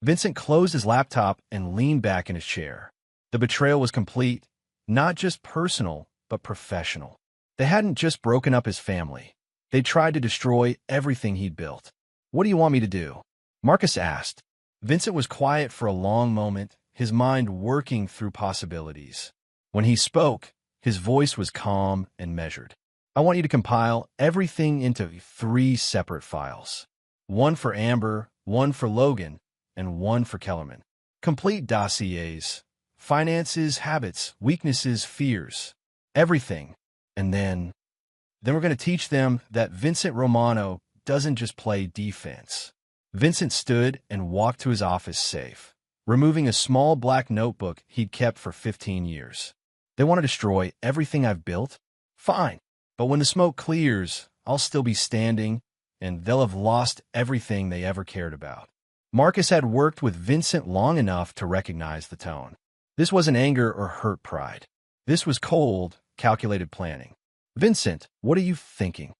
Vincent closed his laptop and leaned back in his chair. The betrayal was complete, not just personal, but professional. They hadn't just broken up his family. They tried to destroy everything he'd built. "What do you want me to do?" Marcus asked. Vincent was quiet for a long moment, his mind working through possibilities. When he spoke, his voice was calm and measured. "I want you to compile everything into 3 separate files. One for Amber, one for Logan, and one for Kellerman. Complete dossiers, finances, habits, weaknesses, fears, everything. And then we're going to teach them that Vincent Romano doesn't just play defense." Vincent stood and walked to his office safe, removing a small black notebook he'd kept for 15 years. "They want to destroy everything I've built? Fine. But when the smoke clears, I'll still be standing, and they'll have lost everything they ever cared about." Marcus had worked with Vincent long enough to recognize the tone. This wasn't anger or hurt pride. This was cold, calculated planning. "Vincent, what are you thinking?"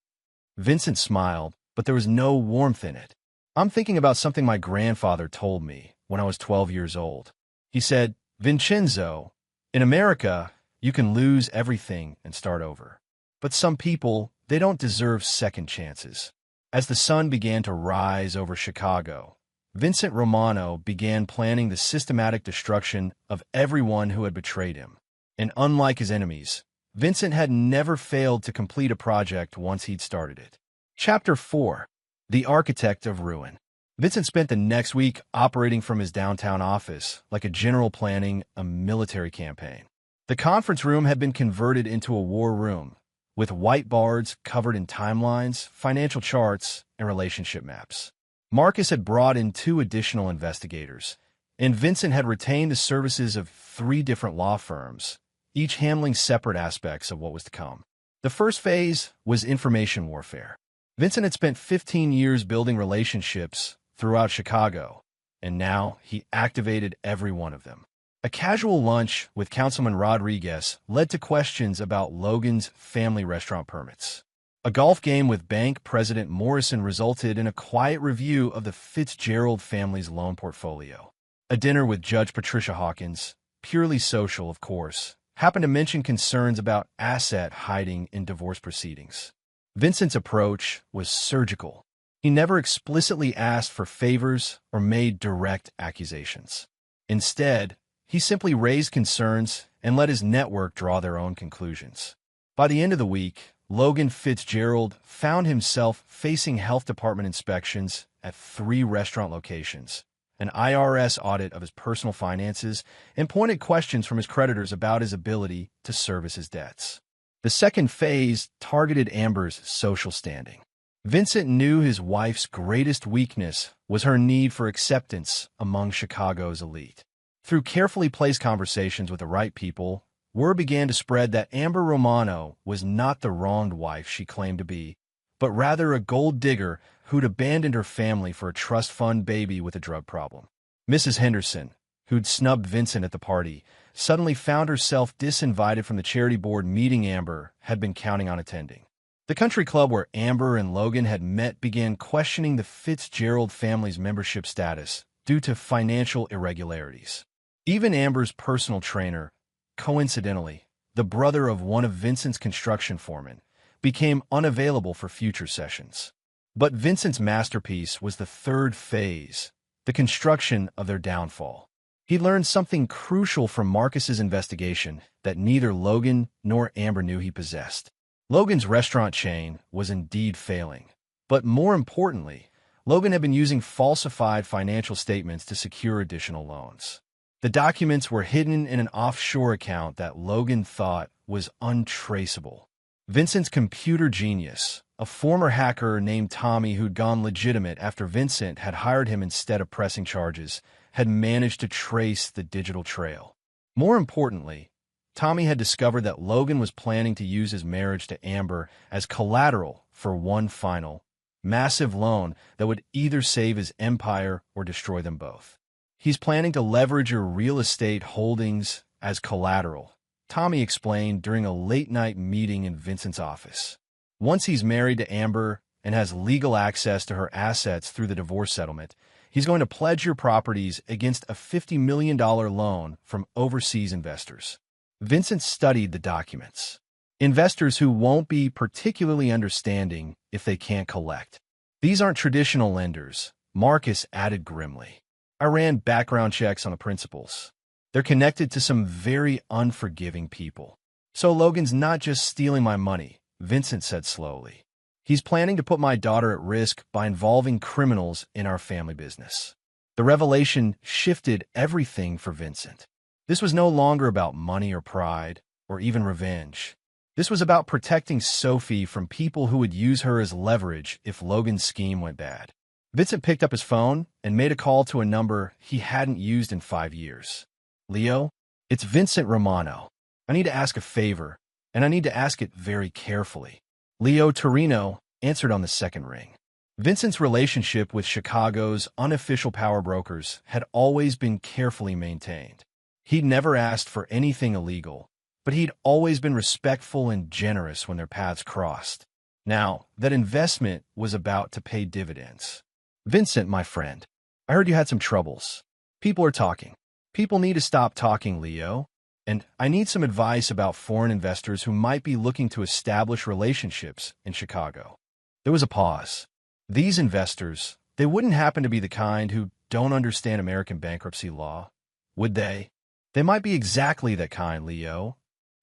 Vincent smiled, but there was no warmth in it. "I'm thinking about something my grandfather told me when I was 12 years old. He said, 'Vincenzo, in America, you can lose everything and start over. But some people, they don't deserve second chances.'" As the sun began to rise over Chicago, Vincent Romano began planning the systematic destruction of everyone who had betrayed him. And unlike his enemies, Vincent had never failed to complete a project once he'd started it. Chapter 4. The Architect of Ruin. Vincent spent the next week operating from his downtown office like a general planning a military campaign. The conference room had been converted into a war room, with whiteboards covered in timelines, financial charts, and relationship maps. Marcus had brought in 2 additional investigators, and Vincent had retained the services of 3 different law firms, each handling separate aspects of what was to come. The first phase was information warfare. Vincent had spent 15 years building relationships throughout Chicago, and now he activated every one of them. A casual lunch with Councilman Rodriguez led to questions about Logan's family restaurant permits. A golf game with Bank President Morrison resulted in a quiet review of the Fitzgerald family's loan portfolio. A dinner with Judge Patricia Hawkins, purely social, of course, happened to mention concerns about asset hiding in divorce proceedings. Vincent's approach was surgical. He never explicitly asked for favors or made direct accusations. Instead, he simply raised concerns and let his network draw their own conclusions. By the end of the week, Logan Fitzgerald found himself facing health department inspections at 3 restaurant locations, an IRS audit of his personal finances, and pointed questions from his creditors about his ability to service his debts. The second phase targeted Amber's social standing. Vincent knew his wife's greatest weakness was her need for acceptance among Chicago's elite. Through carefully placed conversations with the right people, word began to spread that Amber Romano was not the wronged wife she claimed to be, but rather a gold digger who'd abandoned her family for a trust fund baby with a drug problem. Mrs. Henderson, who'd snubbed Vincent at the party, suddenly found herself disinvited from the charity board meeting Amber had been counting on attending. The country club where Amber and Logan had met began questioning the Fitzgerald family's membership status due to financial irregularities. Even Amber's personal trainer, coincidentally, the brother of one of Vincent's construction foremen, became unavailable for future sessions. But Vincent's masterpiece was the third phase, the construction of their downfall. He learned something crucial from Marcus's investigation that neither Logan nor Amber knew he possessed. Logan's restaurant chain was indeed failing. But more importantly, Logan had been using falsified financial statements to secure additional loans. The documents were hidden in an offshore account that Logan thought was untraceable. Vincent's computer genius, a former hacker named Tommy who'd gone legitimate after Vincent had hired him instead of pressing charges, had managed to trace the digital trail. More importantly, Tommy had discovered that Logan was planning to use his marriage to Amber as collateral for one final, massive loan that would either save his empire or destroy them both. He's planning to leverage your real estate holdings as collateral, Tommy explained during a late-night meeting in Vincent's office. Once he's married to Amber and has legal access to her assets through the divorce settlement, he's going to pledge your properties against a $50 million loan from overseas investors. Vincent studied the documents. Investors who won't be particularly understanding if they can't collect. These aren't traditional lenders, Marcus added grimly. I ran background checks on the principals. They're connected to some very unforgiving people. So Logan's not just stealing my money, Vincent said slowly. He's planning to put my daughter at risk by involving criminals in our family business. The revelation shifted everything for Vincent. This was no longer about money or pride, or even revenge. This was about protecting Sophie from people who would use her as leverage if Logan's scheme went bad. Vincent picked up his phone and made a call to a number he hadn't used in 5 years. Leo, it's Vincent Romano. I need to ask a favor, and I need to ask it very carefully. Leo Torino answered on the second ring. Vincent's relationship with Chicago's unofficial power brokers had always been carefully maintained. He'd never asked for anything illegal, but he'd always been respectful and generous when their paths crossed. Now, that investment was about to pay dividends. Vincent, my friend, I heard you had some troubles. People are talking. People need to stop talking, Leo. And I need some advice about foreign investors who might be looking to establish relationships in Chicago. There was a pause. These investors, they wouldn't happen to be the kind who don't understand American bankruptcy law, would they? They might be exactly that kind, Leo.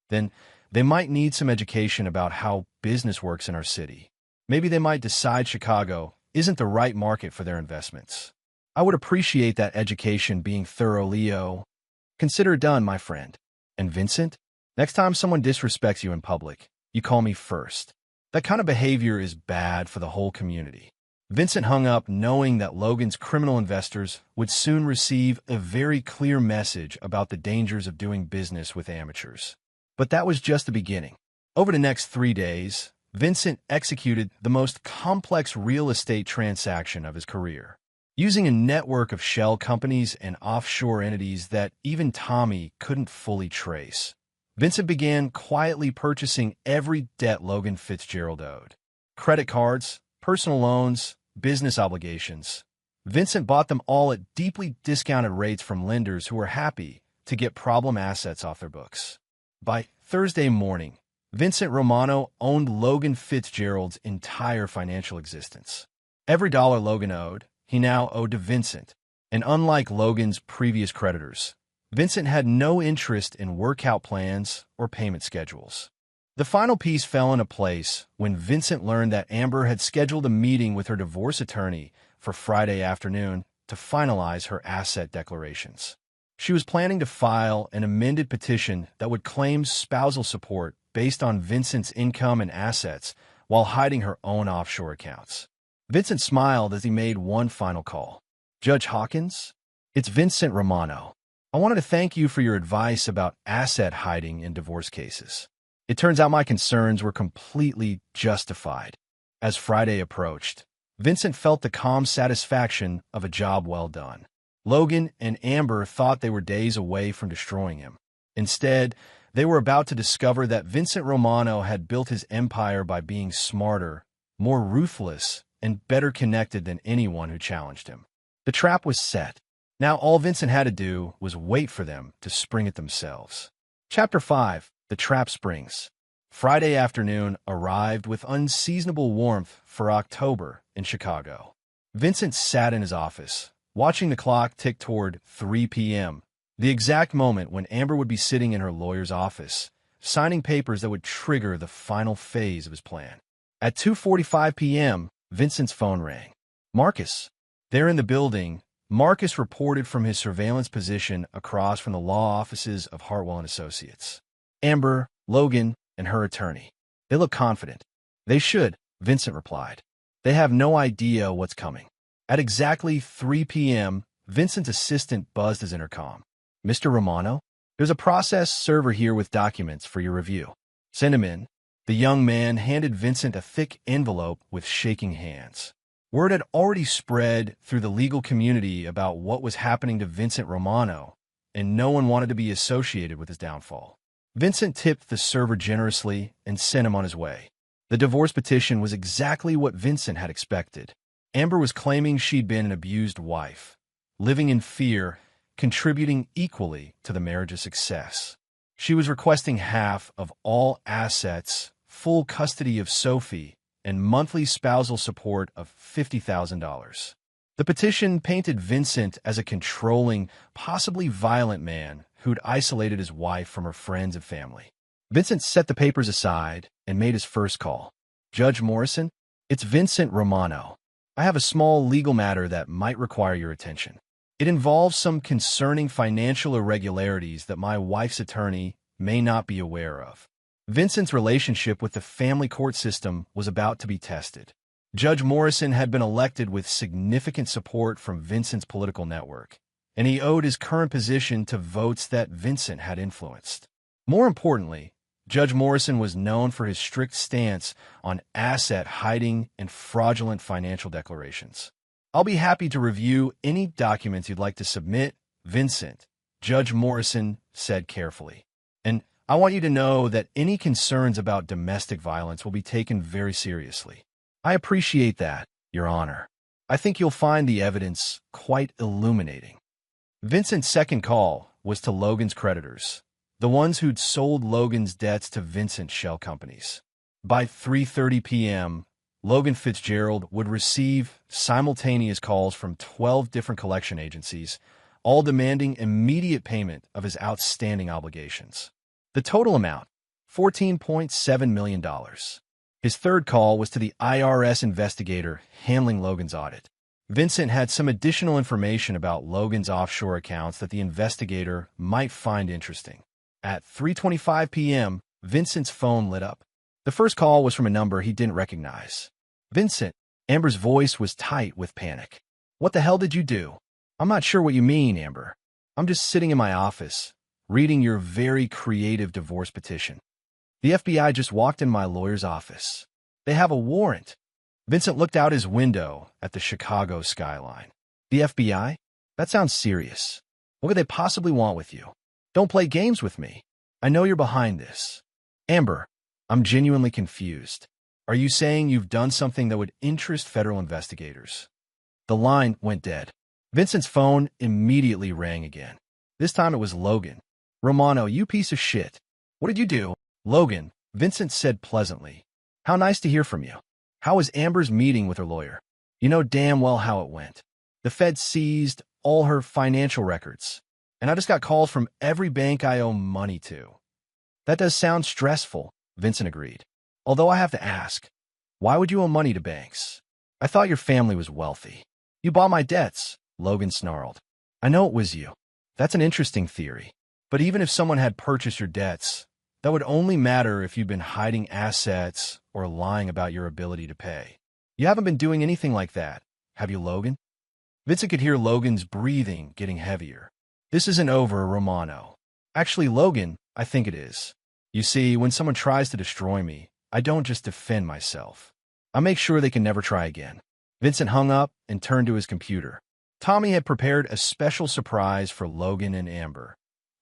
Then they might need some education about how business works in our city. Maybe they might decide Chicago isn't the right market for their investments. I would appreciate that education being thorough, Leo. Consider it done, my friend. And Vincent, next time someone disrespects you in public, you call me first. That kind of behavior is bad for the whole community. Vincent hung up knowing that Logan's criminal investors would soon receive a very clear message about the dangers of doing business with amateurs. But that was just the beginning. Over the next 3 days, Vincent executed the most complex real estate transaction of his career. Using a network of shell companies and offshore entities that even Tommy couldn't fully trace, Vincent began quietly purchasing every debt Logan Fitzgerald owed. Credit cards, personal loans, business obligations. Vincent bought them all at deeply discounted rates from lenders who were happy to get problem assets off their books. By Thursday morning, Vincent Romano owned Logan Fitzgerald's entire financial existence. Every dollar Logan owed, he now owed to Vincent, and unlike Logan's previous creditors, Vincent had no interest in workout plans or payment schedules. The final piece fell into place when Vincent learned that Amber had scheduled a meeting with her divorce attorney for Friday afternoon to finalize her asset declarations. She was planning to file an amended petition that would claim spousal support based on Vincent's income and assets while hiding her own offshore accounts. Vincent smiled as he made one final call. Judge Hawkins? It's Vincent Romano. I wanted to thank you for your advice about asset hiding in divorce cases. It turns out my concerns were completely justified. As Friday approached, Vincent felt the calm satisfaction of a job well done. Logan and Amber thought they were days away from destroying him. Instead, they were about to discover that Vincent Romano had built his empire by being smarter, more ruthless, and better connected than anyone who challenged him. The trap was set. Now all Vincent had to do was wait for them to spring it themselves. Chapter 5. The Trap Springs. Friday afternoon arrived with unseasonable warmth for October in Chicago. Vincent sat in his office, watching the clock tick toward 3 p.m., the exact moment when Amber would be sitting in her lawyer's office, signing papers that would trigger the final phase of his plan. At 2:45 p.m., Vincent's phone rang. Marcus. There in the building, Marcus reported from his surveillance position across from the law offices of Hartwell and Associates. Amber, Logan, and her attorney. They look confident. They should, Vincent replied. They have no idea what's coming. At exactly 3 p.m., Vincent's assistant buzzed his intercom. Mr. Romano, there's a process server here with documents for your review. Send him in. The young man handed Vincent a thick envelope with shaking hands. Word had already spread through the legal community about what was happening to Vincent Romano, and no one wanted to be associated with his downfall. Vincent tipped the server generously and sent him on his way. The divorce petition was exactly what Vincent had expected. Amber was claiming she'd been an abused wife, living in fear, contributing equally to the marriage's success. She was requesting half of all assets, full custody of Sophie, and monthly spousal support of $50,000. The petition painted Vincent as a controlling, possibly violent man who'd isolated his wife from her friends and family. Vincent set the papers aside and made his first call. Judge Morrison, it's Vincent Romano. I have a small legal matter that might require your attention. It involves some concerning financial irregularities that my wife's attorney may not be aware of. Vincent's relationship with the family court system was about to be tested. Judge Morrison had been elected with significant support from Vincent's political network, and he owed his current position to votes that Vincent had influenced. More importantly, Judge Morrison was known for his strict stance on asset hiding and fraudulent financial declarations. I'll be happy to review any documents you'd like to submit, Vincent, Judge Morrison said carefully. And I want you to know that any concerns about domestic violence will be taken very seriously. I appreciate that, Your Honor. I think you'll find the evidence quite illuminating. Vincent's second call was to Logan's creditors, the ones who'd sold Logan's debts to Vincent's shell companies. By 3:30 p.m., Logan Fitzgerald would receive simultaneous calls from 12 different collection agencies, all demanding immediate payment of his outstanding obligations. The total amount, $14.7 million. His third call was to the IRS investigator handling Logan's audit. Vincent had some additional information about Logan's offshore accounts that the investigator might find interesting. At 3:25 p.m., Vincent's phone lit up. The first call was from a number he didn't recognize. Vincent, Amber's voice was tight with panic. What the hell did you do? I'm not sure what you mean, Amber. I'm just sitting in my office, reading your very creative divorce petition. The FBI just walked in my lawyer's office. They have a warrant. Vincent looked out his window at the Chicago skyline. The FBI? That sounds serious. What could they possibly want with you? Don't play games with me. I know you're behind this. Amber, I'm genuinely confused. Are you saying you've done something that would interest federal investigators? The line went dead. Vincent's phone immediately rang again. This time it was Logan. Romano, you piece of shit. What did you do? Logan, Vincent said pleasantly. How nice to hear from you. How was Amber's meeting with her lawyer? You know damn well how it went. The Fed seized all her financial records, and I just got calls from every bank I owe money to. That does sound stressful, Vincent agreed. Although I have to ask, why would you owe money to banks? I thought your family was wealthy. You bought my debts, Logan snarled. I know it was you. That's an interesting theory. But even if someone had purchased your debts, that would only matter if you'd been hiding assets or lying about your ability to pay. You haven't been doing anything like that, have you, Logan? Vincent could hear Logan's breathing getting heavier. This isn't over, Romano. Actually, Logan, I think it is. You see, when someone tries to destroy me, I don't just defend myself. I make sure they can never try again. Vincent hung up and turned to his computer. Tommy had prepared a special surprise for Logan and Amber.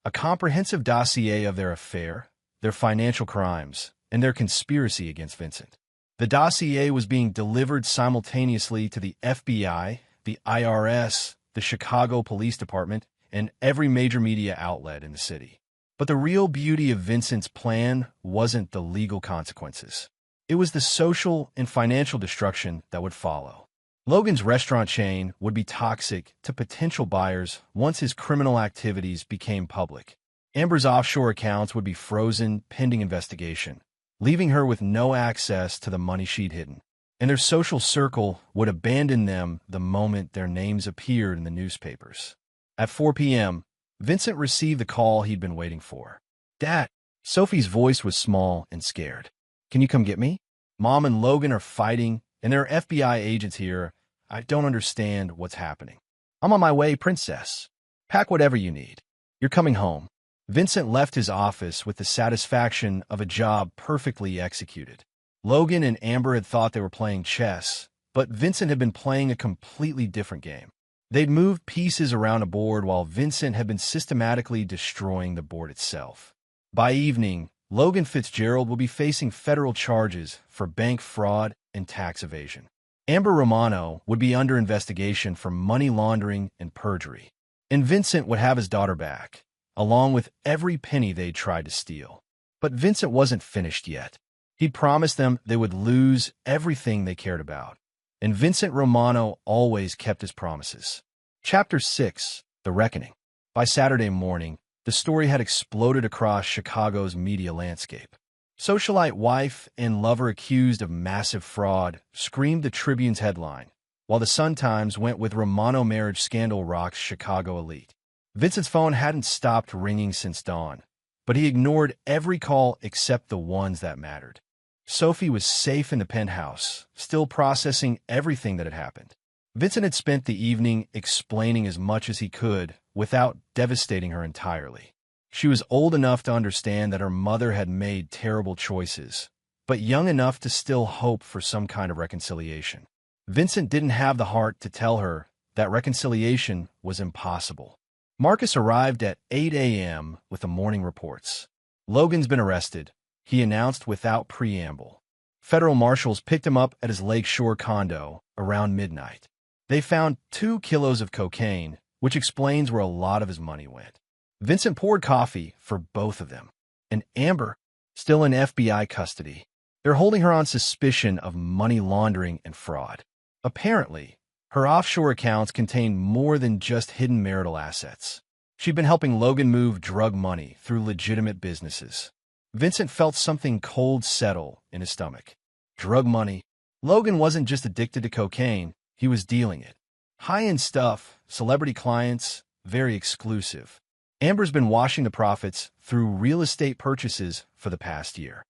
A comprehensive dossier of their affair, their financial crimes, and their conspiracy against Vincent. The dossier was being delivered simultaneously to the FBI, the IRS, the Chicago Police Department, and every major media outlet in the city. But the real beauty of Vincent's plan wasn't the legal consequences. It was the social and financial destruction that would follow. Logan's restaurant chain would be toxic to potential buyers once his criminal activities became public. Amber's offshore accounts would be frozen pending investigation, leaving her with no access to the money she'd hidden. And their social circle would abandon them the moment their names appeared in the newspapers. At 4 p.m., Vincent received the call he'd been waiting for. "Dad." Sophie's voice was small and scared. "Can you come get me? Mom and Logan are fighting, and there are FBI agents here. I don't understand what's happening." "I'm on my way, princess. Pack whatever you need. You're coming home." Vincent left his office with the satisfaction of a job perfectly executed. Logan and Amber had thought they were playing chess, but Vincent had been playing a completely different game. They'd moved pieces around a board while Vincent had been systematically destroying the board itself. By evening, Logan Fitzgerald will be facing federal charges for bank fraud and tax evasion. Amber Romano would be under investigation for money laundering and perjury. And Vincent would have his daughter back, along with every penny they'd tried to steal. But Vincent wasn't finished yet. He'd promised them they would lose everything they cared about. And Vincent Romano always kept his promises. Chapter 6, The Reckoning. By Saturday morning, the story had exploded across Chicago's media landscape. Socialite wife and lover accused of massive fraud screamed the Tribune's headline, while the Sun-Times went with Romano marriage scandal rocks Chicago elite. Vincent's phone hadn't stopped ringing since dawn, but he ignored every call except the ones that mattered. Sophie was safe in the penthouse, still processing everything that had happened. Vincent had spent the evening explaining as much as he could without devastating her entirely. She was old enough to understand that her mother had made terrible choices, but young enough to still hope for some kind of reconciliation. Vincent didn't have the heart to tell her that reconciliation was impossible. Marcus arrived at 8 a.m. with the morning reports. "Logan's been arrested," he announced without preamble. Federal marshals picked him up at his lakeshore condo around midnight. They found 2 kilos of cocaine, which explains where a lot of his money went. Vincent poured coffee for both of them. And Amber, still in FBI custody. They're holding her on suspicion of money laundering and fraud. Apparently, her offshore accounts contained more than just hidden marital assets. She'd been helping Logan move drug money through legitimate businesses. Vincent felt something cold settle in his stomach. Drug money. Logan wasn't just addicted to cocaine, he was dealing it. High-end stuff, celebrity clients, very exclusive. Amber's been washing the profits through real estate purchases for the past year.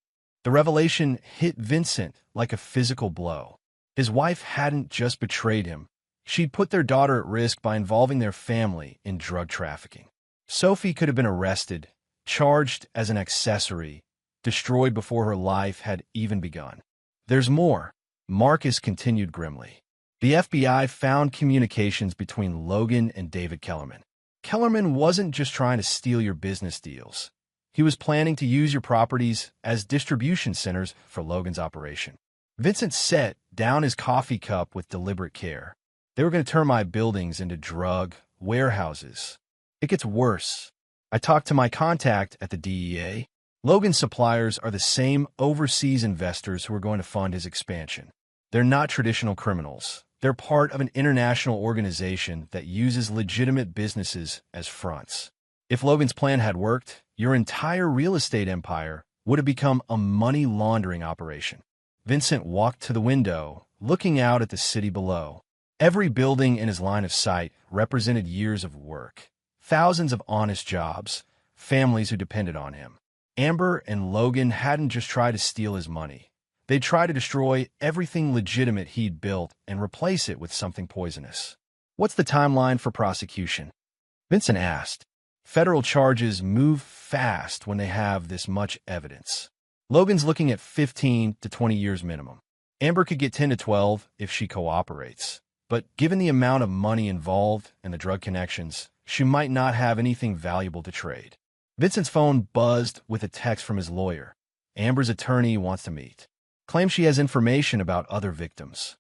The revelation hit Vincent like a physical blow. His wife hadn't just betrayed him. She'd put their daughter at risk by involving their family in drug trafficking. Sophie could have been arrested, charged as an accessory, destroyed before her life had even begun. "There's more," Marcus continued grimly. The FBI found communications between Logan and David Kellerman. Kellerman wasn't just trying to steal your business deals. He was planning to use your properties as distribution centers for Logan's operation. Vincent set down his coffee cup with deliberate care. "They were going to turn my buildings into drug warehouses. It gets worse. I talked to my contact at the DEA. Logan's suppliers are the same overseas investors who are going to fund his expansion. They're not traditional criminals. They're part of an international organization that uses legitimate businesses as fronts. If Logan's plan had worked, your entire real estate empire would have become a money laundering operation." Vincent walked to the window, looking out at the city below. Every building in his line of sight represented years of work, thousands of honest jobs, families who depended on him. Amber and Logan hadn't just tried to steal his money. They'd try to destroy everything legitimate he'd built and replace it with something poisonous. "What's the timeline for prosecution?" Vincent asked. Federal charges move fast when they have this much evidence. Logan's looking at 15 to 20 years minimum. Amber could get 10 to 12 if she cooperates. But given the amount of money involved and the drug connections, she might not have anything valuable to trade. Vincent's phone buzzed with a text from his lawyer. Amber's attorney wants to meet. Claims she has information about other victims.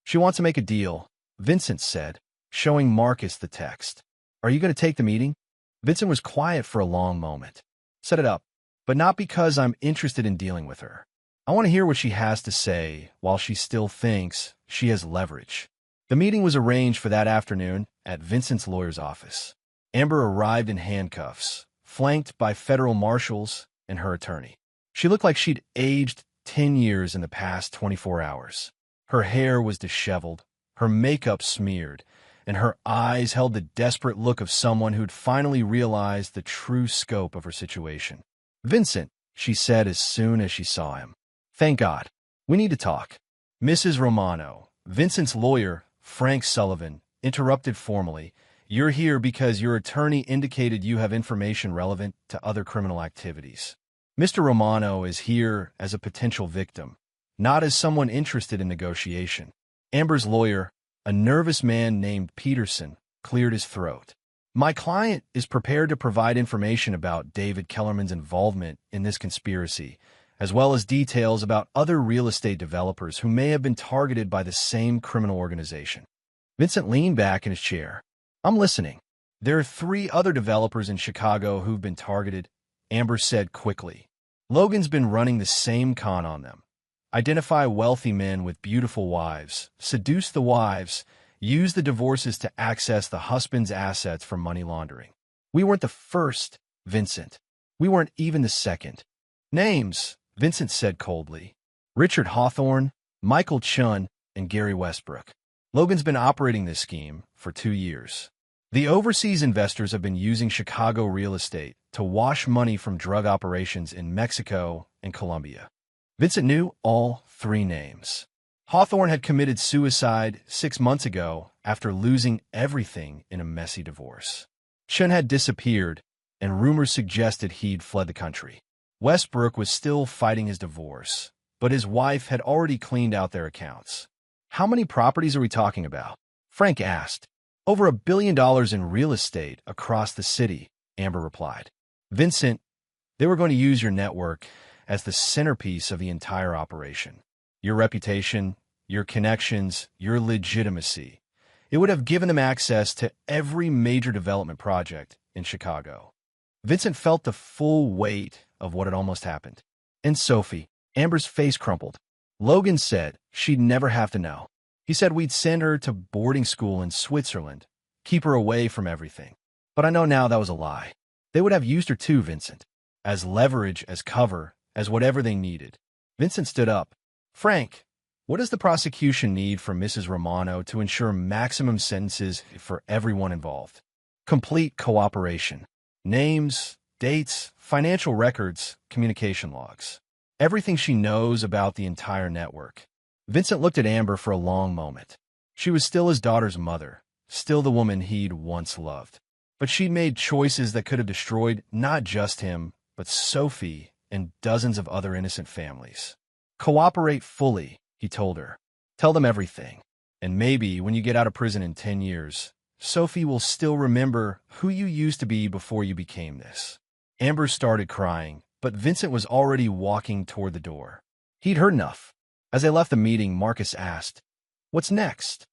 She wants to make a deal, Vincent said, showing Marcus the text. "Are you going to take the meeting?" Vincent was quiet for a long moment. Set it up. But not because I'm interested in dealing with her. I want to hear what she has to say while she still thinks she has leverage. The meeting was arranged for that afternoon at Vincent's lawyer's office. Amber arrived in handcuffs, flanked by federal marshals and her attorney. She looked like she'd aged 10 years in the past 24 hours. Her hair was disheveled, her makeup smeared, and her eyes held the desperate look of someone who'd finally realized the true scope of her situation. "Vincent," she said as soon as she saw him. "Thank God. We need to talk." Mrs. Romano, Vincent's lawyer, Frank Sullivan, interrupted formally. "You're here because your attorney indicated you have information relevant to other criminal activities. Mr. Romano is here as a potential victim, not as someone interested in negotiation." Amber's lawyer, a nervous man named Peterson, cleared his throat. "My client is prepared to provide information about David Kellerman's involvement in this conspiracy, as well as details about other real estate developers who may have been targeted by the same criminal organization." Vincent leaned back in his chair. "I'm listening." "There are 3 other developers in Chicago who've been targeted," Amber said quickly. "Logan's been running the same con on them. Identify wealthy men with beautiful wives, seduce the wives, use the divorces to access the husband's assets for money laundering. We weren't the first, Vincent. We weren't even the second." "Names," Vincent said coldly. "Richard Hawthorne, Michael Chun, and Gary Westbrook. Logan's been operating this scheme for 2 years. The overseas investors have been using Chicago real estate to wash money from drug operations in Mexico and Colombia." Vincent knew all 3 names. Hawthorne had committed suicide 6 months ago after losing everything in a messy divorce. Chun had disappeared, and rumors suggested he'd fled the country. Westbrook was still fighting his divorce, but his wife had already cleaned out their accounts. "How many properties are we talking about?" Frank asked. "Over $1 billion in real estate across the city," Amber replied. "Vincent, they were going to use your network as the centerpiece of the entire operation. Your reputation, your connections, your legitimacy. It would have given them access to every major development project in Chicago." Vincent felt the full weight of what had almost happened. "And Sophie," Amber's face crumpled. "Logan said she'd never have to know. He said we'd send her to boarding school in Switzerland, keep her away from everything. But I know now that was a lie. They would have used her too, Vincent, as leverage, as cover, as whatever they needed." Vincent stood up. "Frank, what does the prosecution need from Mrs. Romano to ensure maximum sentences for everyone involved?" "Complete cooperation. Names, dates, financial records, communication logs. Everything she knows about the entire network." Vincent looked at Amber for a long moment. She was still his daughter's mother, still the woman he'd once loved. But she'd made choices that could have destroyed not just him, but Sophie and dozens of other innocent families. "Cooperate fully," he told her. "Tell them everything. And maybe when you get out of prison in 10 years, Sophie will still remember who you used to be before you became this." Amber started crying, but Vincent was already walking toward the door. He'd heard enough. As they left the meeting, Marcus asked, "What's next?"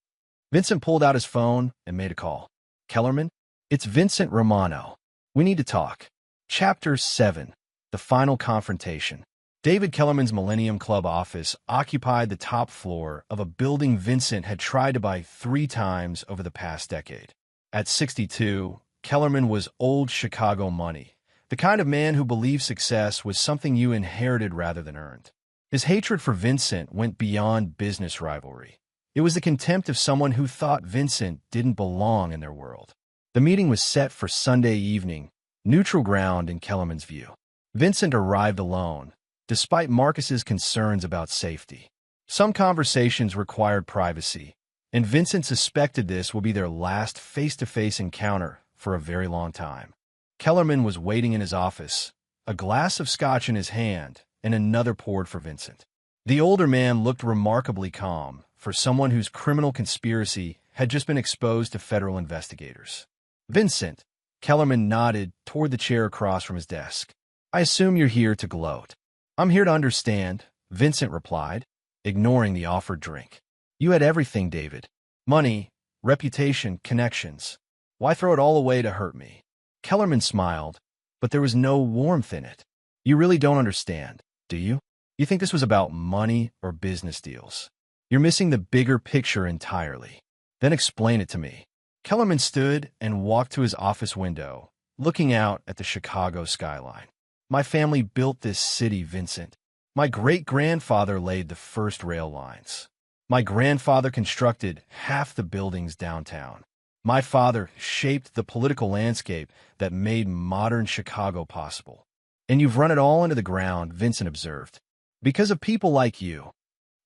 Vincent pulled out his phone and made a call. "Kellerman? It's Vincent Romano. We need to talk." Chapter 7. The Final Confrontation. David Kellerman's Millennium Club office occupied the top floor of a building Vincent had tried to buy 3 times over the past decade. At 62, Kellerman was old Chicago money, the kind of man who believed success was something you inherited rather than earned. His hatred for Vincent went beyond business rivalry. It was the contempt of someone who thought Vincent didn't belong in their world. The meeting was set for Sunday evening, neutral ground in Kellerman's view. Vincent arrived alone, despite Marcus's concerns about safety. Some conversations required privacy, and Vincent suspected this would be their last face-to-face encounter for a very long time. Kellerman was waiting in his office, a glass of scotch in his hand, and another poured for Vincent. The older man looked remarkably calm for someone whose criminal conspiracy had just been exposed to federal investigators. "Vincent," Kellerman nodded toward the chair across from his desk. "I assume you're here to gloat." "I'm here to understand," Vincent replied, ignoring the offered drink. "You had everything, David. Money, reputation, connections. Why throw it all away to hurt me?" Kellerman smiled. but there was no warmth in it. You really don't understand, do you? You think this was about money or business deals. You're missing the bigger picture entirely. Then explain it to me. Kellerman stood and walked to his office window, looking out at the Chicago skyline. My family built this city, Vincent. My great-grandfather laid the first rail lines. My grandfather constructed half the buildings downtown. My father shaped the political landscape that made modern Chicago possible. And you've run it all into the ground, Vincent observed. Because of people like you.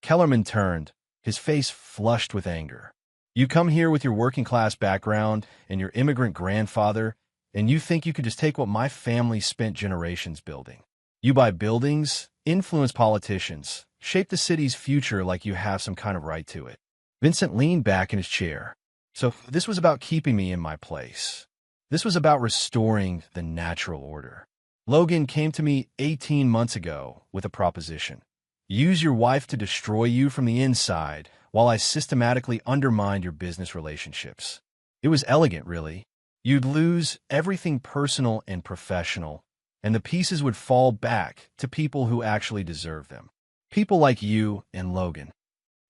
Kellerman turned, his face flushed with anger. You come here with your working-class background and your immigrant grandfather, and you think you could just take what my family spent generations building. You buy buildings, influence politicians, shape the city's future like you have some kind of right to it. Vincent leaned back in his chair. So this was about keeping me in my place. This was about restoring the natural order. Logan came to me 18 months ago with a proposition. Use your wife to destroy you from the inside while I systematically undermined your business relationships. It was elegant, really. You'd lose everything personal and professional, and the pieces would fall back to people who actually deserve them. People like you and Logan.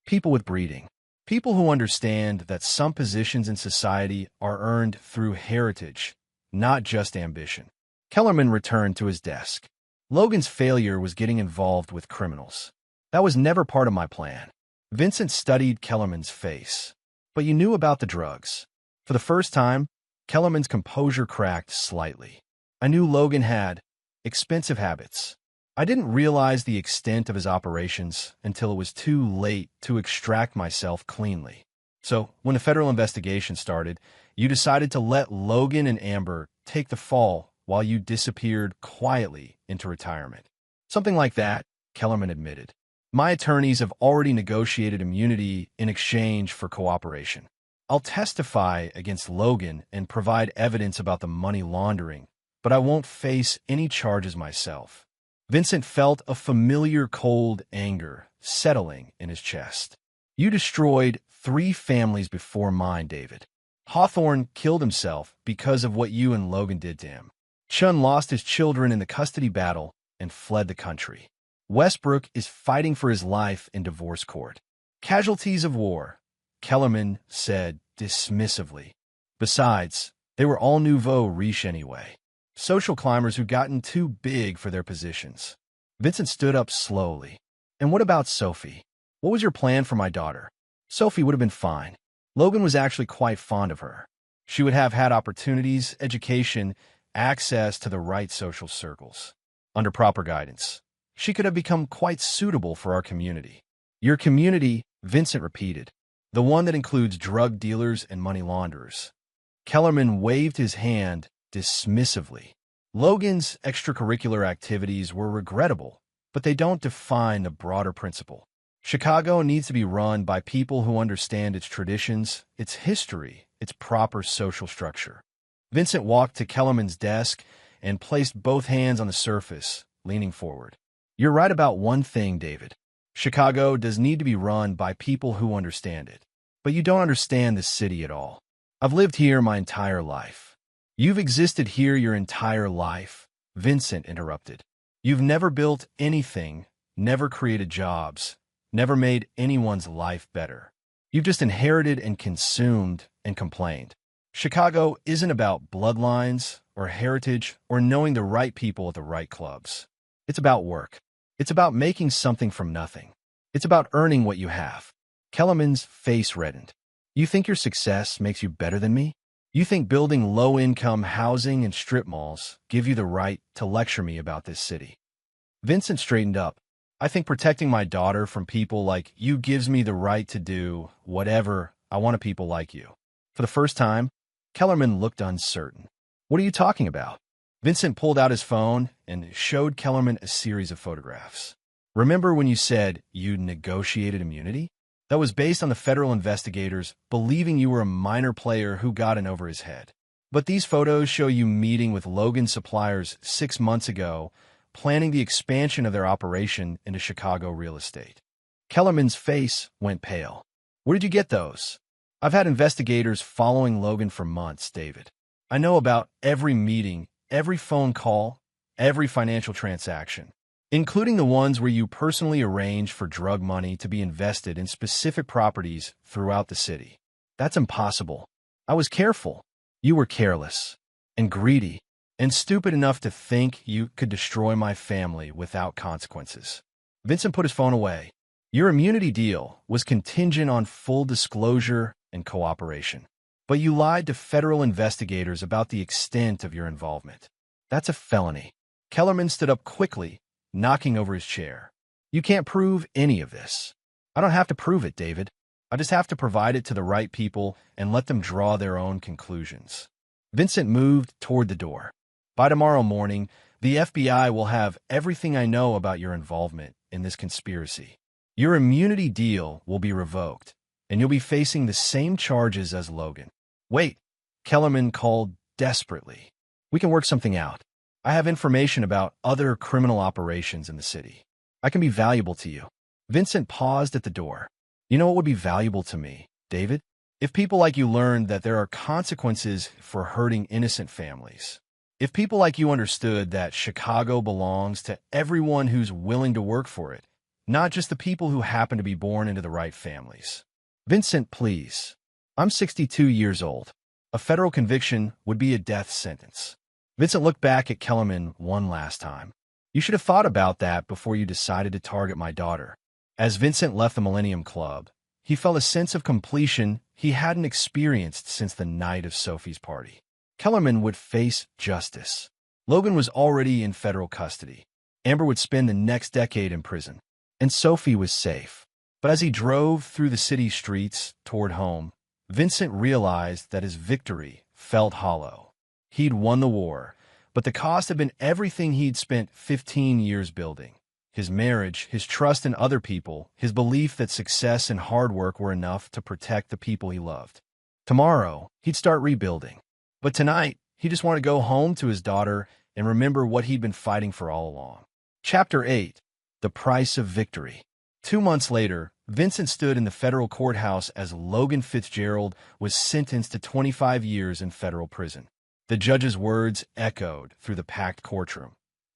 People with breeding. People who understand that some positions in society are earned through heritage, not just ambition. Kellerman returned to his desk. Logan's failure was getting involved with criminals. That was never part of my plan. Vincent studied Kellerman's face. But you knew about the drugs. For the first time, Kellerman's composure cracked slightly. I knew Logan had expensive habits. I didn't realize the extent of his operations until it was too late to extract myself cleanly. So, when the federal investigation started, you decided to let Logan and Amber take the fall while you disappeared quietly into retirement. Something like that, Kellerman admitted. My attorneys have already negotiated immunity in exchange for cooperation. I'll testify against Logan and provide evidence about the money laundering, but I won't face any charges myself. Vincent felt a familiar cold anger settling in his chest. You destroyed 3 families before mine, David. Hawthorne killed himself because of what you and Logan did to him. Chun lost his children in the custody battle and fled the country. Westbrook is fighting for his life in divorce court. Casualties of war, Kellerman said dismissively. Besides, they were all nouveau riche anyway. Social climbers who'd gotten too big for their positions. Vincent stood up slowly. And what about Sophie? What was your plan for my daughter? Sophie would have been fine. Logan was actually quite fond of her. She would have had opportunities, education, access to the right social circles. Under proper guidance, she could have become quite suitable for our community. Your community, Vincent repeated. The one that includes drug dealers and money launderers. Kellerman waved his hand dismissively. Logan's extracurricular activities were regrettable, but they don't define the broader principle. Chicago needs to be run by people who understand its traditions, its history, its proper social structure. Vincent walked to Kellerman's desk and placed both hands on the surface, leaning forward. You're right about one thing, David. Chicago does need to be run by people who understand it. But you don't understand this city at all. I've lived here my entire life. You've existed here your entire life, Vincent interrupted. You've never built anything, never created jobs, never made anyone's life better. You've just inherited and consumed and complained. Chicago isn't about bloodlines or heritage or knowing the right people at the right clubs. It's about work. It's about making something from nothing. It's about earning what you have. Kellerman's face reddened. You think your success makes you better than me? You think building low-income housing and strip malls give you the right to lecture me about this city? Vincent straightened up. I think protecting my daughter from people like you gives me the right to do whatever I want of people like you. For the first time, Kellerman looked uncertain. What are you talking about? Vincent pulled out his phone and showed Kellerman a series of photographs. Remember when you said you negotiated immunity? That was based on the federal investigators believing you were a minor player who got in over his head. But these photos show you meeting with Logan's suppliers 6 months ago, planning the expansion of their operation into Chicago real estate. Kellerman's face went pale. Where did you get those? I've had investigators following Logan for months, David. I know about every meeting, every phone call, every financial transaction, including the ones where you personally arranged for drug money to be invested in specific properties throughout the city. That's impossible. I was careful. You were careless and greedy and stupid enough to think you could destroy my family without consequences. Vincent put his phone away. Your immunity deal was contingent on full disclosure and cooperation. But you lied to federal investigators about the extent of your involvement. That's a felony. Kellerman stood up quickly, knocking over his chair. You can't prove any of this. I don't have to prove it, David. I just have to provide it to the right people and let them draw their own conclusions. Vincent moved toward the door. By tomorrow morning, the FBI will have everything I know about your involvement in this conspiracy. Your immunity deal will be revoked, and you'll be facing the same charges as Logan. Wait, Kellerman called desperately. We can work something out. I have information about other criminal operations in the city. I can be valuable to you. Vincent paused at the door. You know what would be valuable to me, David? If people like you learned that there are consequences for hurting innocent families. If people like you understood that Chicago belongs to everyone who's willing to work for it, not just the people who happen to be born into the right families. Vincent, please. I'm 62 years old. A federal conviction would be a death sentence. Vincent looked back at Kellerman one last time. You should have thought about that before you decided to target my daughter. As Vincent left the Millennium Club, he felt a sense of completion he hadn't experienced since the night of Sophie's party. Kellerman would face justice. Logan was already in federal custody. Amber would spend the next decade in prison. And Sophie was safe. But as he drove through the city streets toward home, Vincent realized that his victory felt hollow. He'd won the war, but the cost had been everything he'd spent 15 years building. His marriage, his trust in other people, his belief that success and hard work were enough to protect the people he loved. Tomorrow, he'd start rebuilding. But tonight, he just wanted to go home to his daughter and remember what he'd been fighting for all along. Chapter 8. The Price of Victory. 2 months later, Vincent stood in the federal courthouse as Logan Fitzgerald was sentenced to 25 years in federal prison. The judge's words echoed through the packed courtroom.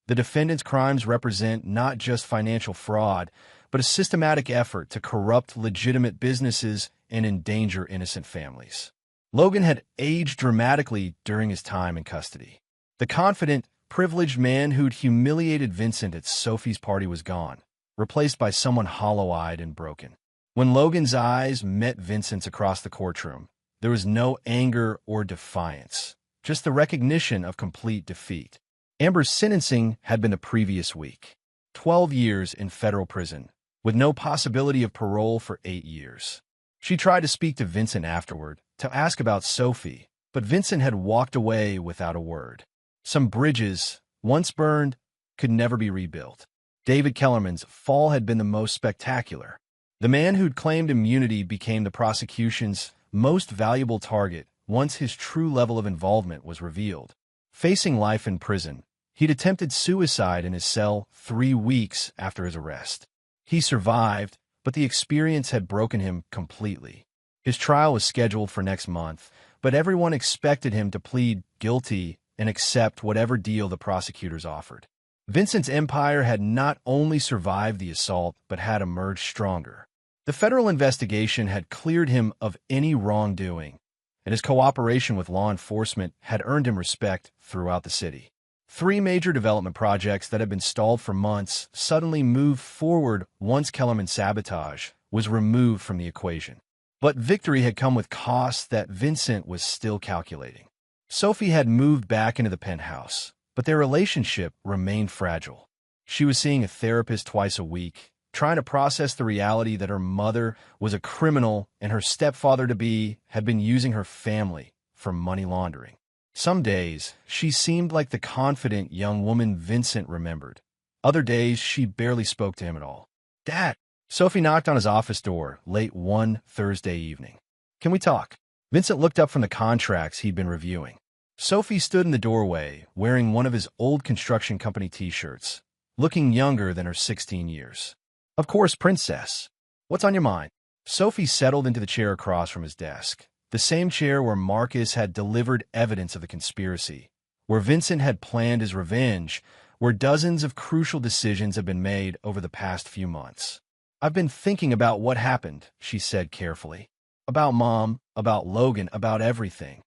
The defendant's crimes represent not just financial fraud, but a systematic effort to corrupt legitimate businesses and endanger innocent families. Logan had aged dramatically during his time in custody. The confident, privileged man who'd humiliated Vincent at Sophie's party was gone, replaced by someone hollow-eyed and broken. When Logan's eyes met Vincent's across the courtroom, there was no anger or defiance, just the recognition of complete defeat. Amber's sentencing had been the previous week. 12 years in federal prison, with no possibility of parole for 8 years. She tried to speak to Vincent afterward, to ask about Sophie, but Vincent had walked away without a word. Some bridges, once burned, could never be rebuilt. David Kellerman's fall had been the most spectacular. The man who'd claimed immunity became the prosecution's most valuable target once his true level of involvement was revealed. Facing life in prison, he'd attempted suicide in his cell 3 weeks after his arrest. He survived, but the experience had broken him completely. His trial was scheduled for next month, but everyone expected him to plead guilty and accept whatever deal the prosecutors offered. Vincent's empire had not only survived the assault, but had emerged stronger. The federal investigation had cleared him of any wrongdoing, and his cooperation with law enforcement had earned him respect throughout the city. 3 major development projects that had been stalled for months suddenly moved forward once Kellerman's sabotage was removed from the equation. But victory had come with costs that Vincent was still calculating. Sophie had moved back into the penthouse, but their relationship remained fragile. She was seeing a therapist twice a week, trying to process the reality that her mother was a criminal and her stepfather-to-be had been using her family for money laundering. Some days, she seemed like the confident young woman Vincent remembered. Other days, she barely spoke to him at all. "Dad!" Sophie knocked on his office door late one Thursday evening. "Can we talk?" Vincent looked up from the contracts he'd been reviewing. Sophie stood in the doorway, wearing one of his old construction company t-shirts, looking younger than her 16 years. "Of course, Princess. What's on your mind?" Sophie settled into the chair across from his desk, the same chair where Marcus had delivered evidence of the conspiracy, where Vincent had planned his revenge, where dozens of crucial decisions have been made over the past few months. "I've been thinking about what happened," she said carefully. "About Mom, about Logan, about everything."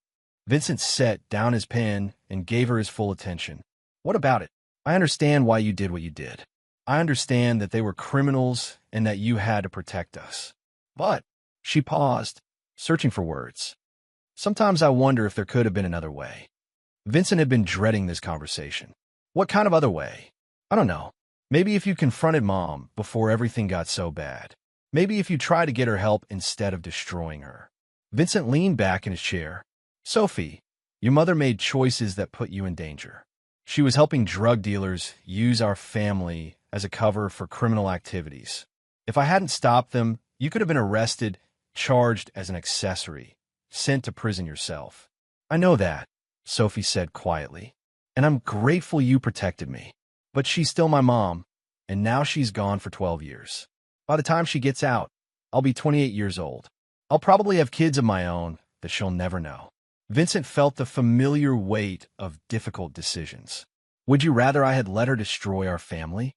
Vincent set down his pen and gave her his full attention. "What about it? I understand why you did what you did. I understand that they were criminals and that you had to protect us. But," she paused, searching for words, "sometimes I wonder if there could have been another way." Vincent had been dreading this conversation. What kind of other way? I don't know. Maybe if you confronted Mom before everything got so bad. Maybe if you tried to get her help instead of destroying her. Vincent leaned back in his chair. "Sophie, your mother made choices that put you in danger. She was helping drug dealers use our family as a cover for criminal activities. If I hadn't stopped them, you could have been arrested, charged as an accessory, sent to prison yourself." "I know that," Sophie said quietly, "and I'm grateful you protected me. But she's still my mom, and now she's gone for 12 years. By the time she gets out, I'll be 28 years old. I'll probably have kids of my own that she'll never know." Vincent felt the familiar weight of difficult decisions. "Would you rather I had let her destroy our family?"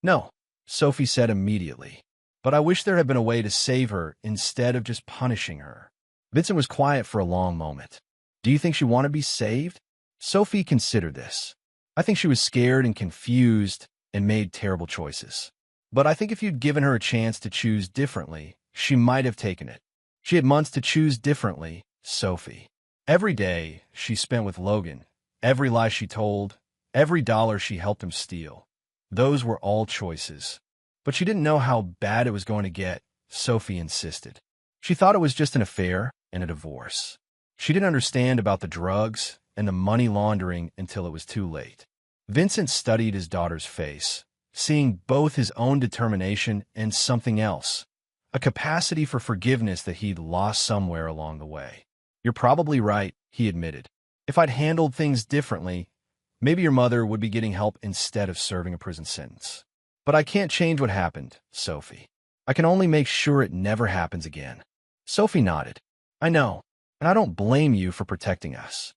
"No," Sophie said immediately. "But I wish there had been a way to save her instead of just punishing her." Vincent was quiet for a long moment. "Do you think she wanted to be saved?" Sophie considered this. "I think she was scared and confused and made terrible choices. But I think if you'd given her a chance to choose differently, she might have taken it. She had months to choose differently, Sophie. Every day she spent with Logan, every lie she told, every dollar she helped him steal. Those were all choices. But she didn't know how bad it was going to get, Sophie insisted. She thought it was just an affair and a divorce. She didn't understand about the drugs and the money laundering until it was too late." Vincent studied his daughter's face, seeing both his own determination and something else, a capacity for forgiveness that he'd lost somewhere along the way. "You're probably right," he admitted. "If I'd handled things differently, maybe your mother would be getting help instead of serving a prison sentence. But I can't change what happened, Sophie. I can only make sure it never happens again." Sophie nodded. "I know, and I don't blame you for protecting us.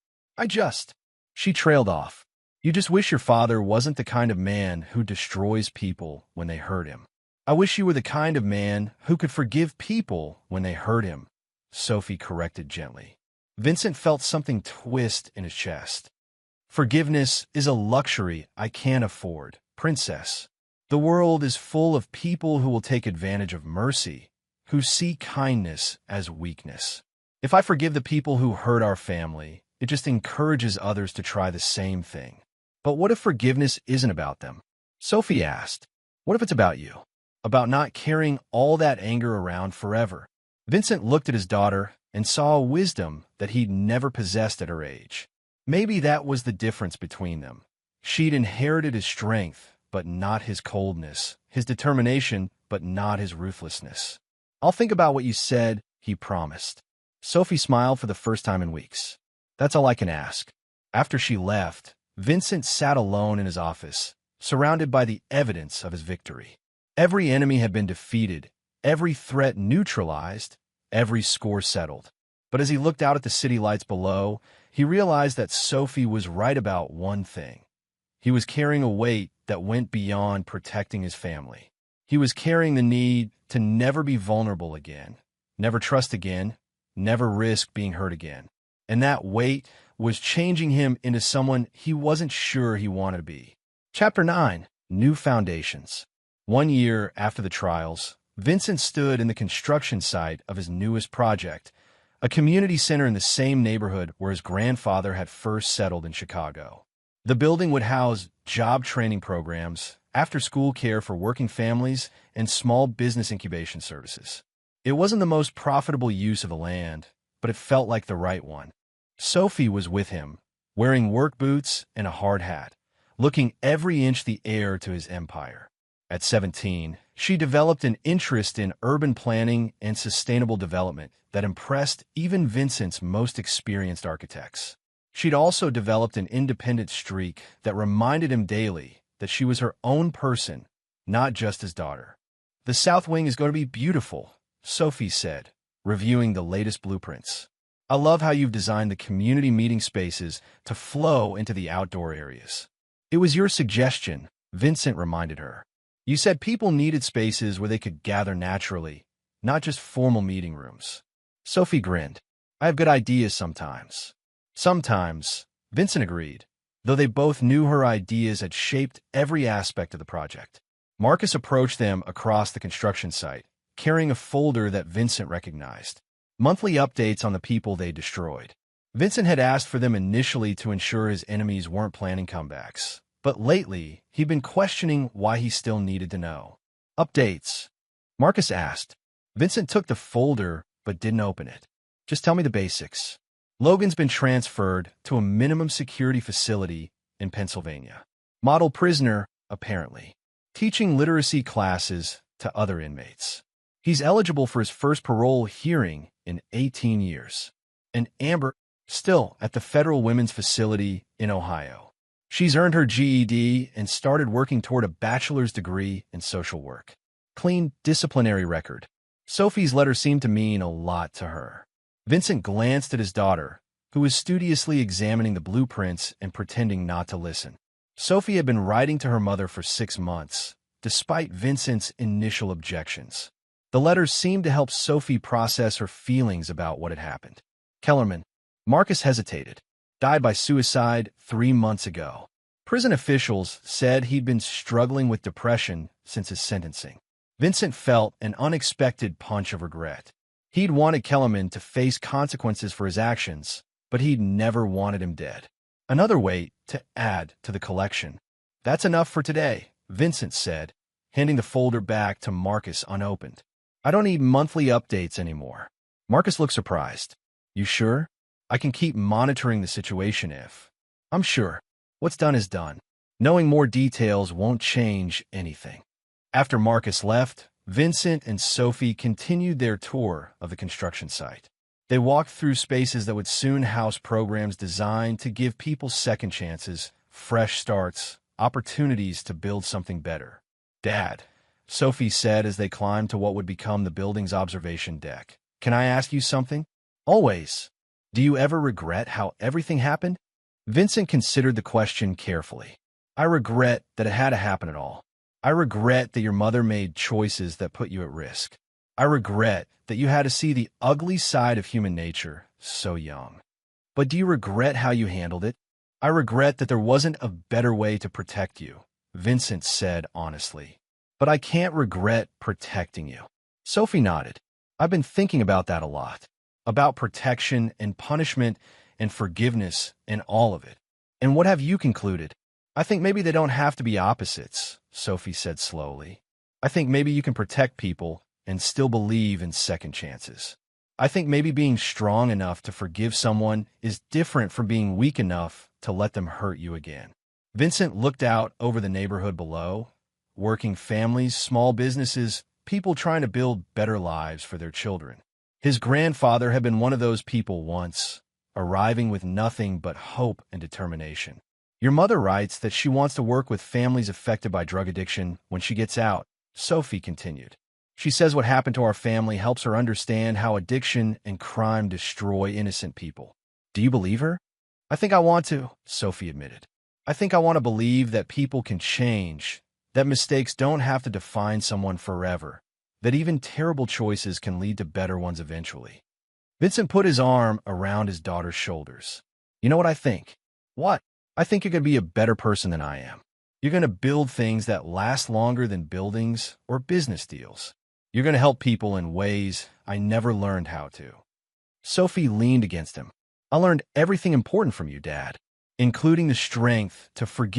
She trailed off. "You just wish your father wasn't the kind of man who destroys people when they hurt him. I wish you were the kind of man who could forgive people when they hurt him," Sophie corrected gently. Vincent felt something twist in his chest. "Forgiveness is a luxury I can't afford, Princess. The world is full of people who will take advantage of mercy, who see kindness as weakness. If I forgive the people who hurt our family, it just encourages others to try the same thing. But what if forgiveness isn't about them?" Sophie asked. "What if it's about you? About not carrying all that anger around forever?" Vincent looked at his daughter and saw a wisdom that he'd never possessed at her age. Maybe that was the difference between them. She'd inherited his strength, but not his coldness, his determination, but not his ruthlessness. "I'll think about what you said," he promised. Sophie smiled for the first time in weeks. "That's all I can ask." After she left, Vincent sat alone in his office, surrounded by the evidence of his victory. Every enemy had been defeated, every threat neutralized, every score settled. But as he looked out at the city lights below, he realized that Sophie was right about one thing. He was carrying a weight that went beyond protecting his family. He was carrying the need to never be vulnerable again, never trust again, never risk being hurt again. And that weight was changing him into someone he wasn't sure he wanted to be. Chapter 9. New Foundations. 1 year after the trials, Vincent stood in the construction site of his newest project, a community center in the same neighborhood where his grandfather had first settled in Chicago. The building would house job training programs, after-school care for working families, and small business incubation services. It wasn't the most profitable use of the land, but it felt like the right one. Sophie was with him, wearing work boots and a hard hat, looking every inch the heir to his empire. At 17, she developed an interest in urban planning and sustainable development that impressed even Vincent's most experienced architects. She'd also developed an independent streak that reminded him daily that she was her own person, not just his daughter. "The South Wing is going to be beautiful," Sophie said, reviewing the latest blueprints. I love how you've designed the community meeting spaces to flow into the outdoor areas. It was your suggestion, Vincent reminded her. You said people needed spaces where they could gather naturally, not just formal meeting rooms. Sophie grinned. I have good ideas sometimes. Sometimes, Vincent agreed, though they both knew her ideas had shaped every aspect of the project. Marcus approached them across the construction site, carrying a folder that Vincent recognized. Monthly updates on the people they destroyed. Vincent had asked for them initially to ensure his enemies weren't planning comebacks, but lately he'd been questioning why he still needed to know. Updates, Marcus asked. Vincent took the folder but didn't open it. Just tell me the basics. Logan's been transferred to a minimum security facility in Pennsylvania. Model prisoner, apparently. Teaching literacy classes to other inmates. He's eligible for his first parole hearing in 18 years. And Amber, still at the Federal Women's Facility in Ohio. She's earned her GED and started working toward a bachelor's degree in social work. Clean disciplinary record. Sophie's letter seemed to mean a lot to her. Vincent glanced at his daughter, who was studiously examining the blueprints and pretending not to listen. Sophie had been writing to her mother for 6 months, despite Vincent's initial objections. The letters seemed to help Sophie process her feelings about what had happened. Kellerman, Marcus hesitated, died by suicide 3 months ago. Prison officials said he'd been struggling with depression since his sentencing. Vincent felt an unexpected punch of regret. He'd wanted Kellerman to face consequences for his actions, but he'd never wanted him dead. Another weight to add to the collection. That's enough for today, Vincent said, handing the folder back to Marcus unopened. I don't need monthly updates anymore. Marcus looked surprised. You sure? I can keep monitoring the situation if... I'm sure. What's done is done. Knowing more details won't change anything. After Marcus left, Vincent and Sophie continued their tour of the construction site. They walked through spaces that would soon house programs designed to give people second chances, fresh starts, opportunities to build something better. Dad, Sophie said as they climbed to what would become the building's observation deck. Can I ask you something? Always. Do you ever regret how everything happened? Vincent considered the question carefully. I regret that it had to happen at all. I regret that your mother made choices that put you at risk. I regret that you had to see the ugly side of human nature so young. But do you regret how you handled it? I regret that there wasn't a better way to protect you, Vincent said honestly. But I can't regret protecting you. Sophie nodded. I've been thinking about that a lot. About protection and punishment and forgiveness and all of it. And what have you concluded? I think maybe they don't have to be opposites, Sophie said slowly. I think maybe you can protect people and still believe in second chances. I think maybe being strong enough to forgive someone is different from being weak enough to let them hurt you again. Vincent looked out over the neighborhood below, working families, small businesses, people trying to build better lives for their children. His grandfather had been one of those people once, arriving with nothing but hope and determination. Your mother writes that she wants to work with families affected by drug addiction when she gets out, Sophie continued. She says what happened to our family helps her understand how addiction and crime destroy innocent people. Do you believe her? I think I want to, Sophie admitted. I think I want to believe that people can change, that mistakes don't have to define someone forever, that even terrible choices can lead to better ones eventually. Vincent put his arm around his daughter's shoulders. You know what I think? What? I think you're going to be a better person than I am. You're going to build things that last longer than buildings or business deals. You're going to help people in ways I never learned how to. Sophie leaned against him. I learned everything important from you, Dad, including the strength to forgive